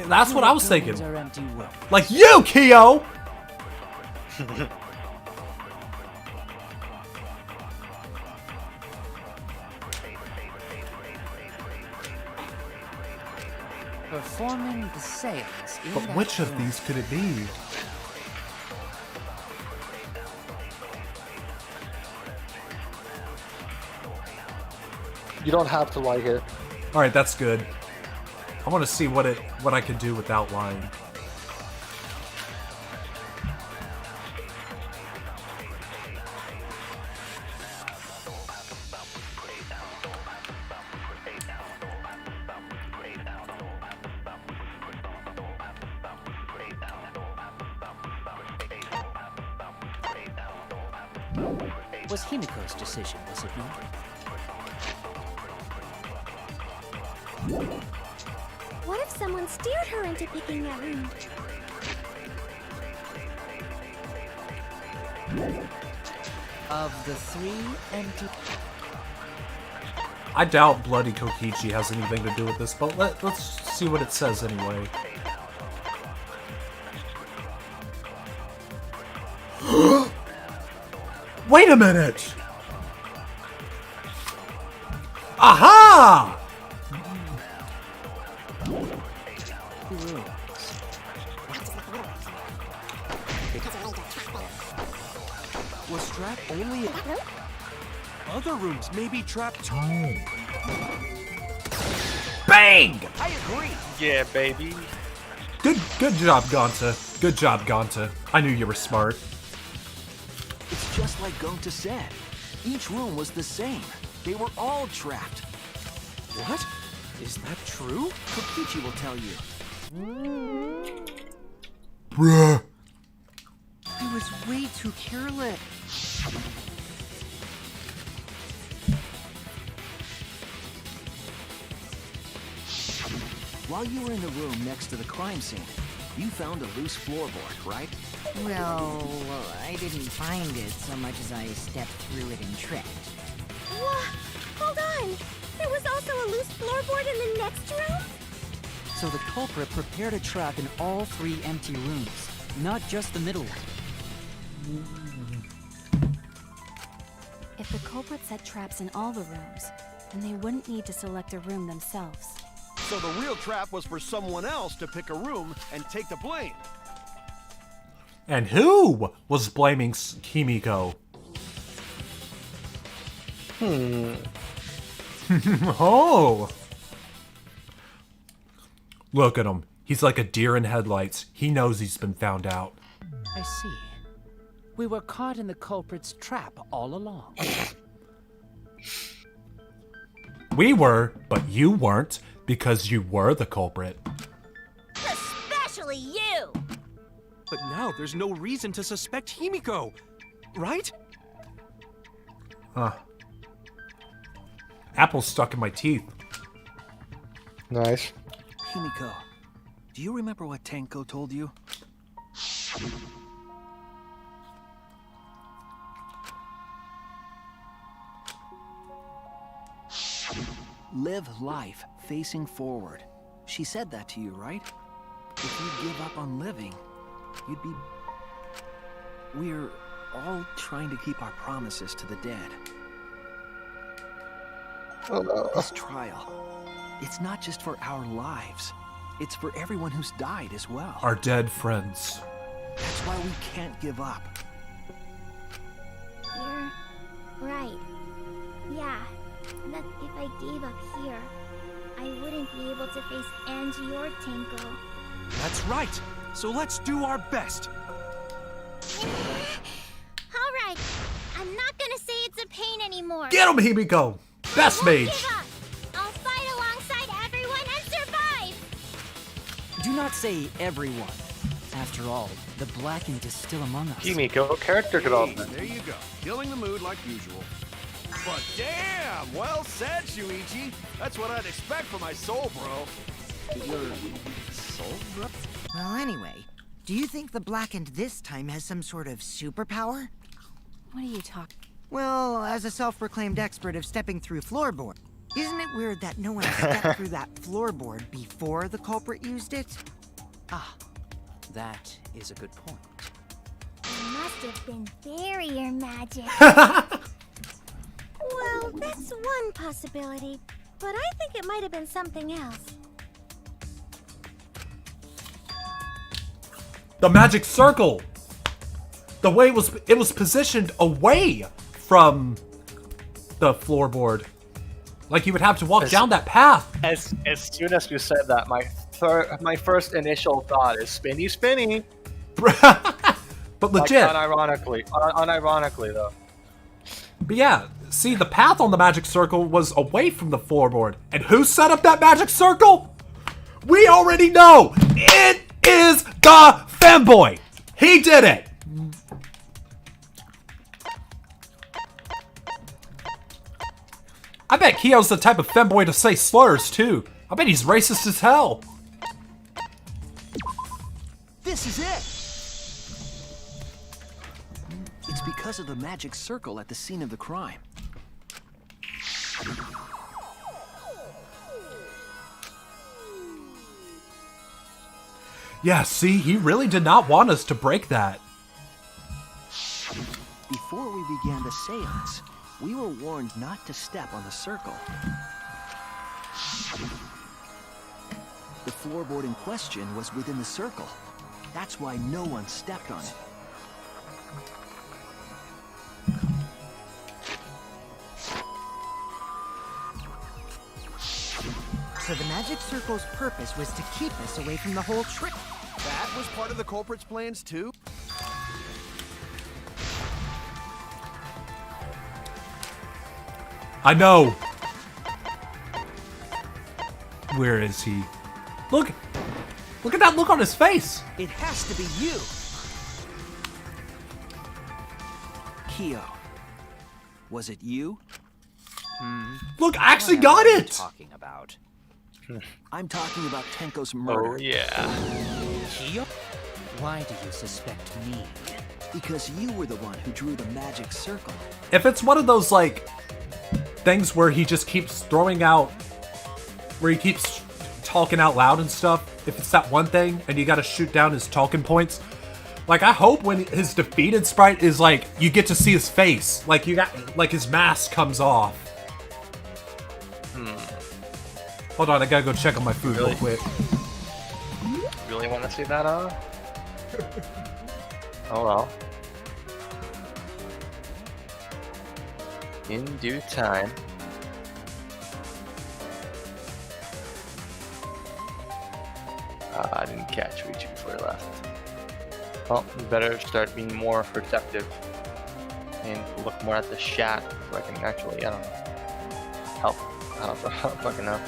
A: That's what I was thinking.
I: Are empty rooms.
A: Like you, Kyo!
I: Performing the seance in
A: But
I: that
A: which of
I: room.
A: these could it be?
B: You don't have to lie here.
A: Alright, that's good. I want to see what I can do without lying.
I: Was Himiko's decision, was it not?
N: What if someone steered her into picking that room?
I: Of the 3 empty...
A: I doubt Bloody Kokichi has anything to do with this, but let's see what it says anyway. Wait a minute! Aha!
H: Was trap only
J: Other rooms may be trapped.
A: Bang!
H: I agree.
C: Yeah, baby.
A: Good job, Gonta. Good job, Gonta. I knew you were smart.
H: It's just like Gonta said. Each room was the same. They were all trapped.
J: What? Is that true?
H: Kokichi will tell you.
A: Bruh.
F: I was way too careless.
H: While you were in the room next to the crime scene, you found a loose floorboard, right?
F: Well, I didn't find it so much as I stepped through it and tripped.
N: Whoa, hold on! There was also a loose floorboard in the next room?
M: So the culprit prepared a trap in all 3 empty rooms, not just the middle one.
K: If the culprit set traps in all the rooms, then they wouldn't need to select a room themselves.
E: So the real trap was for someone else to pick a room and take the blame.
A: And who was blaming Himiko? Oh. Look at him. He's like a deer in headlights. He knows he's been found out.
I: I see. We were caught in the culprit's trap all along.
A: We were, but you weren't, because you were the culprit.
N: Especially you!
J: But now there's no reason to suspect Himiko, right?
A: Huh. Apple's stuck in my teeth.
C: Nice.
H: Himiko, do you remember what Tenko told you? Live life facing forward. She said that to you, right? If you give up on living, you'd be... We're all trying to keep our promises to the dead.
C: Oh no.
H: This trial, it's not just for our lives. It's for everyone who's died as well.
A: Our dead friends.
H: That's why we can't give up.
N: You're right. Yeah, that if I gave up here, I wouldn't be able to face Angie or Tenko.
J: That's right. So let's do our best.
N: Alright, I'm not gonna say it's a pain anymore.
A: Get him, Himiko! Best
N: I won't
A: mage!
N: give up. I'll fight alongside everyone and survive!
M: Do not say everyone. After all, the Blackened is still among us.
C: Himiko, character development.
E: There you go. Killing the mood like usual. But damn! Well said, Shuichi. That's what I'd expect from my soul, bro.
H: Your soul, bro?
F: Well, anyway, do you think the Blackened this time has some sort of superpower?
K: What are you talking?
F: Well, as a self-proclaimed expert of stepping through floorboard, isn't it weird that no one stepped through that floorboard before the culprit used it?
M: Ah, that is a good point.
N: It must have been barrier magic. Well, that's one possibility, but I think it might have been something else.
A: The magic circle! The way it was positioned away from the floorboard. Like you would have to walk down that path.
C: As soon as you said that, my first initial thought is spinny spinny.
A: But legit.
C: Like, unironically though.
A: But yeah, see, the path on the magic circle was away from the floorboard. And who set up that magic circle? We already know! It is the fanboy! He did it! I bet Kyo's the type of femboy to say slurs, too. I bet he's racist as hell.
H: This is it! It's because of the magic circle at the scene of the crime.
A: Yeah, see, he really did not want us to break that.
H: Before we began the seance, we were warned not to step on the circle. The floorboard in question was within the circle. That's why no one stepped on it.
F: So the magic circle's purpose was to keep us away from the whole trip.
E: That was part of the culprit's plans too?
A: I know. Where is he? Look at that look on his face.
H: It has to be you. Kyo. Was it you?
A: Look, I actually got
I: What are you
A: it.
I: talking about?
H: I'm talking about Tenko's murder.
C: Oh yeah.
I: Kyo? Why do you suspect me?
H: Because you were the one who drew the magic circle.
A: If it's one of those like things where he just keeps throwing out, where he keeps talking out loud and stuff, if it's that one thing and you gotta shoot down his talking points, like I hope when his defeated sprite is like, you get to see his face, like you got, like his mask comes off. Hold on, I gotta go check on my food real quick.
C: Really want to see that, Oh well. In due time. I didn't catch Riichi before he left. Well, you better start being more perceptive and look more at the chat so I can actually, I don't know, help. I don't fucking know.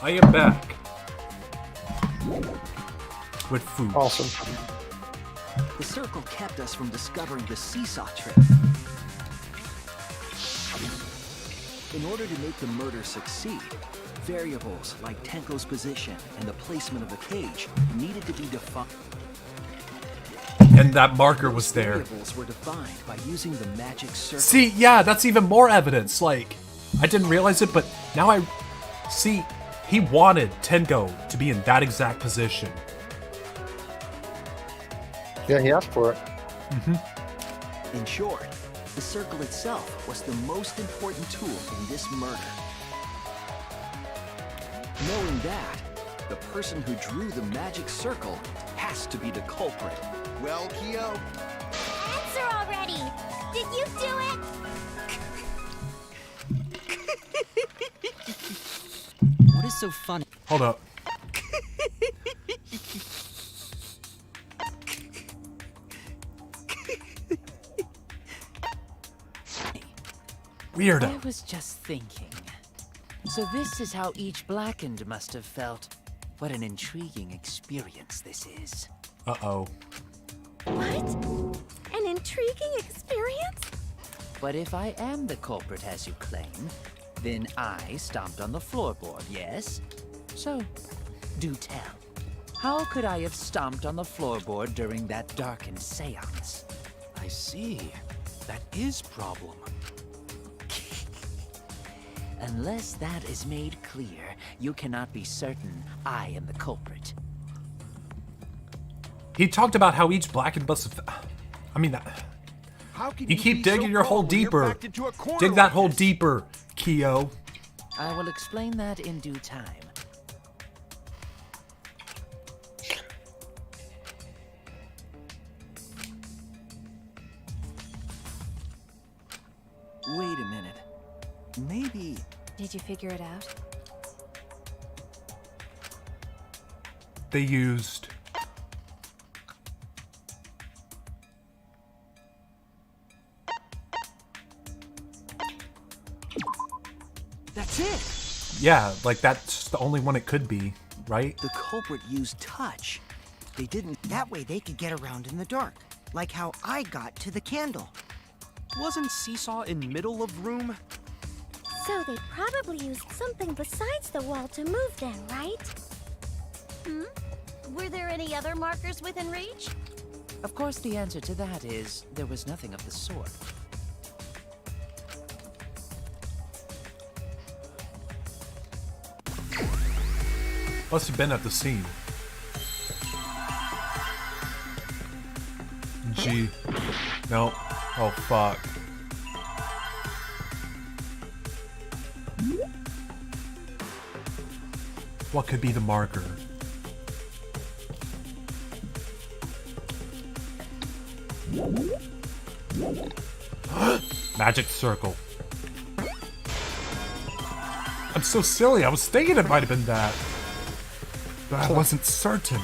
A: I am back with food.
C: Awesome.
H: The circle kept us from discovering the seesaw trip. In order to make the murder succeed, variables like Tenko's position and the placement of the cage needed to be defined.
A: And that marker was there.
H: Variables were defined by using the magic circle.
A: See, yeah, that's even more evidence. Like, I didn't realize it, but now I see he wanted Tenko to be in that exact position.
C: Yeah, he asked for it.
H: In short, the circle itself was the most important tool in this murder. Knowing that, the person who drew the magic circle has to be the culprit.
E: Well, Kyo,
N: Answer already! Did you do it?
M: What is so funny?
A: Hold up. Weirdo.
I: I was just thinking. So this is how each blackened must have felt. What an intriguing experience this is.
A: Uh-oh.
N: What? An intriguing intriguing experience?
I: But if I am the culprit as you claim, then I stomped on the floorboard, yes? So, do tell. How could I have stomped on the floorboard during that darkened seance?
J: I see. That is problem.
I: Unless that is made clear, you cannot be certain I am the culprit.
A: He talked about how each blackened must have... I mean,
E: How can
A: you keep
E: be
A: digging
E: so
A: your hole
E: cold when you're
A: deeper.
E: backed into a corner
A: Dig that
E: like
A: hole
E: this?
A: deeper, Kyo.
I: I will explain that in due time.
H: Wait a minute. Maybe...
K: Did you figure it out?
A: They used...
H: That's it!
A: Yeah, like that's the only one it could be, right?
H: The culprit used touch. They didn't...
F: That way they could get around in the dark, like how I got to the candle.
J: Wasn't Seesaw in middle of room?
N: So they probably used something besides the wall to move then, right?
G: Were there any other markers within reach?
I: Of course, the answer to that is there was nothing of the sort.
A: Must have been at the scene. G. No. Oh, fuck. What could be the marker? Magic circle. I'm so silly. I was thinking it might have been that. But I wasn't certain.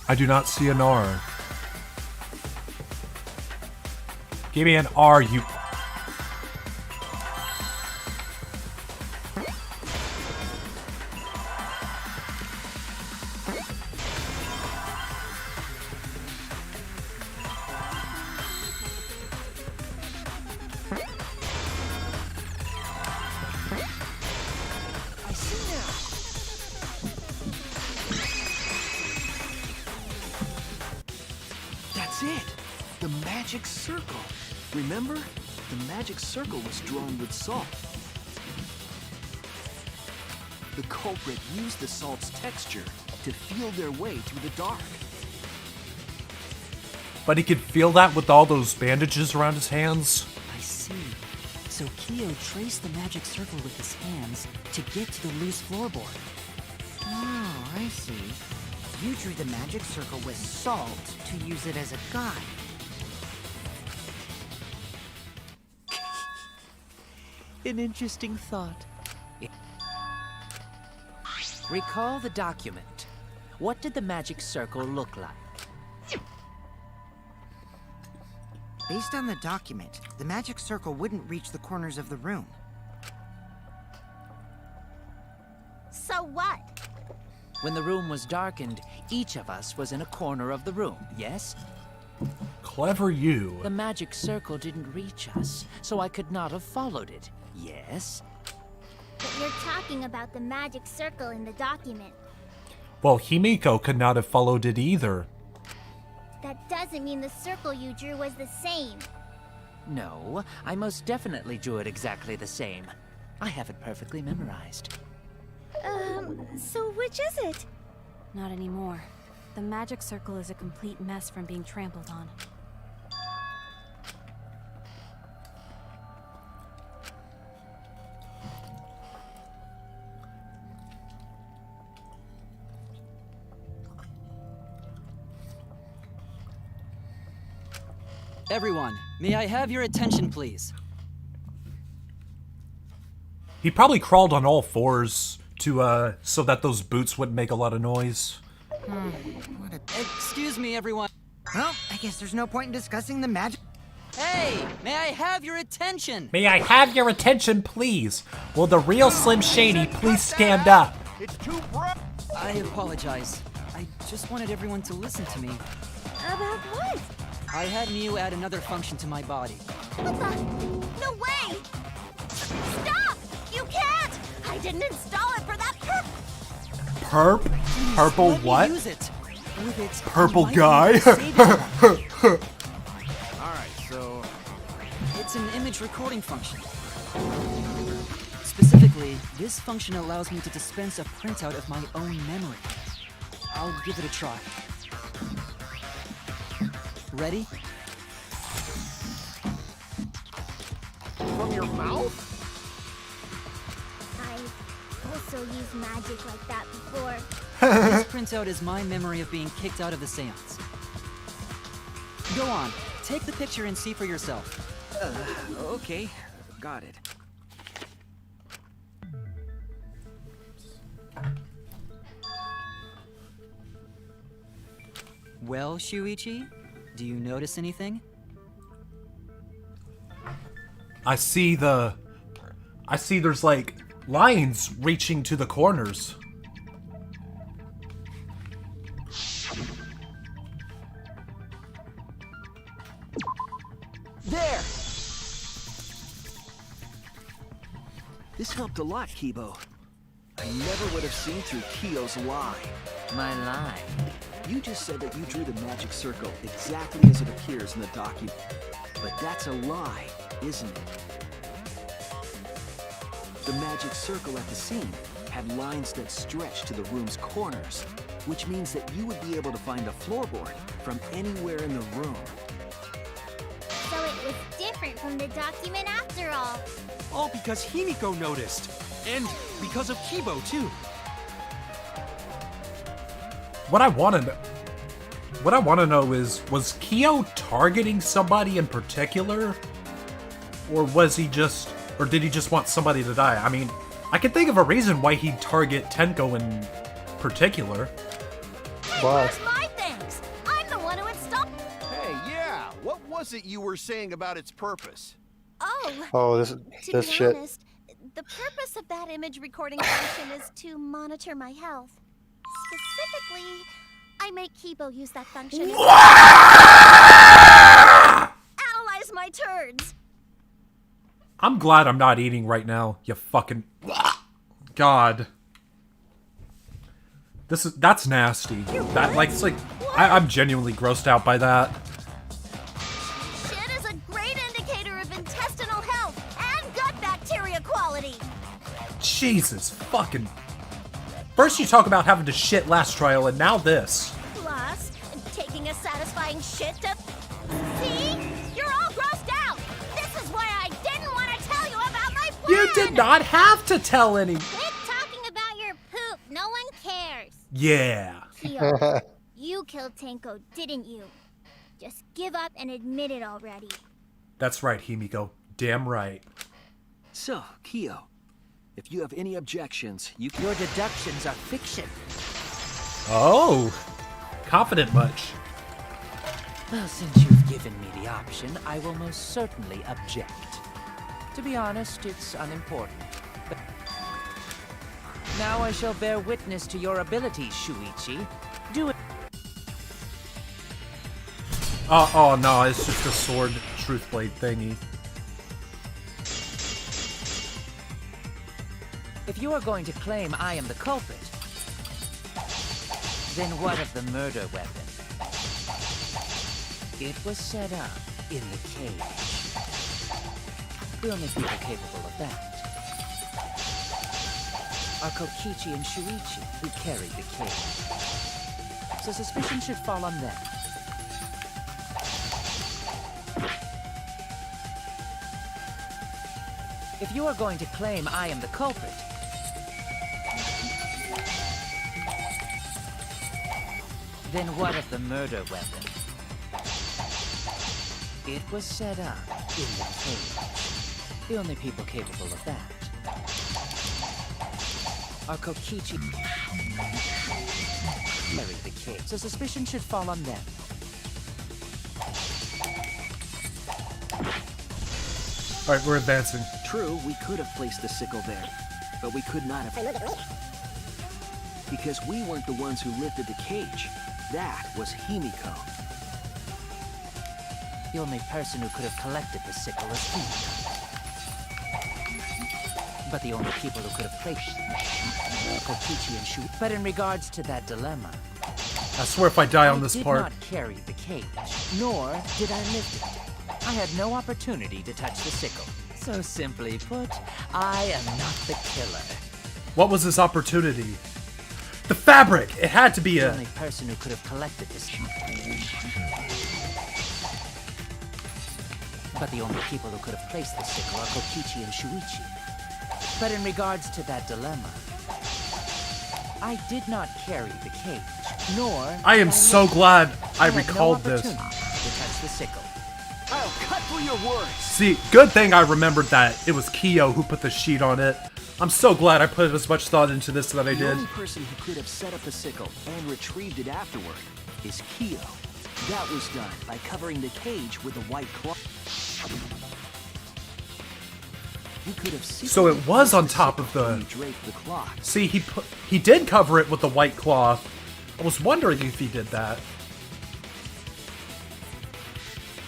A: I do not see an R. Give me an R, you...
H: I see now. That's it. The magic circle. Remember? The magic circle was drawn with salt. The culprit used the salt's texture to feel their way through the dark.
A: But he could feel that with all those bandages around his hands.
M: I see. So Kyo traced the magic circle with his hands to get to the loose floorboard.
F: Oh, I see. You drew the magic circle with salt to use it as a guide.
I: An interesting thought. Recall the document. What did the magic circle look like?
F: Based on the document, the magic circle wouldn't reach the corners of the room.
G: So what?
I: When the room was darkened, each of us was in a corner of the room, yes?
A: Clever you.
I: The magic circle didn't reach us, so I could not have followed it, yes?
N: But you're talking about the magic circle in the document.
A: Well, Himiko could not have followed it either.
N: That doesn't mean the circle you drew was the same.
I: No, I most definitely drew it exactly the same. I have it perfectly memorized.
N: So which is it?
K: Not anymore. The magic circle is a complete mess from being trampled on.
M: Everyone, may I have your attention, please?
A: He probably crawled on all fours to so that those boots wouldn't make a lot of noise.
M: Excuse me, everyone.
F: Well, I guess there's no point in discussing the magic.
M: Hey, may I have your attention?
A: May I have your attention, please? Will the real Slim Shady please stand up?
E: It's too bright.
M: I apologize. I just wanted everyone to listen to me.
N: About what?
M: I had Mew add another function to my body.
N: What the? No way! Stop! You can't! I didn't install it for that purpose.
A: Purple
M: Let me
A: what?
M: use it. With its
A: Purple guy?
E: Alright, so...
M: It's an image recording function. Specifically, this function allows me to dispense a printout of my own memory. I'll give it a try. Ready?
E: From your mouth?
N: I also used magic like that before.
M: This printout is my memory of being kicked out of the seance. Go on, take the picture and see for yourself.
H: Okay, got it.
M: Well, Shuichi, do you notice anything?
A: I see there's like lines reaching to the corners.
H: There! This helped a lot, Kibo. I never would have seen through Kyo's lie.
I: My lie?
H: You just said that you drew the magic circle exactly as it appears in the document. But that's a lie, isn't it? The magic circle at the scene had lines that stretched to the room's corners, which means that you would be able to find the floorboard from anywhere in the room.
N: So it was different from the document after all.
J: All because Himiko noticed. And because of Kibo, too.
A: What I want to know is, was Kyo targeting somebody in particular, or did he just want somebody to die? I mean, I can think of a reason why he'd target Tenko in particular.
N: Where's my thanks? I'm the one who installed.
E: Hey, yeah, what was it you were saying about its purpose?
B: Oh,
N: To
B: this
N: be
B: shit.
N: honest, the purpose of that image recording function is to monitor my health. Specifically, I make Kibo use that function. Analyze my turds.
A: I'm glad I'm not eating right now, you fucking... God. That's nasty. I'm genuinely grossed out by that.
N: Shit is a great indicator of intestinal health and gut bacteria quality.
A: Jesus fucking... First you talk about having to shit last trial, and now this.
N: Plus, taking a satisfying shit to... See? You're all grossed out. This is why I didn't want to tell you about my plan.
A: You did not have to tell any...
N: Quit talking about your poop. No one cares.
A: Yeah.
N: Kyo, you killed Tenko, didn't you? Just give up and admit it already.
A: That's right, Himiko. Damn right.
H: So, Kyo, if you have any objections, you can...
I: Your deductions are fiction.
A: Oh. Confident much.
I: Well, since you've given me the option, I will most certainly object. To be honest, it's unimportant. But now I shall bear witness to your abilities, Shuichi. Do it.
A: Oh no, it's just a sword truth blade thingy.
I: If you are going to claim I am the culprit, then what of the murder weapon? It was set up in the cage. The only people capable of that are Kokichi and Shuichi, who carried the cage. So suspicion should fall on them. If you are going to claim I am the culprit, then what of the murder weapon? It was set up in the cage. The only people capable of that or Kokichi carried the cage, so suspicion should fall on them.
A: Alright, we're advancing.
H: True, we could have placed the sickle there, but we could not have. Because we weren't the ones who lifted the cage. That was Himiko.
I: The only person who could have collected the sickle was Himiko. But the only people who could have placed Kokichi and Shu. But in regards to that dilemma,
A: I swear if I die on this part.
I: I did not carry the cage, nor did I lift it. I had no opportunity to touch the sickle. So simply put, I am not the killer.
A: What was this opportunity? The fabric! It had to be
I: The
A: a...
I: only person who could have collected this. But the only people who could have placed the sickle are Kokichi and Shuichi. But in regards to that dilemma, I did not carry the cage, nor...
A: I am so glad I
I: had
A: recalled
I: no
A: this.
I: opportunity to touch the sickle.
E: I'll cut through your words.
A: See, good thing I remembered that it was Kyo who put the sheet on it. I'm so glad I put as much thought into this that I
H: The
A: did.
H: only person who could have set up the sickle and retrieved it afterward is Kyo. That was done by covering the cage with a white cloth. You could have
A: So it was on top of the...
H: draped the cloth.
A: See, he did cover it with the white cloth. I was wondering if he did that.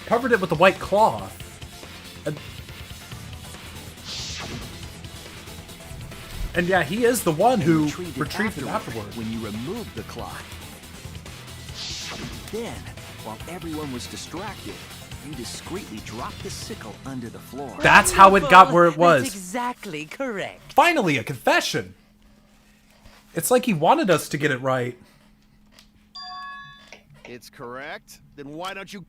A: Covered it with the white cloth. And yeah, he is the one who retrieved it afterward.
H: When you removed the cloth. Then, while everyone was distracted, you discreetly dropped the sickle under the floor.
A: That's how it got where it was.
I: That's exactly correct.
A: Finally, a confession. It's like he wanted us to get it right.
E: It's correct. Then why don't you...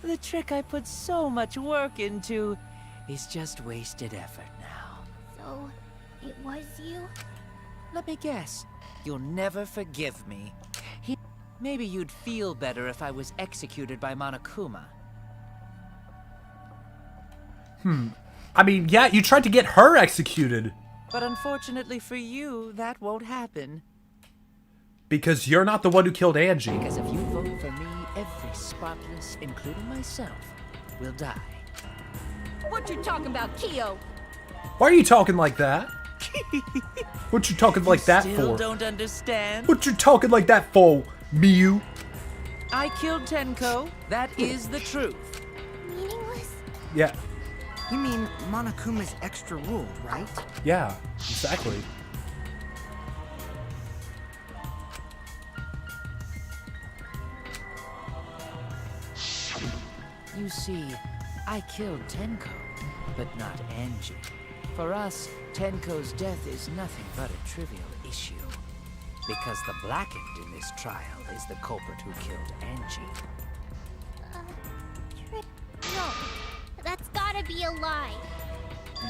I: The trick I put so much work into is just wasted effort now.
N: So, it was you?
I: Let me guess. You'll never forgive me. Maybe you'd feel better if I was executed by Monokuma.
A: I mean, yeah, you tried to get her executed.
I: But unfortunately for you, that won't happen.
A: Because you're not the one who killed Angie.
I: Because if you vote for me, every spotless, including myself, will die.
G: What you talking about, Kyo?
A: Why are you talking like that? What you talking like that
I: Still
A: for?
I: don't understand?
A: What you talking like that for, Miyu?
I: I killed Tenko. That is the truth.
N: Meaningless?
A: Yeah,
F: You mean Monokuma's extra rule, right?
A: yeah, exactly.
I: You see, I killed Tenko, but not Angie. For us, Tenko's death is nothing but a trivial issue. Because the blackened in this trial is the culprit who killed Angie.
N: No, that's gotta be a lie.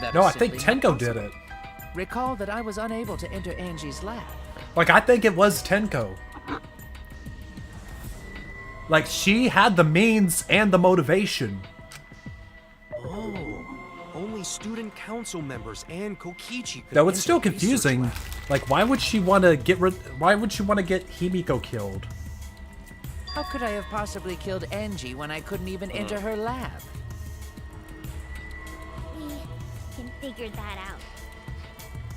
I: That
A: No,
I: is
A: I think
I: simply
A: Tenko
I: not
A: did
I: possible.
A: it.
I: Recall that I was unable to enter Angie's lab.
A: Like, I think it was Tenko. Like, she had the means and the motivation.
J: Oh, only student council members and Kokichi could
A: Though it's
J: enter
A: still
J: the research
A: confusing.
J: lab.
A: Like, why would she want to get Why would she want to get Himiko killed?
I: How could I have possibly killed Angie when I couldn't even enter her lab?
N: We can figure that out.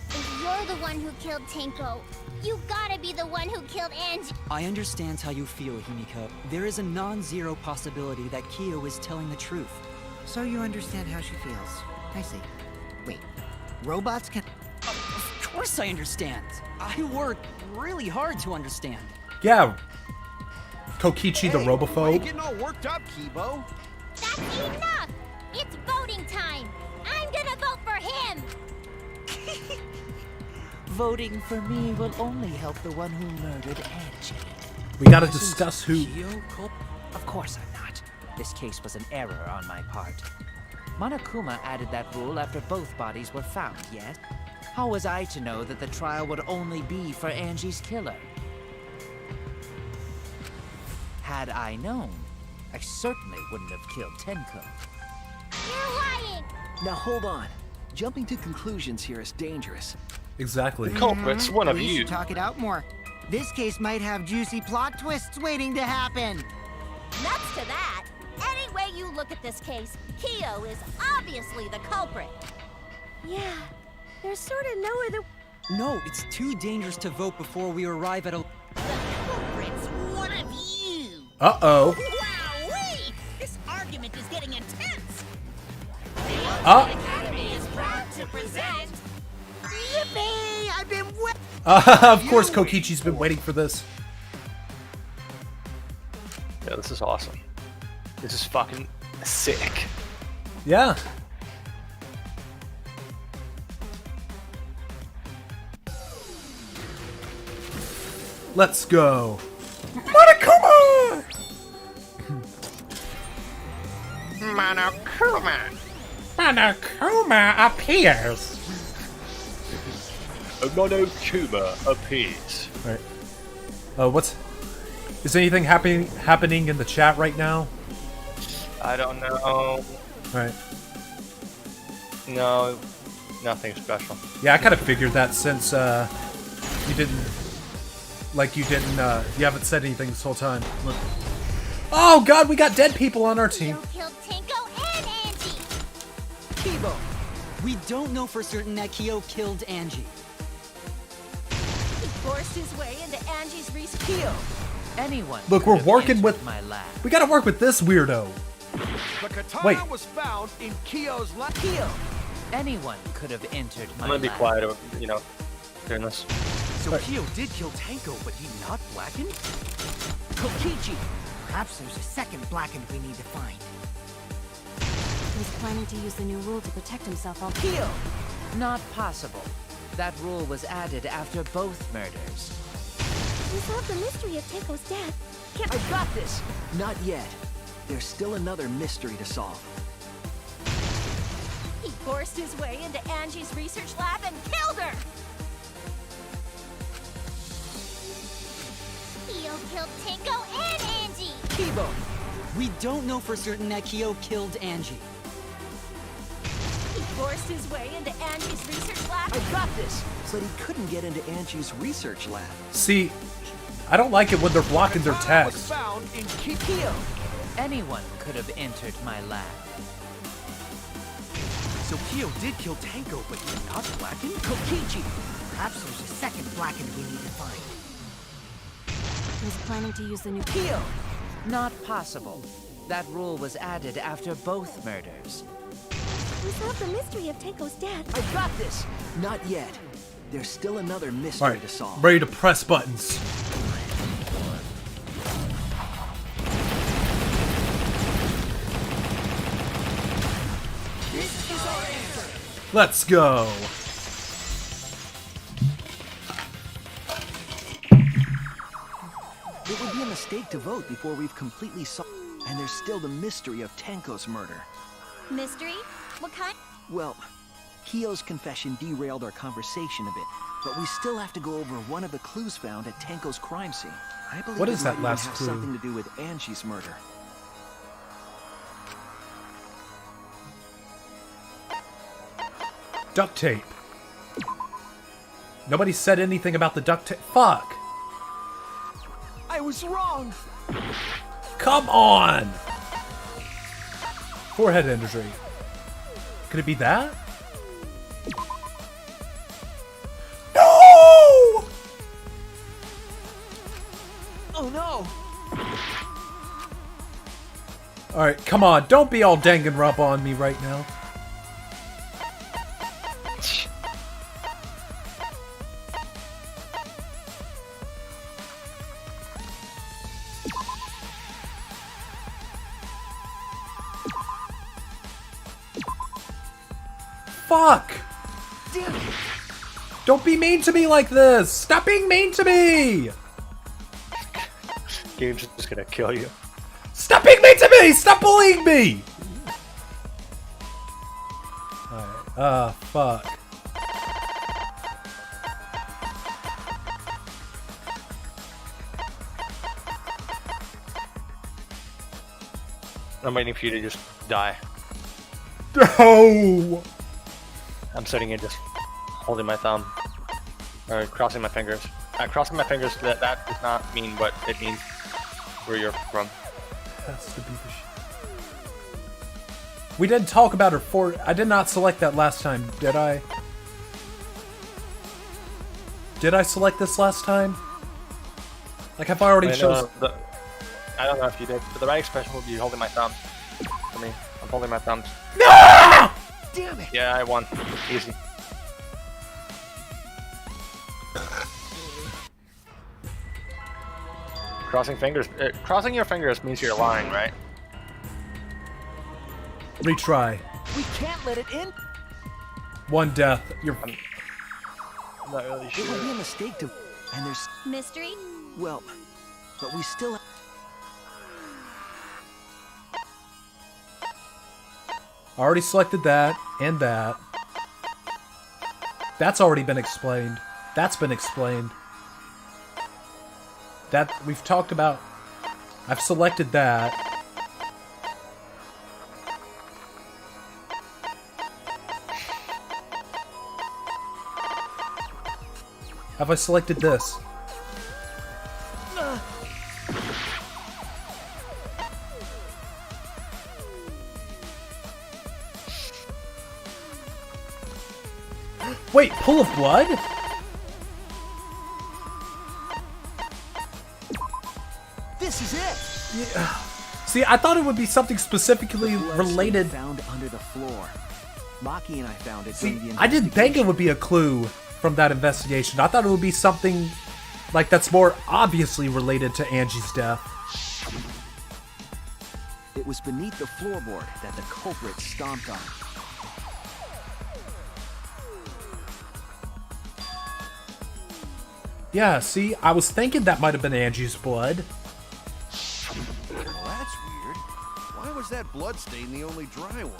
N: If you're the one who killed Tenko, you gotta be the one who killed Angie.
M: I understand how you feel, Himiko. There is a non-zero possibility that Kyo is telling the truth.
F: So you understand how she feels. I see. Wait, robots can...
M: Of course I understand. I worked really hard to understand.
A: Yeah. Kokichi the
E: Why are you
A: robophobe.
E: getting all worked up, Kibo?
N: That's enough! It's voting time! I'm gonna vote for him!
I: Voting for me will only help the one who murdered Angie.
A: We gotta discuss who.
I: Of course I'm not. This case was an error on my part. Monokuma added that rule after both bodies were found, yes? How was I to know that the trial would only be for Angie's killer? Had I known, I certainly wouldn't have killed Tenko.
N: You're lying!
H: Now hold on. Jumping to conclusions here is dangerous.
A: Exactly.
C: The culprit's one of
F: We
C: you.
F: should talk it out more. This case might have juicy plot twists waiting to happen.
G: Nuts to that. Any way you look at this case, Kyo is obviously the culprit.
N: Yeah, there's sort of no other.
M: No, it's too dangerous to vote before we arrive at a...
D: The culprit's one of you.
A: Uh-oh.
D: Wowee! This argument is getting intense.
A: Uh.
D: The Academy is proud to present.
F: Yippee! I've been
A: Of course, Kokichi's been waiting for this.
C: Yeah, this is awesome. This is fucking sick.
A: Yeah. Let's go. Monokuma!
C: Monokuma.
A: Monokuma appears.
C: Monokuma appears.
A: Alright. Is anything happening in the chat right now?
C: I don't know.
A: Alright.
C: No, nothing special.
A: Yeah, I kind of figured that since you haven't said anything this whole time. Look. Oh god, we got dead people on our team.
G: Killed Tinko and Angie.
M: Kibo! We don't know for certain that Kyo killed Angie.
G: He forced his way into Angie's research.
I: Kyo! Anyone.
A: Look, we're working with.
I: my lab.
A: We gotta work with this weirdo.
E: The katana
A: Wait.
E: was found in Kyo's lab.
I: Kyo! Anyone could have entered my
C: I'm gonna be
I: lab.
C: quiet, during this.
J: So Kyo did kill Tenko, but he not blackened?
F: Kokichi! Perhaps there's a second blackened we need to find.
K: He was planning to use the new rule to protect himself all.
I: Kyo! Not possible. That rule was added after both murders.
N: We solved the mystery of Tenko's death. Can't.
H: I got this! Not yet. There's still another mystery to solve.
G: He forced his way into Angie's research lab and killed her. Kyo killed Tinko and Angie.
M: Kibo! We don't know for certain that Kyo killed Angie.
G: He forced his way into Angie's research lab.
H: I got this! But he couldn't get into Angie's research lab.
A: See, I don't like it when they're blocking their
E: Katana was
A: text.
E: found in
I: Kyo! Anyone could have entered my lab.
J: So Kyo did kill Tenko, but he not blackened?
F: Kokichi! Perhaps there's a second blackened we need to find.
K: He was planning to use the new.
I: Kyo! Not possible. That rule was added after both murders.
N: We solved the mystery of Tenko's death.
H: I got this! Not yet. There's still another mystery
A: Alright,
H: to solve.
A: ready to press buttons. Let's go.
H: It would be a mistake to vote before we've completely solved. And there's still the mystery of Tenko's murder.
G: Mystery? What kind?
H: Well, Kyo's confession derailed our conversation a bit, but we still have to go over one of the clues found at Tenko's crime scene. I believe
A: What
H: it
A: is
H: might
A: that
H: even
A: last
H: have
A: clue?
H: something to do with Angie's murder.
A: Duct tape. Nobody said anything about the duct tape. Fuck.
E: I was wrong.
A: Come on. Forehead injury. Could it be that? No!
M: Oh no!
A: Alright, come on. Don't be all Danganronpa on me right now. Fuck!
H: Damn it!
A: Don't be mean to me like this! Stop being mean to me!
C: Game's just gonna kill you.
A: Stop being mean to me! Stop bullying me! Alright, fuck.
C: I'm waiting for you to just die.
A: No!
C: I'm sitting here just holding my thumb. Or crossing my fingers. Crossing my fingers, that does not mean what it means where you're from.
A: Has to be the We didn't talk about her for. I did not select that last time, did I? Did I select this last time? Like, have I already chosen?
C: I don't know if you did, but the right expression would be holding my thumb. For me, I'm holding my thumbs.
A: No!
H: Damn it!
C: Yeah, I won. Easy. Crossing fingers. Crossing your fingers means you're lying, right?
A: Retry.
H: We can't let it in.
A: One death. You're.
C: I'm not really sure.
H: It would be a mistake to. And there's.
N: Mystery?
H: Well, but we still.
A: I already selected that and that. That's already been explained. That's been explained. That we've talked about. I've selected that. Have I selected this? Wait, pool of blood?
H: This is it.
A: Yeah. See, I thought it would be something specifically related.
H: Found under the floor. Maki and I found it.
A: See, I didn't think it would be a clue from that investigation. I thought it would be something like that's more obviously related to Angie's death.
H: It was beneath the floorboard that the culprit stomped on.
A: Yeah, see, I was thinking that might have been Angie's blood.
E: Well, that's weird. Why was that blood stain the only dry one?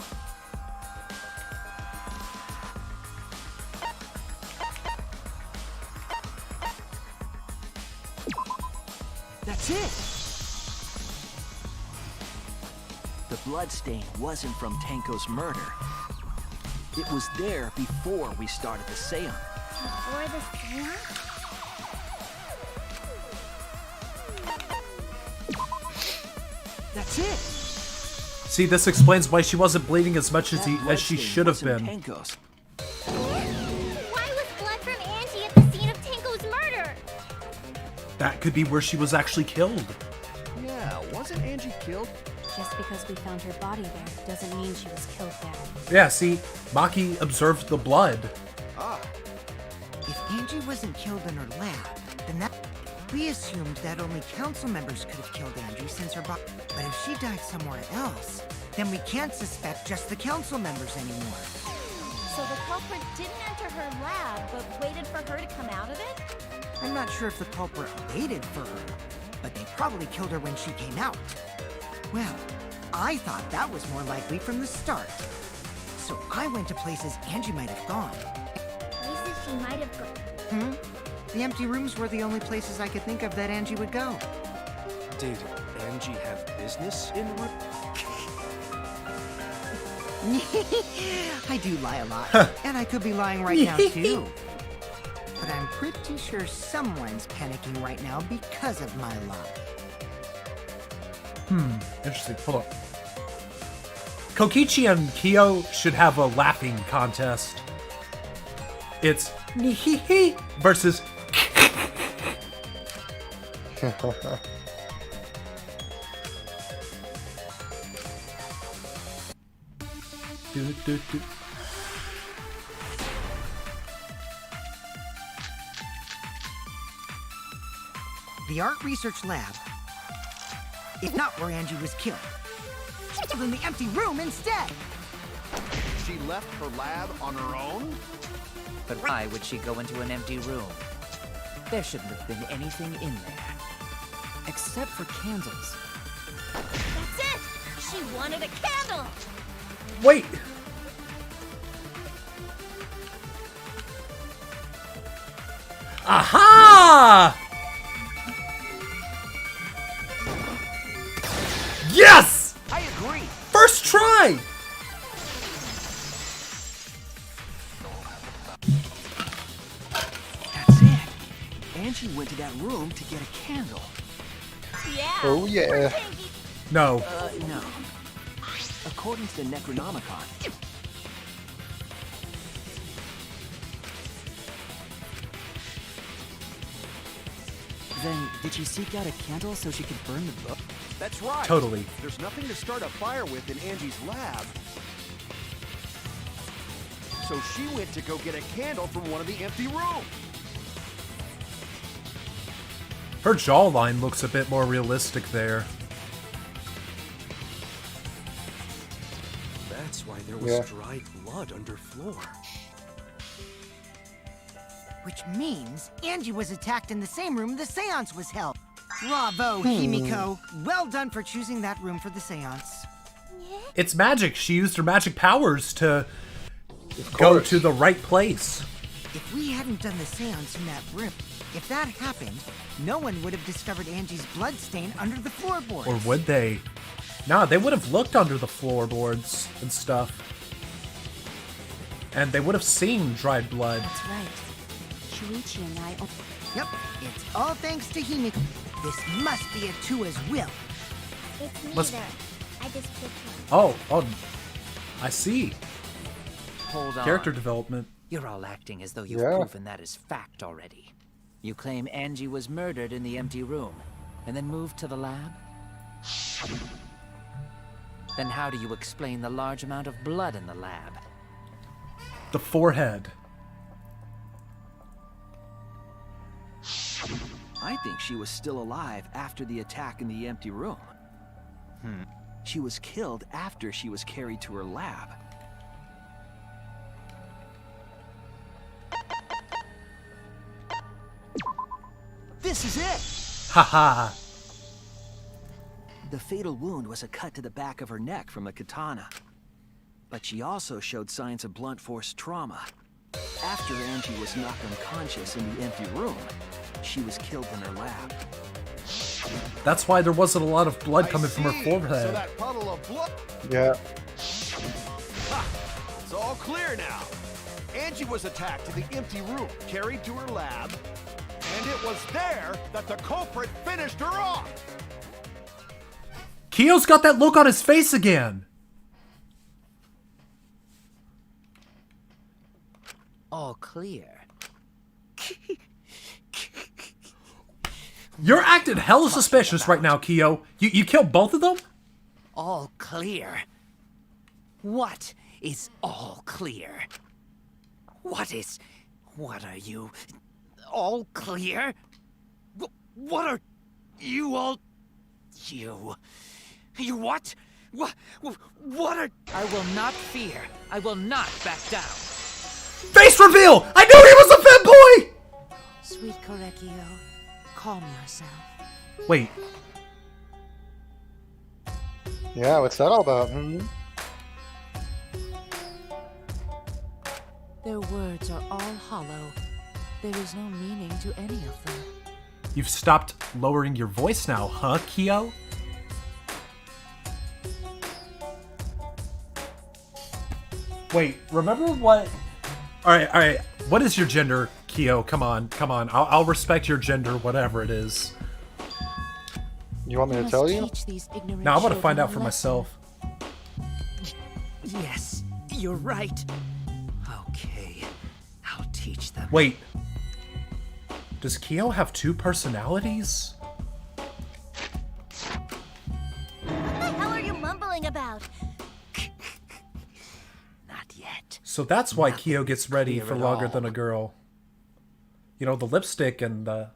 H: That's it! The bloodstain wasn't from Tenko's murder. It was there before we started the seance.
N: Before the seance?
H: That's it!
A: See, this explains why she wasn't bleeding as much as she should have been.
H: Tenko's.
N: Why was blood from Angie at the scene of Tenko's murder?
A: That could be where she was actually killed.
E: Yeah, wasn't Angie killed?
K: Just because we found her body there doesn't mean she was killed there.
A: Yeah, see, Maki observed the blood.
E: Ah.
F: If Angie wasn't killed in her lab, then that... We assumed that only council members could have killed Angie since her body... But if she died somewhere else, then we can't suspect just the council members anymore.
G: So the culprit didn't enter her lab, but waited for her to come out of it?
F: I'm not sure if the culprit waited for her, but they probably killed her when she came out. Well, I thought that was more likely from the start. So I went to places Angie might have gone.
N: Places she might have gone.
F: The empty rooms were the only places I could think of that Angie would go.
E: Did Angie have business in the room?
F: I do lie a lot, and I could be lying right now too. But I'm pretty sure someone's panicking right now because of my lie.
A: Interesting. Hold on. Kokichi and Kyo should have a laughing contest. It's Nihihi versus
F: The art research lab. If not where Angie was killed. In the empty room instead.
E: She left her lab on her own?
I: But why would she go into an empty room? There shouldn't have been anything in there. Except for candles.
G: That's it! She wanted a candle!
A: Wait! Aha! Yes!
H: I agree.
A: First try!
H: Angie went to that room to get a candle.
G: Yeah.
B: Oh, yeah.
A: No.
H: No. According to the Necronomicon,
M: Then, did she seek out a candle so she could burn the book?
E: That's right.
A: Totally.
E: There's nothing to start a fire with in Angie's lab. So she went to go get a candle from one of the empty rooms.
A: Her jawline looks a bit more realistic there.
E: That's why there was dried blood underfloor.
F: Which means Angie was attacked in the same room the seance was held. Bravo, Himiko. Well done for choosing that room for the seance.
A: It's magic. She used her magic powers to go to the right place.
F: If we hadn't done the seance in that room, if that happened, no one would have discovered Angie's blood stain under the floorboards.
A: Or would they? Nah, they would have looked under the floorboards and stuff. And they would have seen dried blood.
K: That's right. Shuichi and I...
F: Yep, it's all thanks to Himiko. This must be Atua's will.
N: It's
A: Must-
N: neither. I just picked one.
A: Oh, I see.
I: Hold on.
A: Character development.
I: You're all acting as though you've
B: Yeah.
I: proven that is fact already. You claim Angie was murdered in the empty room, and then moved to the lab? Then how do you explain the large amount of blood in the lab?
A: The forehead.
H: I think she was still alive after the attack in the empty room. She was killed after she was carried to her lab. This is it!
A: Haha.
H: The fatal wound was a cut to the back of her neck from a katana. But she also showed signs of blunt force trauma. After Angie was knocked unconscious in the empty room, she was killed in her lab.
A: That's why there wasn't a lot of blood coming from her
E: So
A: forehead.
E: that puddle of blood.
B: Yeah.
E: Ha! It's all clear now. Angie was attacked in the empty room, carried to her lab, and it was there that the culprit finished her off.
A: Kyo's got that look on his face again.
I: All clear.
A: You're acting hella suspicious right now, Kyo. You killed both of them?
I: All clear. What is all clear? What are you? All clear? What are you all? You what? What are? I will not fear. I will not back down.
A: Face reveal! I knew he was a fanboy!
K: Sweet Korekio, calm yourself.
A: Wait,
B: Yeah, what's that all about?
K: Their words are all hollow. There is no meaning to any of them.
A: you've stopped lowering your voice now, huh, Kyo? Wait, remember what... Alright. What is your gender, Kyo? Come on. I'll respect your gender, whatever it is.
B: You want me to tell you?
A: Now I want to find out for myself.
I: Yes, you're right. Okay, I'll teach them.
A: Wait. Does Kyo have two personalities?
N: What the hell are you mumbling about?
I: Not yet.
A: So that's why Kyo gets ready for longer than a girl. You know, the lipstick and the...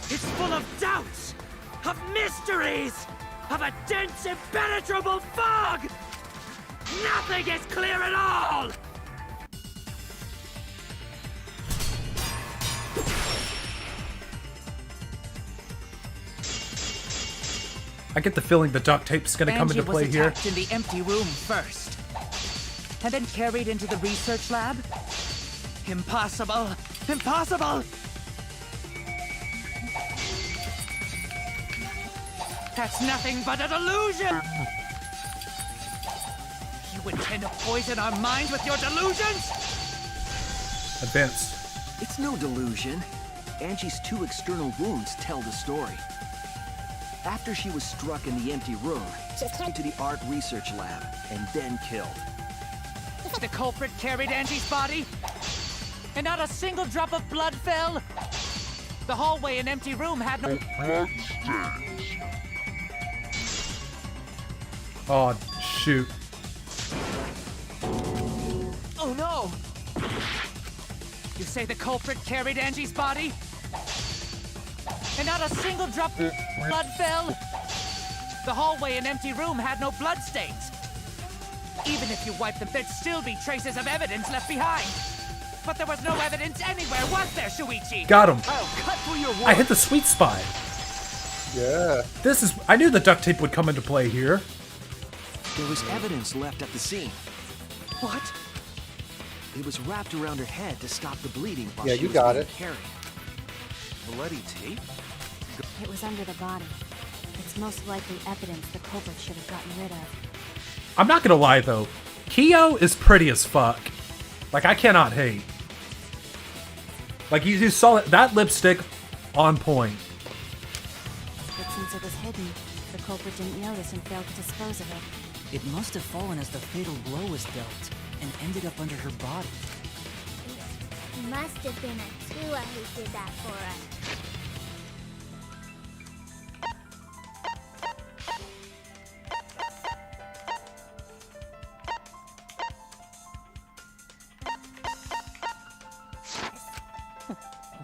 J: It's full of doubts, of mysteries, of a dense, impenetrable fog! Nothing is clear at all!
A: I get the feeling the duct tape's gonna come
I: Angie
A: into play
I: was
A: here.
I: attacked in the empty room first, and then carried into the research lab? Impossible! Impossible! That's nothing but a delusion! You intend to poison our minds with your delusions?
A: Advanced.
H: It's no delusion. Angie's 2 external wounds tell the story. After she was struck in the empty room, she was taken to the art research lab and then killed.
I: The culprit carried Angie's body, and not a single drop of blood fell. The hallway and empty room had no bloodstains.
A: Oh, shoot.
I: Oh no! You say the culprit carried Angie's body? And not a single drop of blood fell? The hallway and empty room had no bloodstains. Even if you wiped them, there'd still be traces of evidence left behind. But there was no evidence anywhere, was there, Shuichi?
A: Got him.
H: I'll cut through your wall.
A: I hit the sweet spot.
B: Yeah.
A: I knew the duct tape would come into play here.
H: There was evidence left at the scene.
I: What?
H: It was wrapped around her head to stop the bleeding while
B: Yeah,
H: she
B: you
H: was
B: got
H: being
B: it.
H: carried.
E: Bloody tape?
K: It was under the body. It's most likely evidence the culprit should have gotten rid of.
A: I'm not gonna lie though, Kyo is pretty as fuck. Like, I cannot hate. Like, you saw that lipstick on point.
K: But since it was hidden, the culprit didn't notice and failed to dispose of it.
M: It must have fallen as the fatal blow was dealt and ended up under her body.
N: It must have been a Tua who did that for us.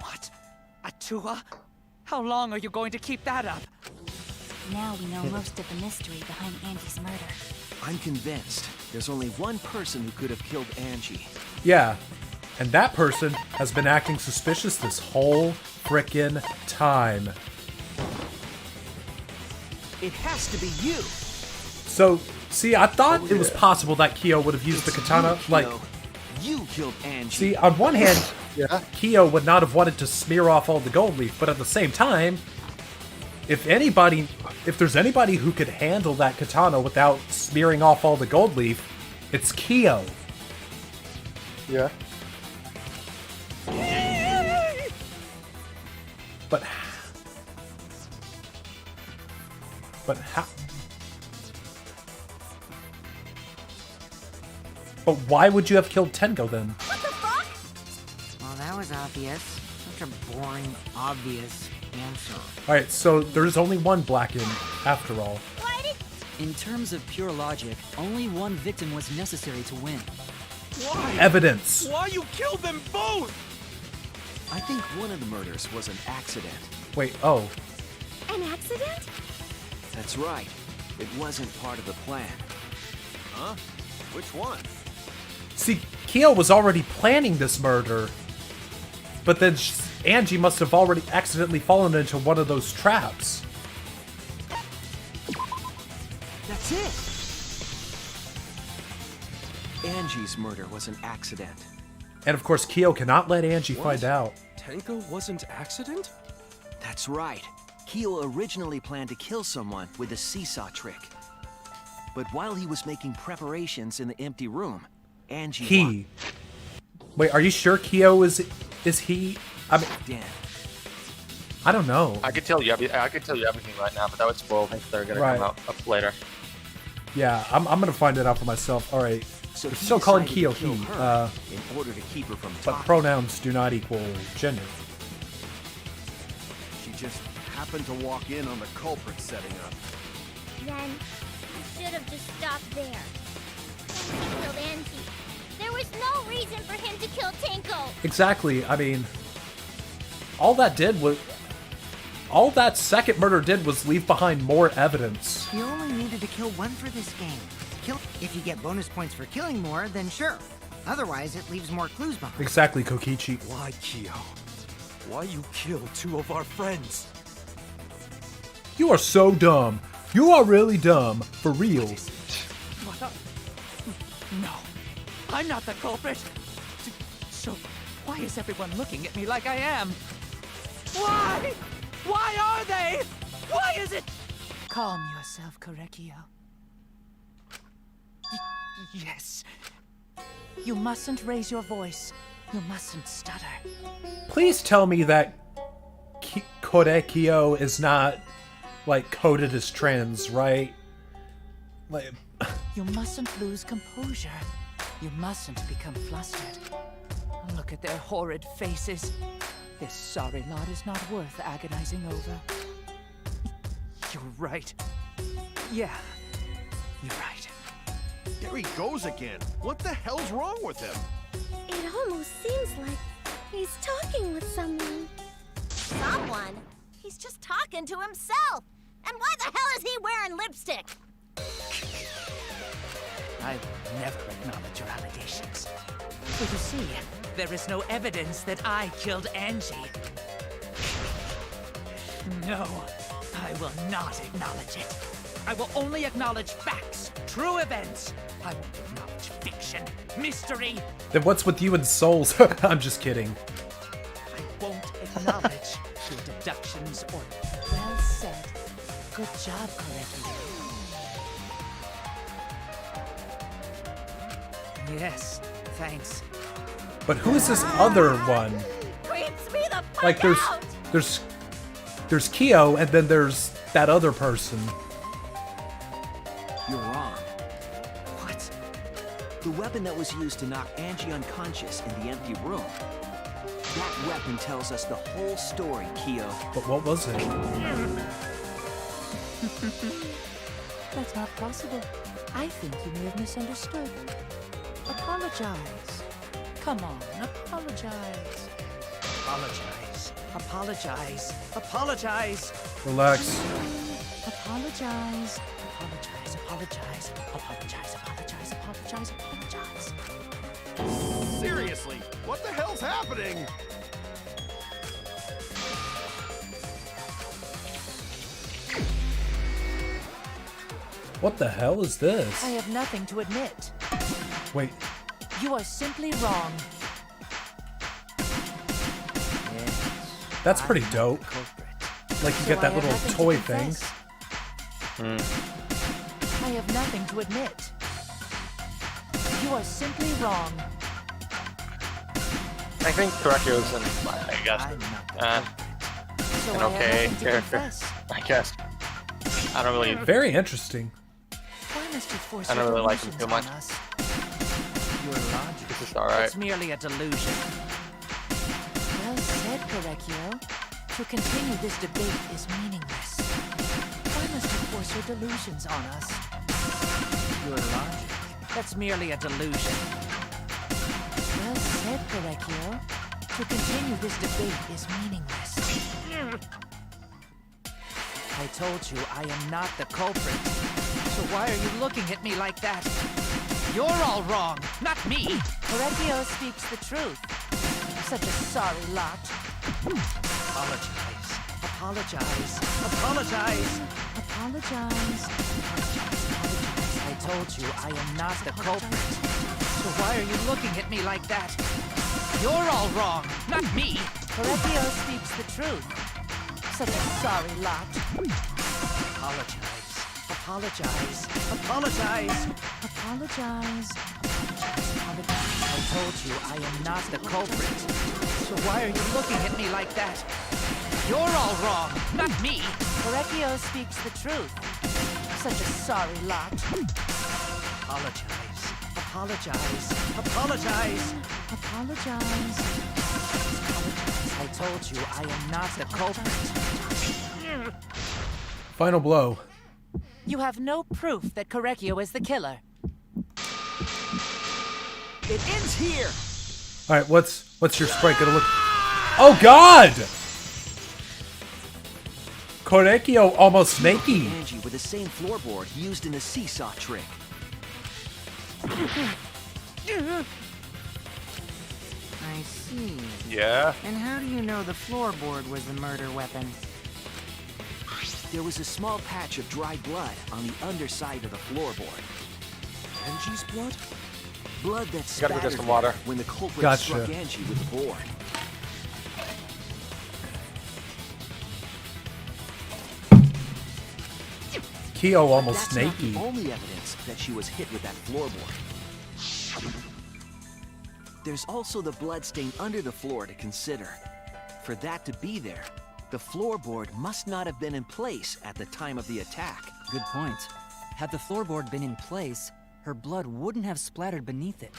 I: What? Atua? How long are you going to keep that up?
K: Now we know most of the mystery behind Angie's murder.
H: I'm convinced there's only one person who could have killed Angie.
A: Yeah, and that person has been acting suspicious this whole frickin' time.
H: It has to be you.
A: So, see, I thought it was possible that Kyo would have used the katana, like...
H: You killed Angie.
A: See, on one hand,
B: Yeah.
A: Kyo would not have wanted to smear off all the gold leaf, but at the same time, if there's anybody who could handle that katana without smearing off all the gold leaf, it's Kyo.
B: Yeah.
A: But how? But why would you have killed Tengo then?
F: Well, that was obvious. Such a boring, obvious answer.
A: Alright, so there's only one Blackened, after all.
M: In terms of pure logic, only one victim was necessary to win.
E: Why?
A: Evidence.
E: Why you killed them both?
H: I think one of the murders was an accident.
A: Wait, oh.
N: An accident?
H: That's right. It wasn't part of the plan.
E: Huh? Which one?
A: See, Kyo was already planning this murder, but then Angie must have already accidentally fallen into one of those traps.
H: That's it! Angie's murder was an accident.
A: And of course, Kyo cannot let Angie find out.
E: Tenko wasn't accident?
H: That's right. Kyo originally planned to kill someone with a seesaw trick. But while he was making preparations in the empty room, Angie
A: He. Wait, are you sure Kyo is he? I mean,
H: Dan.
A: I don't know.
C: I could tell you everything right now, but that would spoil things that are gonna
A: Right.
C: come out up later.
A: Yeah, I'm gonna find it out for myself. All right.
H: So
A: We're
H: he
A: still calling
H: decided
A: Kyo
H: to kill
A: he,
H: her in order to keep her from
A: but
H: talking.
A: pronouns do not equal gender.
E: She just happened to walk in on the culprit setting up.
N: Then he should have just stopped there. Then he killed Angie. There was no reason for him to kill Tenko.
A: Exactly. I mean, all that second murder did was leave behind more evidence.
F: You only needed to kill one for this game. If you get bonus points for killing more, then sure. Otherwise, it leaves more clues behind.
A: Exactly, Kokichi.
E: Why, Kyo? Why you kill two of our friends?
A: You are so dumb. You are really dumb. For real.
I: What? No, I'm not the culprit. So, why is everyone looking at me like I am? Why? Why are they? Why is it? Calm yourself, Korekio. Yes. You mustn't raise your voice. You mustn't stutter.
A: Please tell me that Korekio is not, like, coded as trans, right? Like...
I: You mustn't lose composure. You mustn't become flustered. Look at their horrid faces. This sorry lot is not worth agonizing over. You're right. Yeah, you're right.
E: There he goes again. What the hell's wrong with him?
N: It almost seems like he's talking with someone.
G: Someone? He's just talking to himself. And why the hell is he wearing lipstick?
I: I will never acknowledge your allegations. But you see, there is no evidence that I killed Angie. No, I will not acknowledge it. I will only acknowledge facts, true events. I won't acknowledge fiction, mystery.
A: Then what's with you and souls? I'm just kidding.
I: I won't acknowledge your deductions or... Well said. Good job, Korekio. Yes, thanks.
A: But who is this other one?
G: Creeps me the fuck
A: Like,
G: out!
A: there's Kyo, and then there's that other person.
H: You're wrong. What? The weapon that was used to knock Angie unconscious in the empty room. That weapon tells us the whole story, Kyo.
A: But what was it?
I: That's not possible. I think you may have misunderstood. Apologize. Come on, apologize. Apologize. Apologize. Apologize.
A: Relax.
I: Apologize. Apologize. Apologize. Apologize. Apologize. Apologize. Apologize.
E: Seriously, what the hell's happening?
A: What the hell is this?
I: I have nothing to admit.
A: Wait.
I: You are simply wrong.
A: That's pretty dope. Like, you get that little toy thing.
I: I have nothing to admit. You are simply wrong.
C: I think Korekio's I guess,
I: So
C: an
I: I
C: okay
I: have nothing to
C: character.
I: confess.
C: I guess. I don't really.
A: Very interesting.
I: Why must you force
C: I don't
I: your
C: really like him
I: delusions
C: too much.
I: on us? Your logic.
C: This is alright.
I: It's merely a delusion. Well said, Korekio. To continue this debate is meaningless. Why must you force your delusions on us? Your logic. That's merely a delusion. Well said, Korekio. To continue this debate is meaningless. I told you I am not the culprit. So why are you looking at me like that? You're all wrong, not me. Korekio speaks the truth. Such a sorry lot. Apologize. Apologize. Apologize. Apologize. I told you I am not the culprit. So why are you looking at me like that? You're all wrong, not me. Korekio speaks the truth. Such a sorry lot. Apologize. Apologize. Apologize. Apologize. I told you I am not the culprit. So why are you looking at me like that? You're all wrong, not me. Korekio speaks the truth. Such a sorry lot. Apologize. Apologize. Apologize. Apologize. I told you I am not the culprit.
A: Final blow.
I: You have no proof that Korekio is the killer.
H: It ends here.
A: All right, what's your sprite gonna look? Oh God! Korekio almost naked.
H: Angie with the same floorboard used in the seesaw trick.
F: I see.
C: Yeah.
F: And how do you know the floorboard was the murder weapon?
H: There was a small patch of dried blood on the underside of the floorboard. Angie's blood? Blood that
C: Gotta go get
H: spattered
C: some water.
H: when the culprit
A: Gotcha.
H: struck Angie with the board.
A: Kyo almost
H: That's not the
A: naked.
H: only evidence that she was hit with that floorboard. There's also the blood stain under the floor to consider. For that to be there, The floorboard must not have been in place at the time of the attack.
M: Good point. Had the floorboard been in place, her blood wouldn't have splattered beneath it.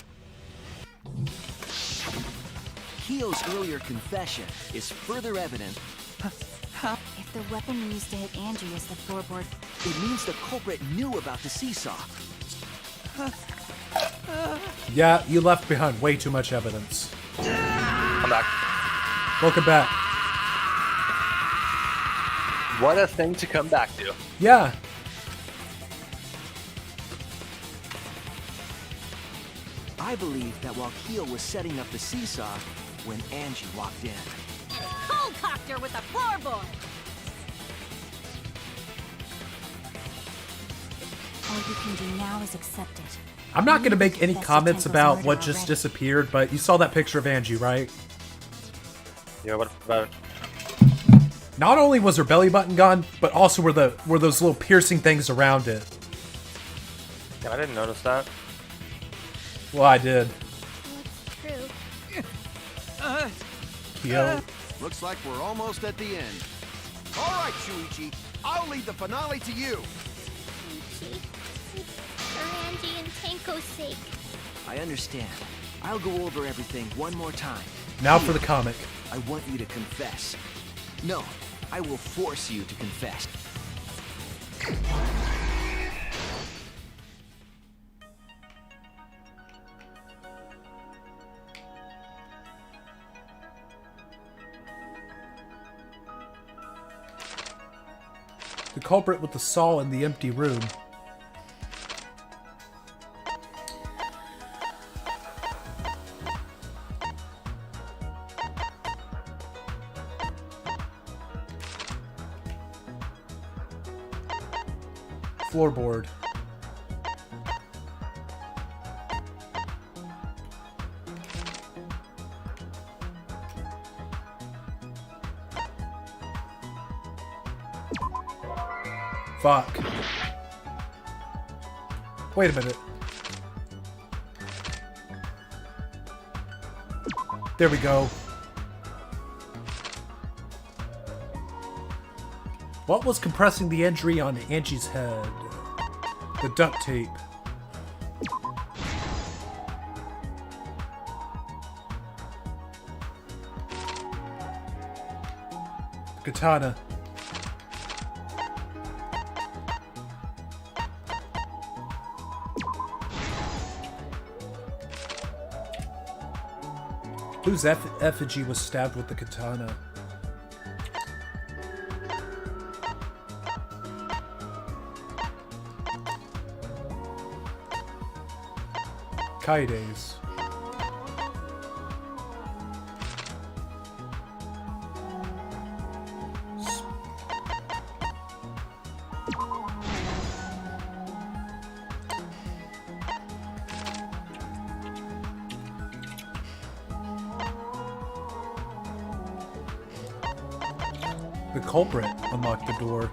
H: Kyo's earlier confession is further evidence.
K: If the weapon used to hit Angie is the floorboard,
H: It means the culprit knew about the seesaw.
A: Yeah, you left behind way too much evidence.
C: I'm back.
A: Welcome back.
C: What a thing to come back to.
A: Yeah.
H: I believe that while Kyo was setting up the seesaw, when Angie walked in.
G: And a cold copter with a floorboard.
K: all you can do now is accept it.
A: I'm not going to make any comments about what
K: murder
A: just
K: already.
A: disappeared, but you saw that picture of Angie, right?
C: Yeah, what about it?
A: Not only was her belly button gone, but also were those little piercing things around it.
C: Yeah, I didn't notice that.
A: Well, I did.
N: True.
A: Kyo.
E: Looks like we're almost at the end. All right, Shuichi, I'll leave the finale to you.
N: Ichi, it's for Angie and Tenko's sake.
H: I understand. I'll go over everything one more time.
A: Now for the comic.
H: I want you to confess. No, I will force you to confess.
A: The culprit with the saw in the empty room. Floorboard. Fuck. Wait a minute. There we go. What was compressing the injury on Angie's head? The duct tape. The katana. Whose effigy was stabbed with the katana? Kaide's. The culprit unlocked the door.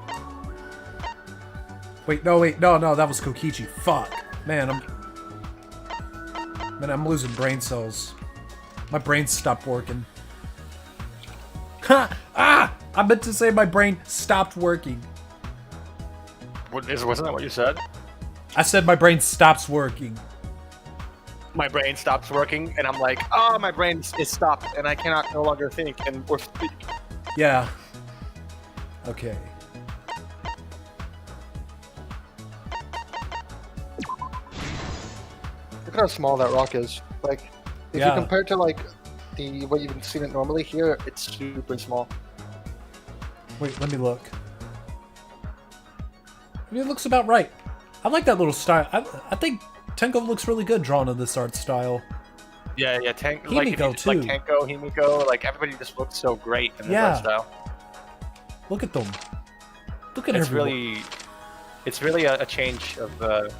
A: Wait, no, that was Kokichi. Fuck. Man, I'm losing brain cells. My brain stopped working. Ha! Ah! I meant to say my brain stopped working.
C: Wasn't that what you said?
A: I said my brain stops working.
C: My brain stops working, and I'm like, oh, my brain is stopped, and I cannot no longer think, and we're speaking.
A: Yeah. Okay.
C: Look at how small that rock is. Like, if you compare it to like the what you've seen it normally here, it's super small.
A: Wait, let me look. I mean, it looks about right. I like that little style. I think Tenko looks really good drawn in this art style.
C: Yeah,
A: Himiko
C: like, if you just,
A: too.
C: like Tenko, Himiko, like everybody just looks so great in this art style.
A: Look at them. Look at
C: It's
A: everyone.
C: it's really a change of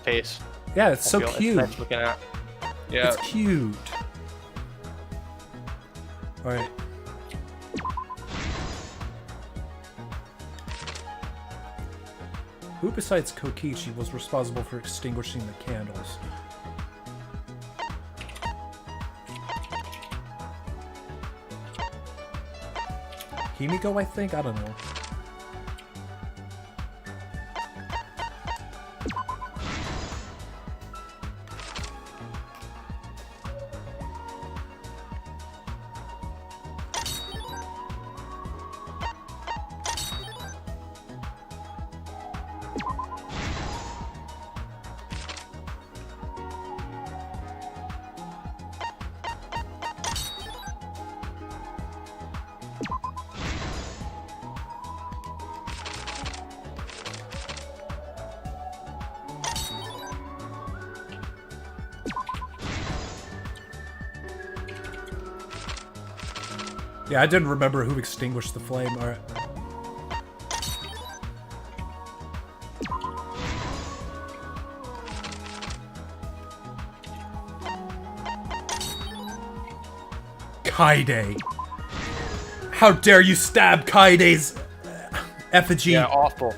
C: pace.
A: Yeah, it's so
C: I feel
A: cute.
C: It's nice looking at. Yeah.
A: It's cute. Alright. Who besides Kokichi was responsible for extinguishing the candles? Himiko, I think? I don't know. Yeah, I didn't remember who extinguished the flame. Alright. Kaide. How dare you stab Kaide's effigy?
C: Yeah, awful.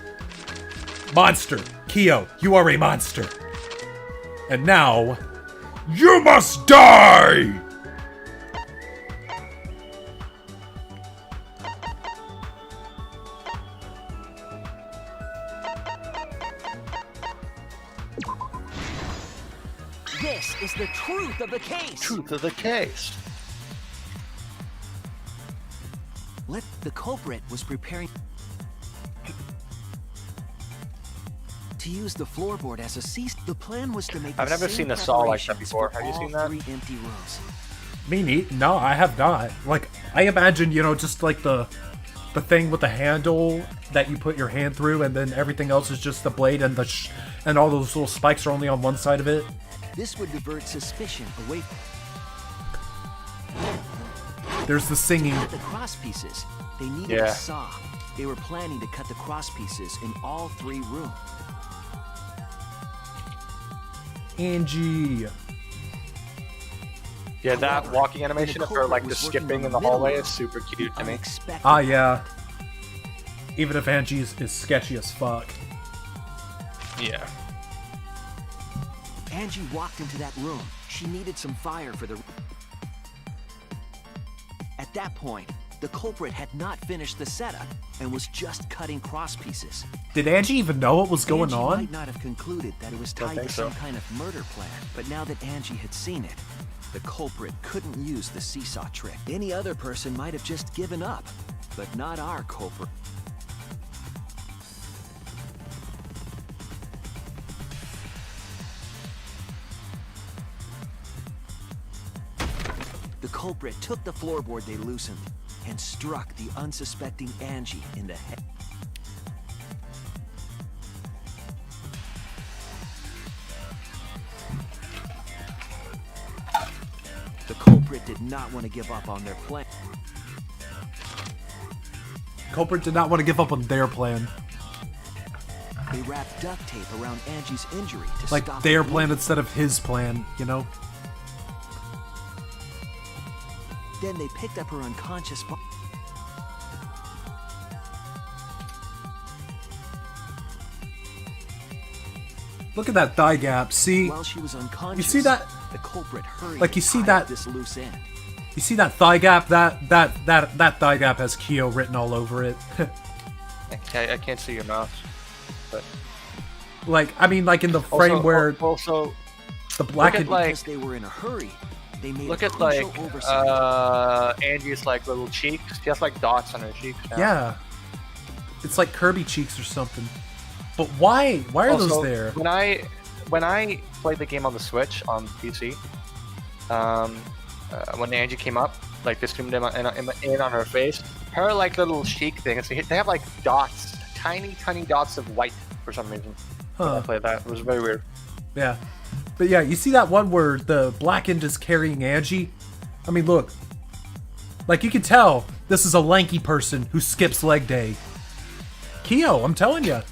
A: Monster. Kyo, you are a monster. And now, you must die!
H: This is the truth of the case.
C: Truth of the case.
H: The culprit was preparing to use the floorboard as a cease. The plan was to make.
C: I've never seen a saw like that before. Have you seen that?
H: 3 empty rooms.
A: Me neat? No, I have not. Like, I imagine, you know, just like the thing with the handle that you put your hand through, and then everything else is just the blade, and and all those little spikes are only on one side of it.
H: This would divert suspicion away.
A: There's the singing.
H: To cut the cross pieces, they needed a saw. They were planning to cut the cross pieces in all 3 rooms.
A: Angie.
C: Yeah, that walking animation of her like just skipping in the hallway is super cute to me.
A: Ah, yeah. Even if Angie is sketchy as fuck.
C: Yeah.
H: Angie walked into that room. She needed some fire for the... At that point, the culprit had not finished the setup and was just cutting cross pieces.
A: Did Angie even know what was going
H: Angie
A: on?
H: might not have concluded that it was tied to some kind of murder plan, but now that Angie had seen it, the culprit couldn't use the seesaw trick. Any other person might have just given up, but not our culprit. The culprit took the floorboard they loosened and struck the unsuspecting Angie in the head. The culprit did not want to give up on their plan.
A: Culprit did not want to give up on their plan.
H: They wrapped duct tape around Angie's injury to
A: Like
H: stop
A: their
H: the
A: plan
H: bleeding.
A: instead of his plan, you know?
H: Then they picked up her unconscious body.
A: Look at that thigh gap. See?
H: While she was unconscious,
A: You see that?
H: The culprit hurried.
A: Like, you see
H: tied
A: that-
H: this loose end.
A: You see that thigh gap? That thigh gap has Kyo written all over it.
C: I can't see your mouse. But
A: Like, I mean, like in the frame where
C: also
A: the black
C: look at, like,
H: Because they were in a hurry, they made
C: look
H: a
C: at like
H: crucial oversight.
C: Angie's like little cheeks. She has like dots on her cheeks now.
A: yeah, it's like Kirby cheeks or something. But why are
C: Also,
A: those there?
C: When I played the game on the Switch on PC, when Angie came up, like this zoomed in on her face, her like little cheek things, they have like dots, tiny dots of white for some reason. When I played that, it was very weird.
A: Yeah, but yeah, you see that one where the blackened is carrying Angie? I mean, look, like you can tell this is a lanky person who skips leg day. Kyo, I'm telling you.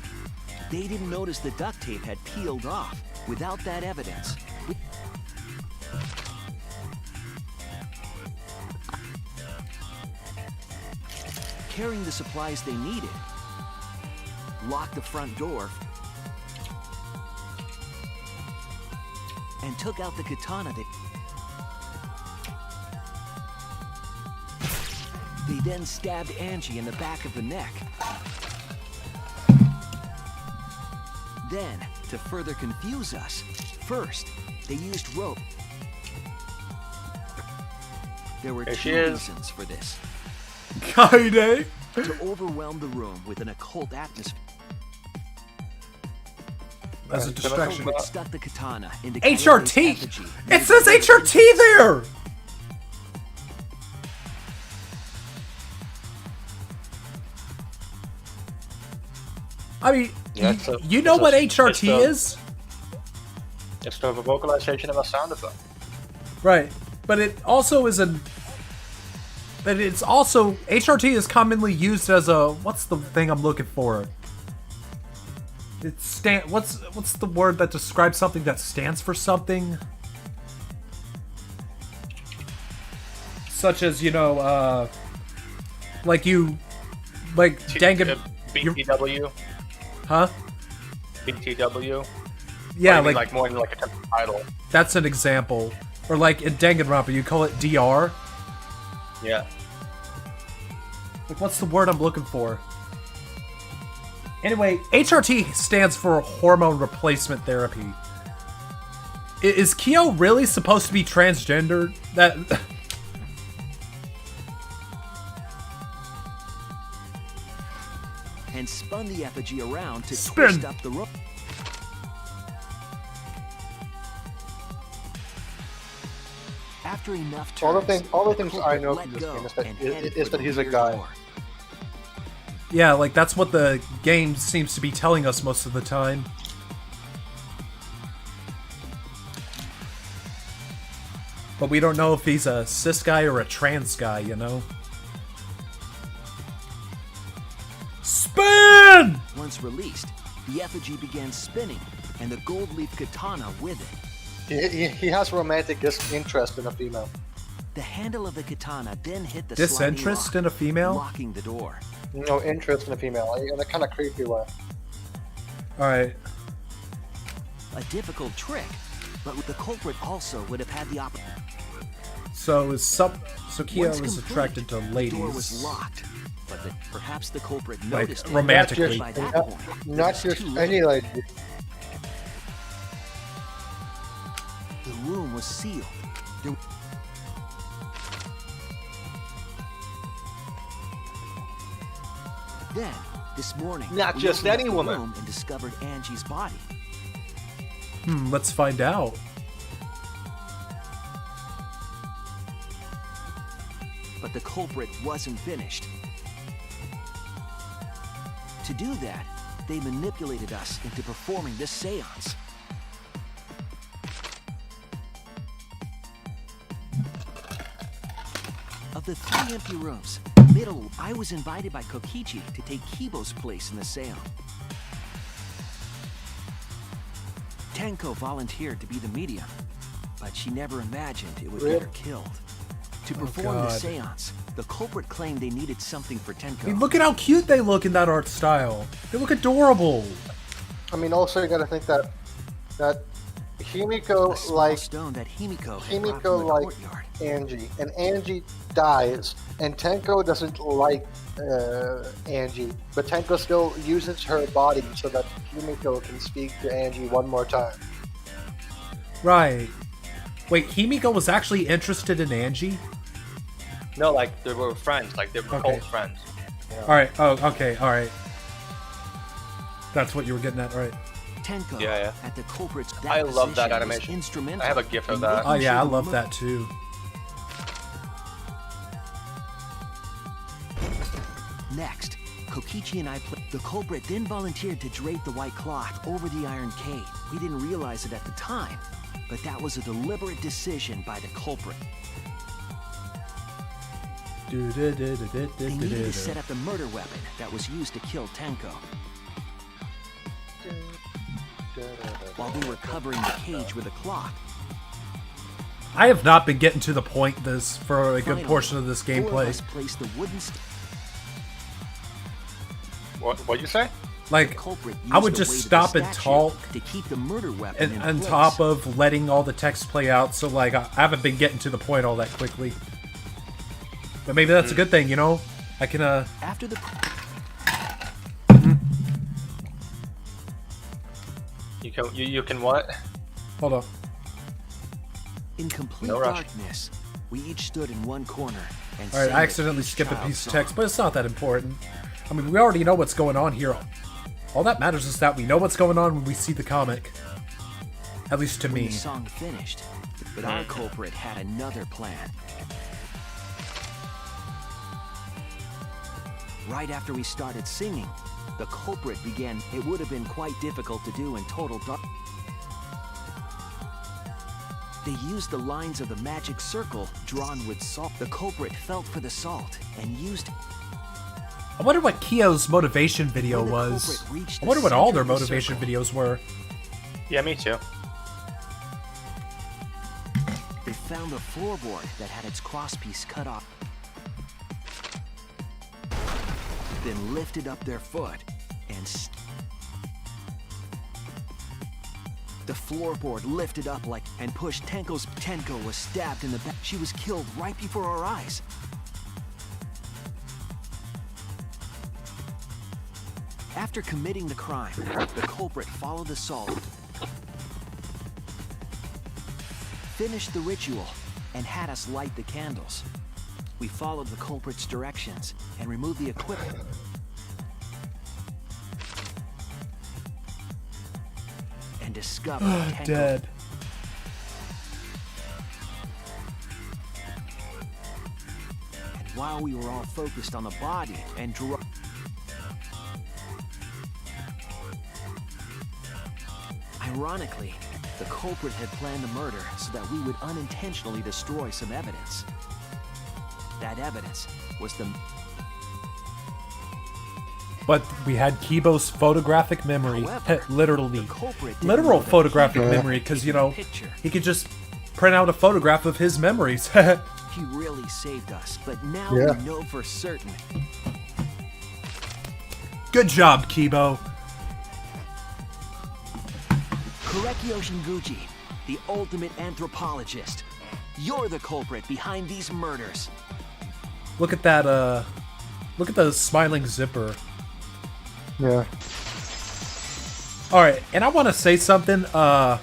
H: They didn't notice the duct tape had peeled off. Without that evidence, carrying the supplies they needed, locked the front door, and took out the katana that... They then stabbed Angie in the back of the neck. Then, to further confuse us, first, they used rope. There were two reasons for this.
A: Kaide?
H: To overwhelm the room with an occult atmosphere.
A: As a distraction.
H: Stuck the katana into
A: HRT! It says HRT there! I mean, you know what HRT is?
C: It's sort of a vocalization of a sound effect.
A: Right, but it also is a... But it's also... HRT is commonly used as a... What's the thing I'm looking for? It's what's the word that describes something that stands for something? Such as, you know, like you... Like,
C: BTW?
A: Huh?
C: BTW?
A: Yeah,
C: like more than like a temporary title.
A: That's an example. Or like in Danganronpa, you call it DR.
C: Yeah.
A: Like, what's the word I'm looking for? Anyway, HRT stands for hormone replacement therapy. Is Kyo really supposed to be transgender? That...
H: And spun the effigy around to twist up the rope. After enough turns,
B: all the things I know from this game is that he's a guy.
A: Yeah, like that's what the game seems to be telling us most of the time. But we don't know if he's a cis guy or a trans guy, you know? Spin!
H: Once released, the effigy began spinning, and the gold leaf katana with it.
B: He has romantic interest in a female.
H: The handle of the katana then hit the
A: disinterest in a female?
H: Locking the door.
B: No interest in a female, in a kind of creepy way.
A: Alright.
H: A difficult trick, but the culprit also would have had the opportunity.
A: So Kyo was attracted to ladies.
H: The door was locked, but perhaps the culprit noticed
A: romantically.
H: By that point,
B: not just any lady.
H: The room was sealed. Then, this morning,
C: not just any woman,
H: and discovered Angie's body.
A: Let's find out.
H: But the culprit wasn't finished. To do that, they manipulated us into performing this seance. Of the 3 empty rooms, I was invited by Kokichi to take Kibo's place in the seance. Tenko volunteered to be the medium, but she never imagined it would get her killed. To perform the seance, the culprit claimed they needed something for Tenko.
A: I mean, look at how cute they look in that art style. They look adorable.
B: I mean, also you gotta think that Himiko like
H: stone that Himiko
B: like Angie, and Angie dies, and Tenko doesn't like Angie, but Tenko still uses her body so that Himiko can speak to Angie one more time.
A: Right. Wait, Himiko was actually interested in Angie?
C: No, like they were friends, like they were close friends.
B: Yeah.
A: Alright, okay, alright. That's what you were getting at, right?
H: Tenko at the culprit's
C: I love that animation. I have a gif of that.
A: Oh yeah, I love that too.
H: Next, Kokichi and I played. The culprit then volunteered to drape the white cloth over the iron cage. We didn't realize it at the time, but that was a deliberate decision by the culprit. They needed to set up the murder weapon that was used to kill Tenko. While they were covering the cage with a cloth.
A: I have not been getting to the point for a good portion of this gameplay.
H: Placed the wooden
C: What'd you say?
A: Like, I would just stop and talk
H: to keep the murder weapon in
A: on
H: place.
A: top of letting all the text play out, so like I haven't been getting to the point all that quickly. But maybe that's a good thing, you know? I can,
H: After the...
C: You can what?
A: Hold on.
H: In complete
C: No rush.
H: darkness, we each stood in one corner and
A: Alright,
H: sang
A: I
H: the
A: accidentally
H: each
A: skipped a
H: child's
A: piece of
H: song.
A: text, but it's not that important. I mean, we already know what's going on here. All that matters is that we know what's going on when we see the comic. At least to
H: When
A: me.
H: the song finished, but our culprit had another plan. Right after we started singing, the culprit began. It would have been quite difficult to do in total dark. They used the lines of the magic circle drawn with salt. The culprit felt for the salt and used.
A: I wonder what Kyo's motivation video
H: When the
A: was.
H: culprit reached
A: I
H: the
A: wonder what all
H: center
A: their
H: of the
A: motivation
H: circle,
A: videos were.
C: Yeah, me too.
H: They found a floorboard that had its crosspiece cut off. Then lifted up their foot and the floorboard lifted up like and pushed Tenko's. Tenko was stabbed in the back. She was killed right before our eyes. After committing the crime, the culprit followed the salt, finished the ritual, and had us light the candles. We followed the culprit's directions and removed the equipment. And discovered Tenko.
A: Dead.
H: And while we were all focused on the body and ironically, the culprit had planned the murder so that we would unintentionally destroy some evidence. That evidence was the...
A: But we had Kibo's photographic memory.
H: However,
A: Literally.
H: the culprit didn't
A: Literal
H: know that
A: photographic
H: Kibo
A: memory,
H: had
A: because,
H: taken
A: you
H: a
A: know,
H: picture.
A: he could just print out a photograph of his memories.
H: He really saved us, but now
B: Yeah.
H: we know for certain.
A: Good job, Kibo.
H: Korekio Shinguchi, the ultimate anthropologist. You're the culprit behind these murders.
A: Look at that, look at the smiling zipper.
B: Yeah.
A: Alright, and I want to say something,
H: That's
A: I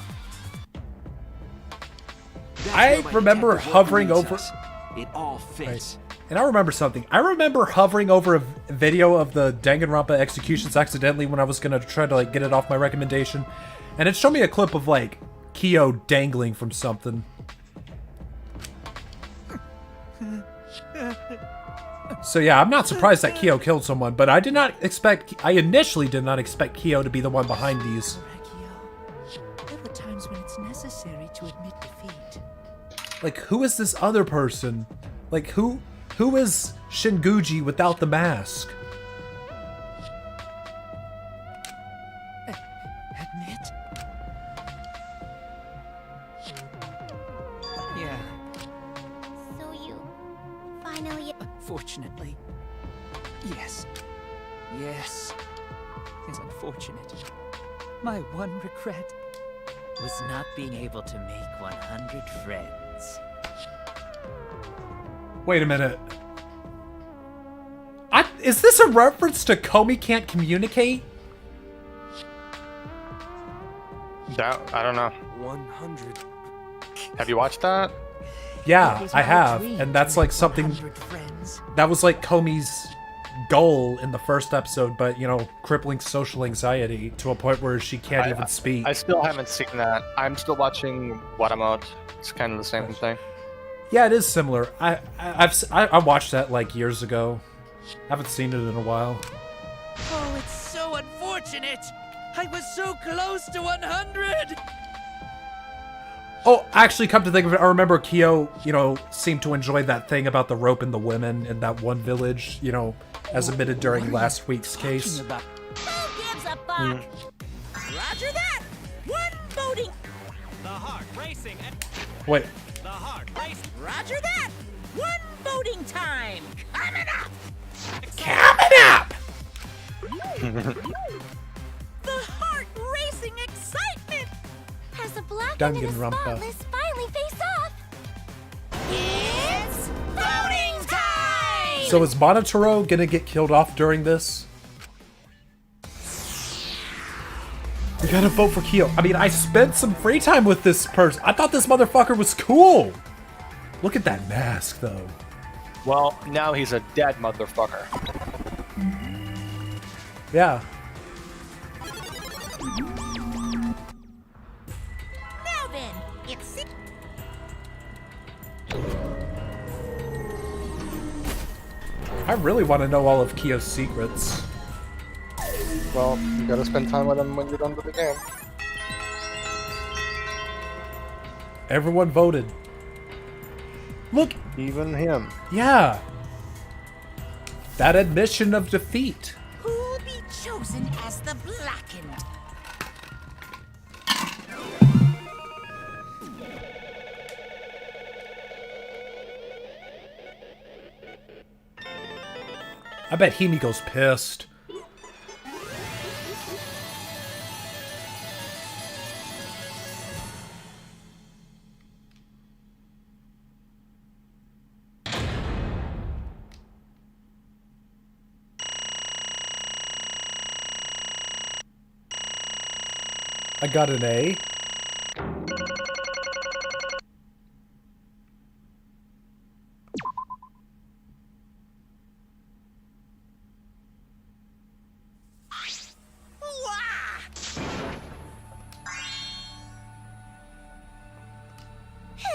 H: where my
A: remember
H: detective work
A: hovering
H: leads
A: over...
H: us. It all fits.
A: And I remember something. I remember hovering over a video of the Danganronpa executions accidentally when I was gonna try to, like, get it off my recommendation. And it showed me a clip of, like, Kyo dangling from something. So yeah, I'm not surprised that Kyo killed someone, but I initially did not expect Kyo to be the one behind these.
I: There were times when it's necessary to admit defeat.
A: Like, who is this other person? Like, who is Shinguji without the mask?
I: Admit? Yeah,
N: So you finally...
I: fortunately. Yes. Yes. It's unfortunate. My one regret was not being able to make 100 friends.
A: Wait a minute. Is this a reference to Komi can't communicate?
C: I don't know.
E: 100.
C: Have you watched that?
A: Yeah, I have, and that's like something
I: 100 friends.
A: that was like Komi's goal in the first episode, but you know, crippling social anxiety to a point where she can't even speak.
C: I still haven't seen that. I'm still watching Watamot. It's kind of the same thing.
A: Yeah, it is similar. I watched that like years ago. Haven't seen it in a while.
J: Oh, it's so unfortunate! I was so close to 100!
A: Oh, actually, come to think of it, I remember Kyo, you know, seemed to enjoy that thing about the rope and the women in that one village, you know, as admitted during last week's case.
D: Who gives a fuck? Roger that! One voting!
J: The heart racing
A: Wait,
J: the heart racing.
D: Roger that! One voting time! Coming up!
A: coming up!
D: The heart racing excitement!
N: Has the blackened and the
A: Danganronpa.
N: spotless finally face off?
D: It's voting time!
A: So is Monotaro gonna get killed off during this? We gotta vote for Kyo. I mean, I spent some free time with this person. I thought this motherfucker was cool. Look at that mask, though.
C: Well, now he's a dead motherfucker.
A: Yeah.
D: Now then, it's...
A: I really want to know all of Kyo's secrets.
B: Well, you gotta spend time with him when you're done with the game.
A: Everyone voted. Look.
B: Even him.
A: Yeah. That admission of defeat.
D: Who'll be chosen as the Blackened?
A: I bet Himiko's pissed. I got an A.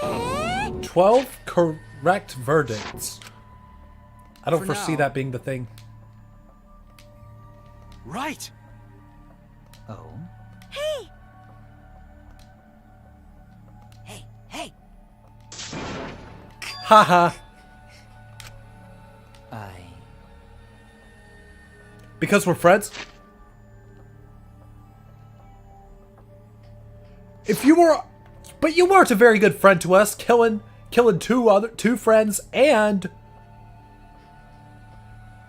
N: Hey!
A: 12 correct verdicts. I don't
H: For
A: foresee
H: now.
A: that being the thing.
H: Right.
M: Oh?
N: Hey!
F: Hey, hey!
A: Haha. Because we're friends? If you were... But you weren't a very good friend to us, killing two friends and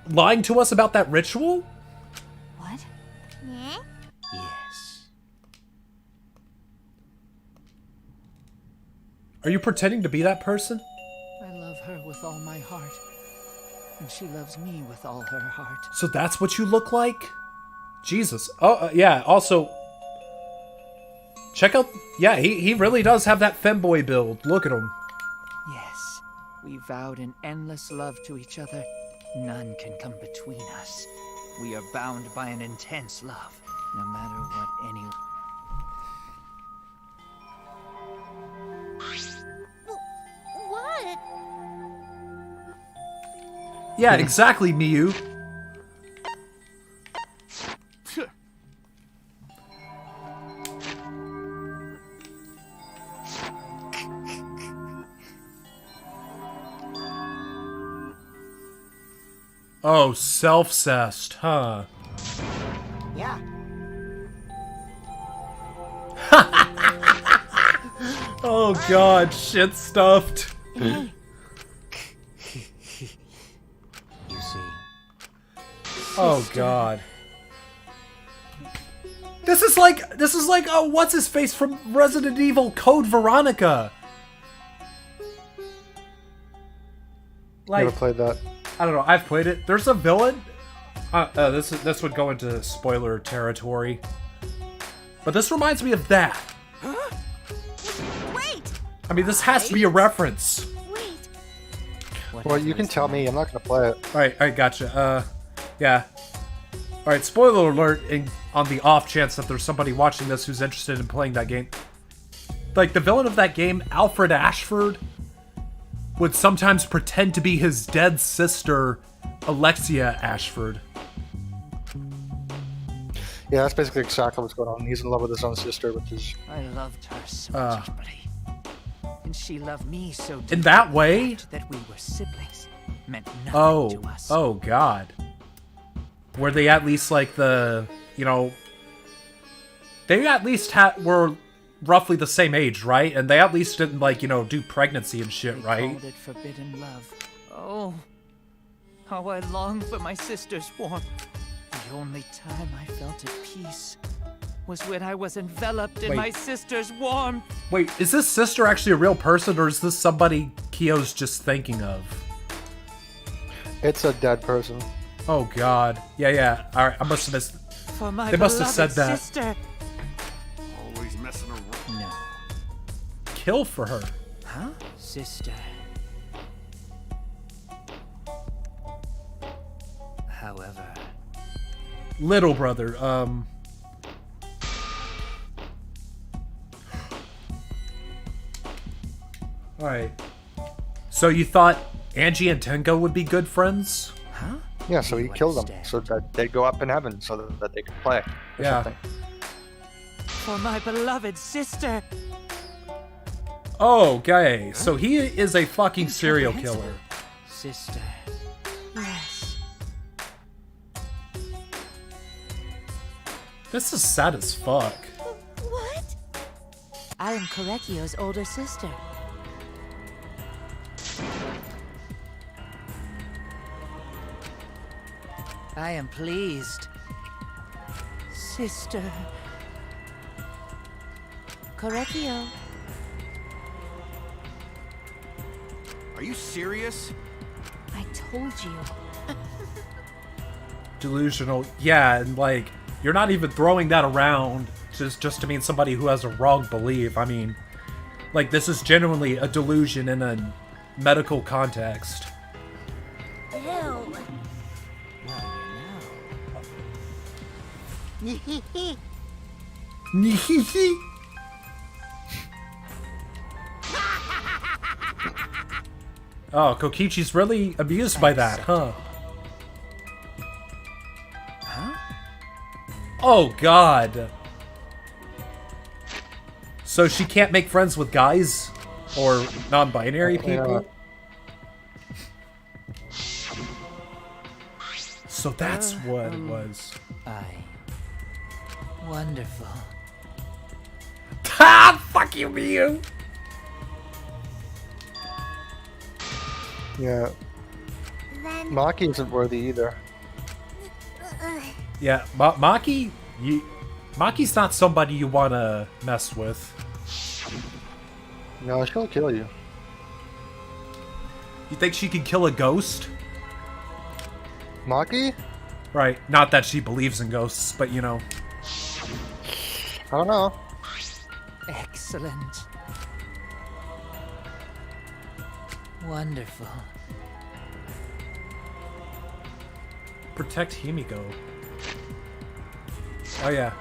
A: lying to us about that ritual?
K: What?
N: Yeah?
M: Yes.
A: Are you pretending to be that person?
I: I love her with all my heart. And she loves me with all her heart.
A: So that's what you look like? Jesus. Oh, yeah, also... Check out... Yeah, he really does have that femboy build. Look at him.
I: Yes, we vowed an endless love to each other. None can come between us. We are bound by an intense love, no matter what any...
N: What?
A: Yeah, exactly, Miyu. Oh, self-cessed, huh?
F: Yeah.
A: Oh god, shit stuffed.
M: You see.
A: Oh god. This is like what's his face from Resident Evil Code Veronica. Like,
B: Never played that.
A: I don't know. I've played it. There's a villain. This would go into spoiler territory, but this reminds me of that.
N: Wait!
A: I mean, this has to be a reference.
N: Wait!
B: Well, you can tell me. I'm not gonna play it.
A: All right, gotcha. Yeah. All right, spoiler alert. On the off chance that there's somebody watching this who's interested in playing that game, like the villain of that game, Alfred Ashford, would sometimes pretend to be his dead sister, Alexia Ashford.
B: Yeah, that's basically exactly what's going on. He's in love with his own sister, which is...
I: I loved her so deeply. And she loved me so deeply.
A: In that way?
I: That we were siblings. Meant nothing to us.
A: Oh god. Were they at least like the, you know... They at least were roughly the same age, right? And they at least didn't, like, you know, do pregnancy and shit,
I: They
A: right?
I: called it forbidden love. Oh, how I long for my sister's warmth. The only time I felt at peace was when I was enveloped in
A: Wait.
I: my sister's warmth.
A: Wait, is this sister actually a real person, or is this somebody Kyo's just thinking of?
B: It's a dead person.
A: Oh God. Yeah. All right, I must have missed.
J: For my
A: They must have said
J: beloved
A: that.
J: sister.
E: Always messing around.
J: No.
A: Kill for her.
J: Huh? Sister. However.
A: Little brother. Alright. So you thought Angie and Tenko would be good friends?
J: Huh?
B: Yeah, so he killed them so that they'd go up in heaven so that they could play. Or
A: Yeah.
B: something.
J: For my beloved sister.
A: Okay, so he is a fucking serial killer.
J: Sister. Yes.
A: This is sad as fuck.
N: What?
I: I am Korekio's older sister.
J: I am pleased. Sister.
I: Korekio.
E: Are you serious?
I: I told you.
A: Delusional. Yeah, and like, you're not even throwing that around just to mean somebody who has a wrong belief. I mean, like, this is genuinely a delusion in a medical context.
N: Ew.
A: Oh, Kokichi's really amused by that, huh?
J: Huh?
A: Oh, God. So she can't make friends with guys? Or non-binary people? So that's what it was.
J: Wonderful.
A: Ha! Fuck you, Miyu!
B: Yeah.
N: Then
B: Maki isn't worthy either.
A: Yeah, Maki... Maki's not somebody you want to mess with.
B: No, she'll kill you.
A: You think she can kill a ghost?
B: Maki?
A: Right, not that she believes in ghosts, but you know.
B: I don't know.
J: Excellent. Wonderful.
A: Protect Himiko. Oh yeah.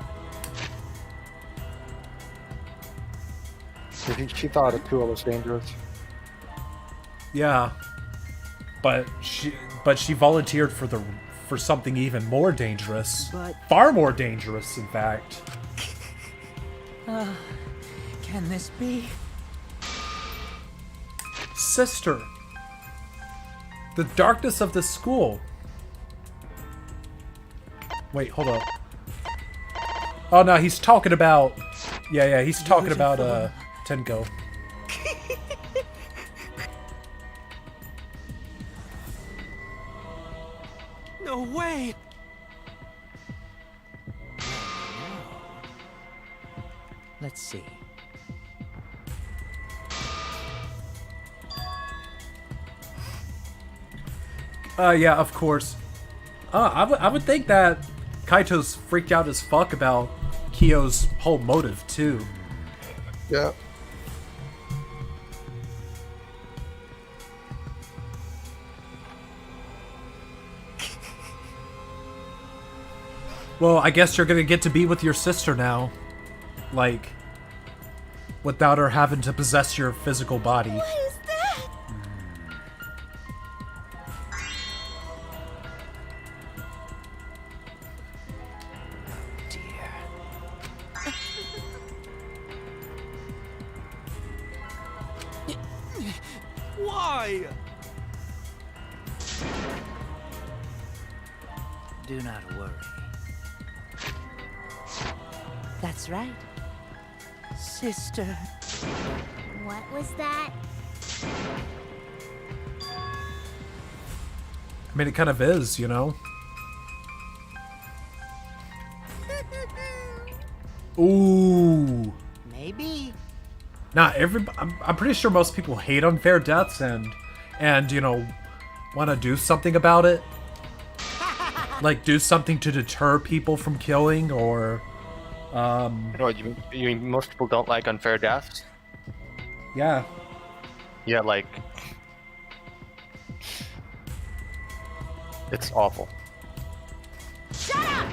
B: She thought Akua was dangerous.
A: Yeah. But she volunteered for something even more dangerous.
I: But
A: far more dangerous, in fact.
J: Can this be?
A: Sister. The darkness of the school. Wait, hold up. Oh no, he's talking about... Yeah, he's talking about, Tenko.
J: No way! Let's see.
A: Yeah, of course. I would think that Kaito's freaked out as fuck about Kyo's whole motive, too.
B: Yeah.
A: Well, I guess you're gonna get to be with your sister now. Like, without her having to possess your physical body.
N: what is that?
E: Why?
J: Do not worry.
I: that's right.
J: Sister.
N: What was that?
A: I mean, it kind of is, you know? Ooh.
F: Maybe.
A: Nah, I'm pretty sure most people hate unfair deaths and you know, want to do something about it? Like, do something to deter people from killing, or...
C: You mean most people don't like unfair deaths?
A: Yeah.
C: Yeah, like... It's awful.
F: Shut up!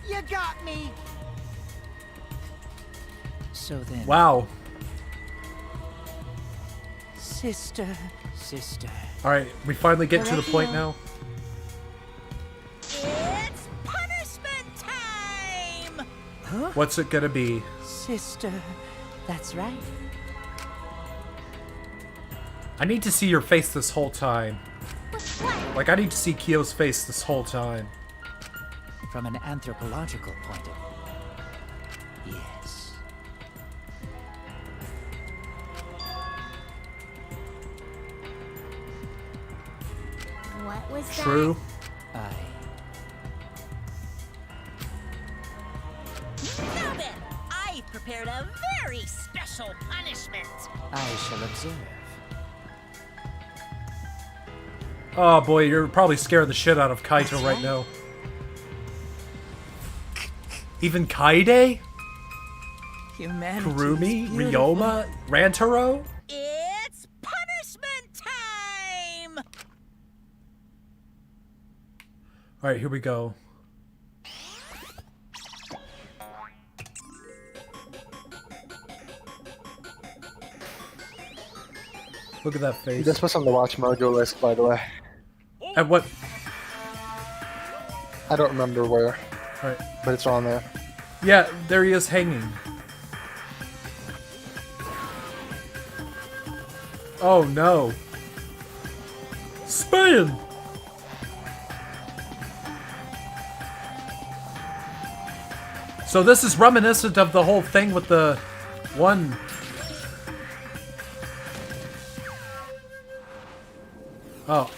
F: You got me!
I: So then...
A: Wow.
I: Sister, sister.
A: Alright, we finally get to the point now.
D: It's punishment time!
I: Huh?
A: What's it gonna be?
I: Sister, that's right.
A: I need to see your face this whole time. Like, I need to see Kyo's face this whole time.
I: From an anthropological point of view, yes.
N: What was that?
A: True.
D: Now then, I've prepared a very special punishment.
I: I shall observe.
A: Oh boy, you're probably scaring the shit out of Kaito right now. Even Kaide?
I: Humanity
A: Kurumi?
I: is beautiful.
A: Ryoma? Rantaro?
D: It's punishment time!
A: Alright, here we go. Look at that face.
C: This was on the Watch Mojo list, by the way.
A: At what?
C: I don't remember where,
A: Alright.
C: but it's on there.
A: Yeah, there he is hanging. Oh no. Spin! So this is reminiscent of the whole thing with the one... Oh.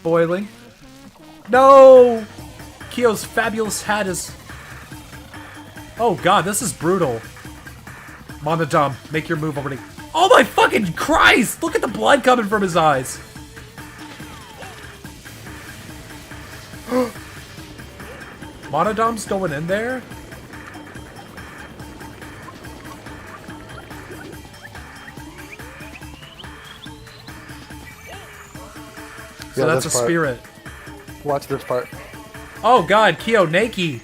A: Boiling. No! Kyo's fabulous hat is... Oh god, this is brutal. Monodam, make your move already. Oh my fucking Christ! Look at the blood coming from his eyes. Monodam's going in there? So
C: Yeah,
A: that's a
C: this part.
A: spirit.
C: Watch this part.
A: Oh god, Kyo Neki!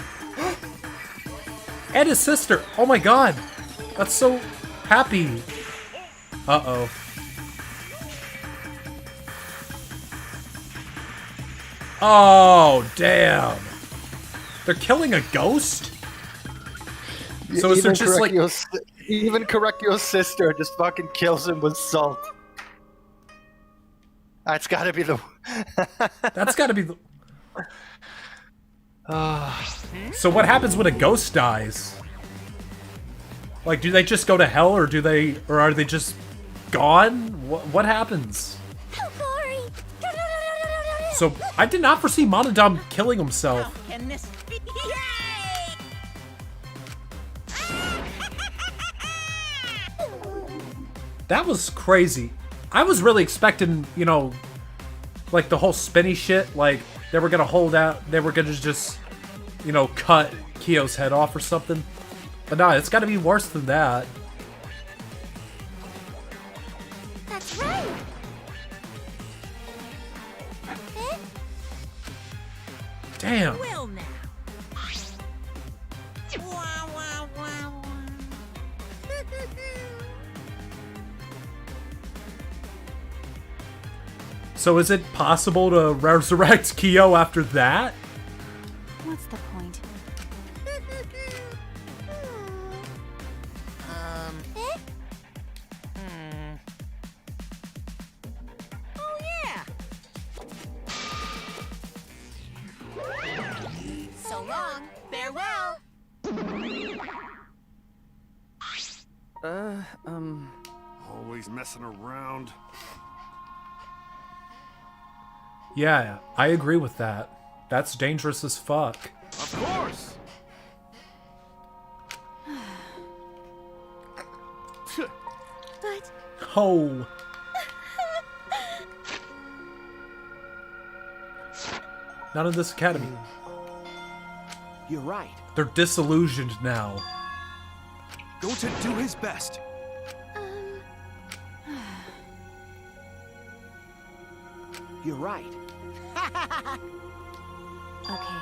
A: And his sister! Oh my god! That's so happy! Uh-oh. Oh, damn! They're killing a ghost? So is there just like...
C: Even Correctio's sister just fucking kills him with salt. That's gotta be the...
A: That's gotta be the... So what happens when a ghost dies? Like, do they just go to hell, or do they... Or are they just gone? What happens? So, I did not foresee Monodam killing himself.
D: Can this be?
A: That was crazy. I was really expecting, you know, like the whole spinny shit, like they were gonna hold out, they were gonna just, you know, cut Kyo's head off or something. But nah, it's gotta be worse than that.
N: That's right.
A: Damn.
D: Well now. Wah, wah, wah, wah.
A: So is it possible to resurrect Kyo after that?
K: What's the point?
D: Oh yeah. So long. Farewell.
E: Always messing around.
A: Yeah, I agree with that. That's dangerous as fuck.
E: Of course!
N: But...
A: Oh. Not in this academy.
E: You're right.
A: They're disillusioned now.
E: Go to do his best. You're right.
K: Okay.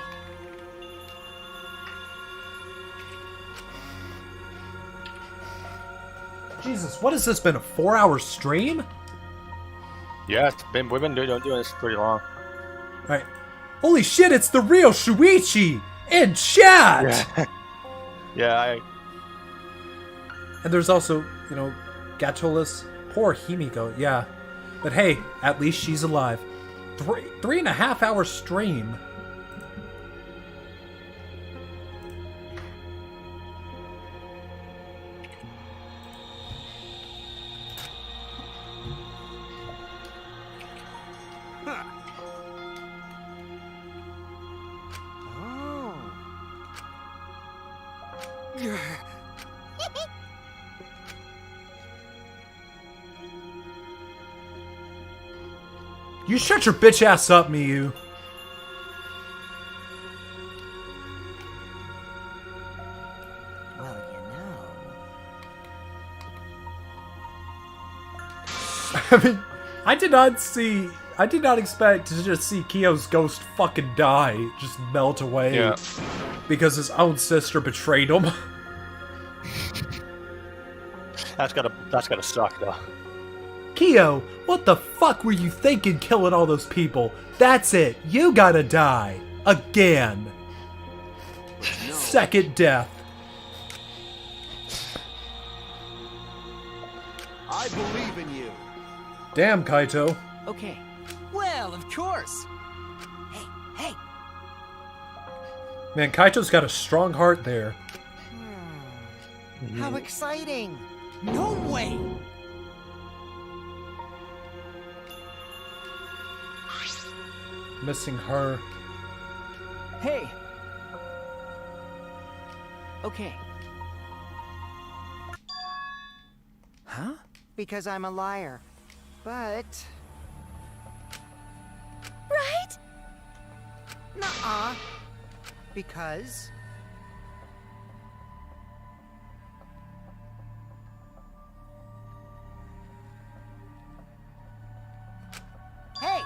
A: Jesus, what has this been, a 4-hour stream?
C: Yeah, we've been doing this pretty long.
A: Alright. Holy shit, it's the real Shuichi in chat!
C: Yeah. Yeah,
A: And there's also, you know, Gatcholis. Poor Himiko, yeah. But hey, at least she's alive. 3.5 hour stream. You shut your bitch ass up, Miyu.
F: Well, you know.
A: I mean, I did not expect to just see Kyo's ghost fucking die, just melt away.
C: Yeah.
A: Because his own sister betrayed him.
C: that's gotta suck though.
A: Kyo, what the fuck were you thinking killing all those people? That's it. You gotta die. Again.
E: No.
A: Second death.
E: I believe in you.
A: Damn, Kaito.
M: Okay. Well, of course. Hey.
A: Man, Kaito's got a strong heart there.
F: How exciting!
M: No way!
A: Missing her.
M: Hey. Okay. Huh?
F: Because I'm a liar. But...
N: Right?
F: Nuh-uh. Because... Hey!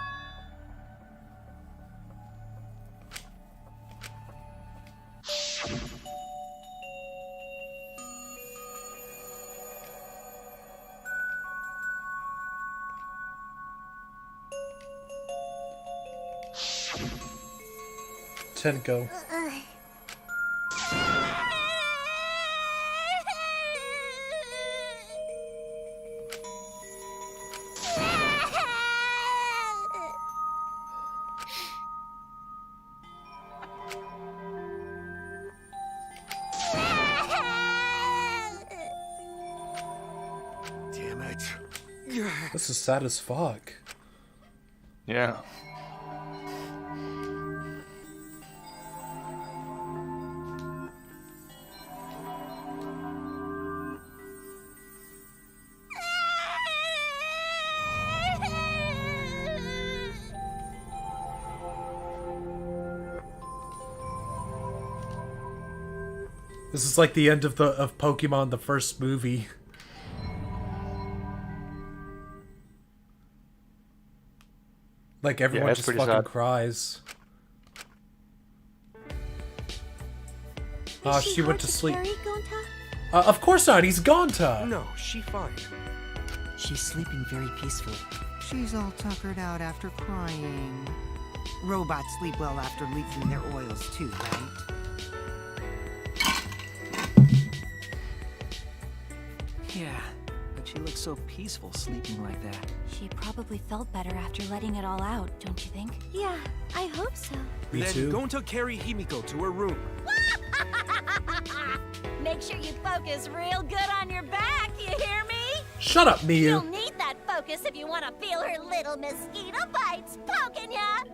A: Tenko.
E: Damn it.
A: This is sad as fuck.
C: Yeah.
A: This is like the end of Pokemon, the first movie. Like everyone just fucking
C: sad.
A: cries.
N: Is
A: She went to
N: hard
A: sleep.
N: carry, Gonta?
A: Of course not, he's Gonta!
E: No, she fine.
M: She's sleeping very peacefully.
F: She's all tuckered out after crying. Robots sleep well after leaking their oils too, right?
M: Yeah, but she looks so peaceful sleeping like that.
K: She probably felt better after letting it all out, don't you think?
N: Yeah, I hope so.
A: Me
E: Then
A: too.
E: Gonta carry Himiko to her room.
G: Make sure you focus real good on your back, you hear me?
A: Shut up,
G: You'll
A: Miyu!
G: need that focus if you want to feel her little mosquito bites poking ya.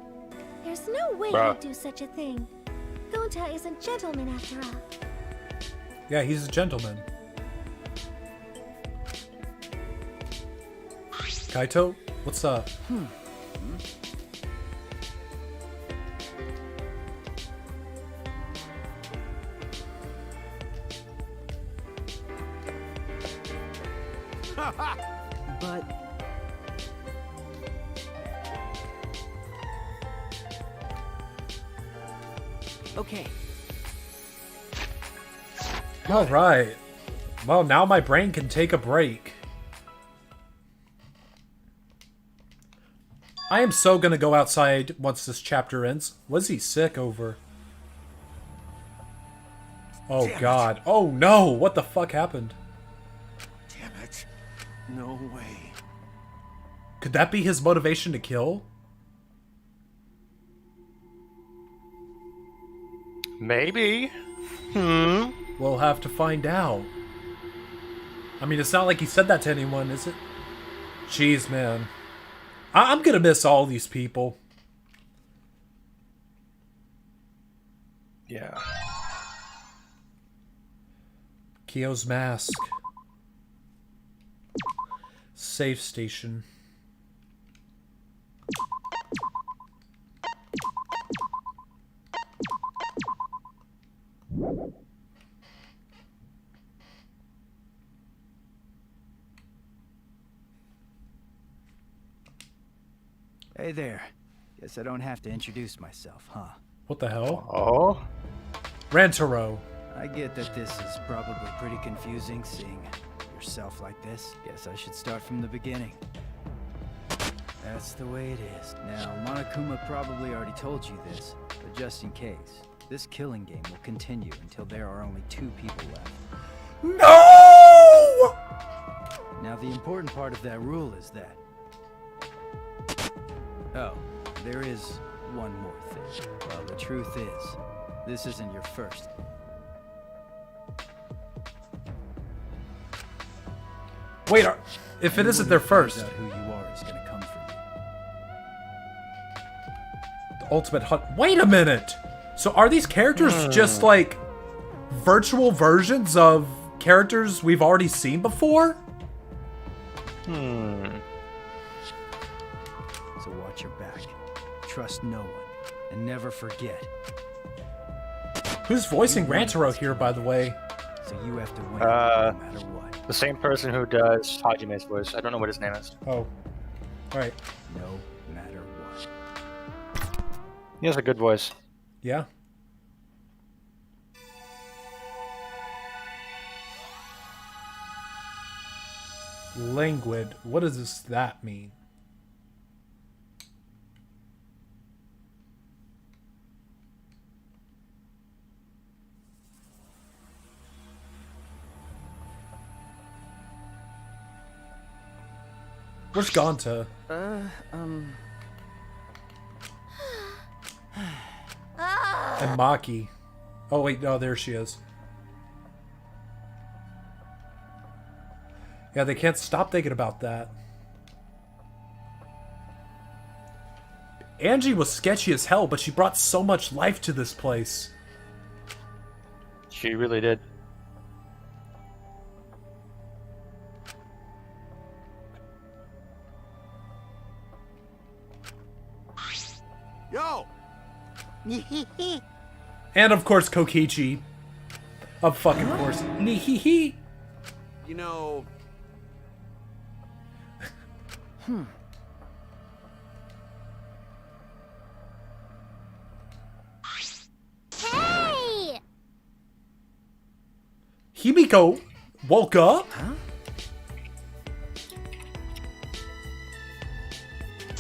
N: There's no way
C: Bruh.
N: he'd do such a thing. Gonta is a gentleman after all.
A: Yeah, he's a gentleman. Kaito, what's up?
H: But okay.
A: All right. Well, now my brain can take a break. I am so gonna go outside once this chapter ends. Was he sick over? Oh God. Oh no! What the fuck happened?
E: Damn it. No way.
A: Could that be his motivation to kill?
C: Maybe.
A: We'll have to find out. I mean, it's not like he said that to anyone, is it? Jeez, man. I'm gonna miss all these people.
C: Yeah.
A: Kyo's mask. Safe station.
O: Hey there. Guess I don't have to introduce myself, huh?
A: What the hell?
C: Oh?
A: Rantaro.
O: I get that this is probably pretty confusing, seeing yourself like this. Guess I should start from the beginning. That's the way it is. Now, Monokuma probably already told you this, but just in case, this killing game will continue until there are only 2 people left.
A: No!
O: Now, the important part of that rule is that... Oh, there is one more thing. Well, the truth is, this isn't your first.
A: Wait, if it isn't their first.
O: Out who you are is gonna come for you.
A: The ultimate hunt. Wait a minute! So are these characters just like virtual versions of characters we've already seen before?
O: So watch your back. Trust no one. And never forget.
A: Who's voicing Rantaro here, by the way?
O: So you have to win no matter what.
C: The same person who does Hajime's voice. I don't know what his name is.
A: Oh. Alright.
O: No matter what.
C: He has a good voice.
A: Yeah. Languid. What does that mean? Where's Gonta? And Maki. Oh wait, no, there she is. Yeah, they can't stop thinking about that. Angie was sketchy as hell, but she brought so much life to this place.
C: She really did.
E: Yo!
A: And of course, Kokichi. Of fucking course. Nihihi.
E: You know...
N: Hey!
A: Himiko woke up?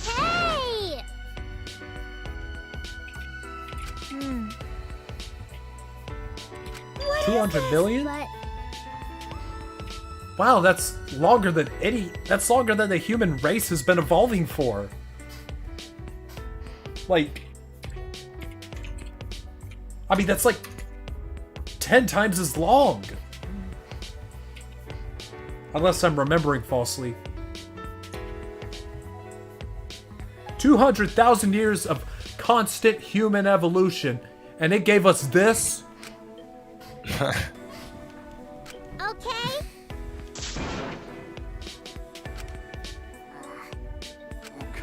N: Hey! What
A: 200
N: is
A: million?
N: this?
A: Wow, that's longer than the human race has been evolving for. Like, I mean, that's like 10 times as long. Unless I'm remembering falsely. 200,000 years of constant human evolution, and it gave us this?
N: Okay.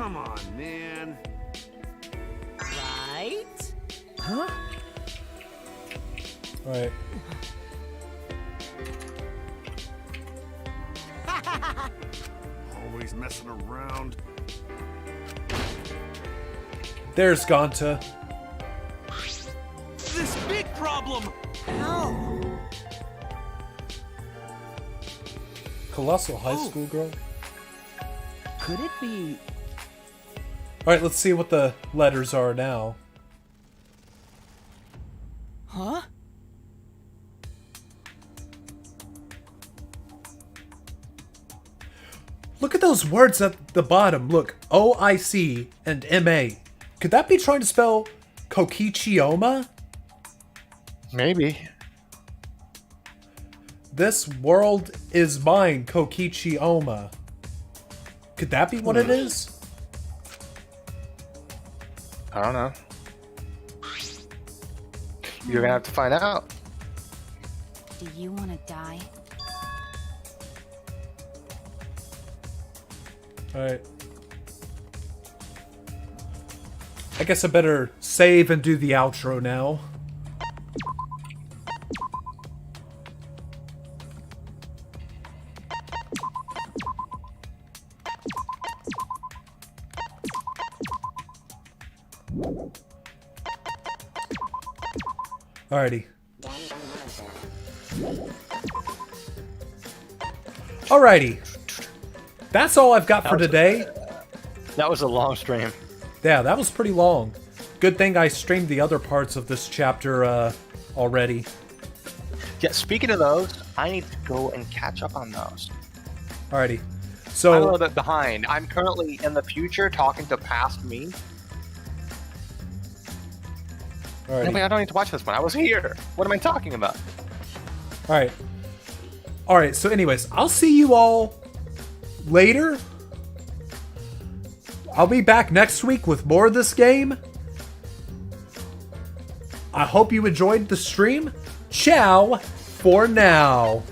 E: Come on, man.
F: Right? Huh?
A: Alright.
E: Always messing around.
A: There's Gonta.
E: This big problem!
F: How?
A: Colossal high school girl.
F: Could it be...
A: Alright, let's see what the letters are now.
F: Huh?
A: Look at those words at the bottom. Look, OIC and MA. Could that be trying to spell Kokichioma?
C: Maybe.
A: This world is mine, Kokichioma. Could that be what it is?
C: I don't know. You're gonna have to find out.
K: Do you want to die?
A: Alright. I guess I better save and do the outro now. Alrighty. Alrighty. That's all I've got for today.
C: That was a long stream.
A: Yeah, that was pretty long. Good thing I streamed the other parts of this chapter already.
C: Yeah, speaking of those, I need to go and catch up on those.
A: Alrighty. So
C: I'm a little bit behind. I'm currently in the future talking to past me.
A: Alrighty.
C: I don't need to watch this one. I was here. What am I talking about?
A: Alright. Alright, so anyways, I'll see you all later. I'll be back next week with more of this game. I hope you enjoyed the stream. Ciao for now.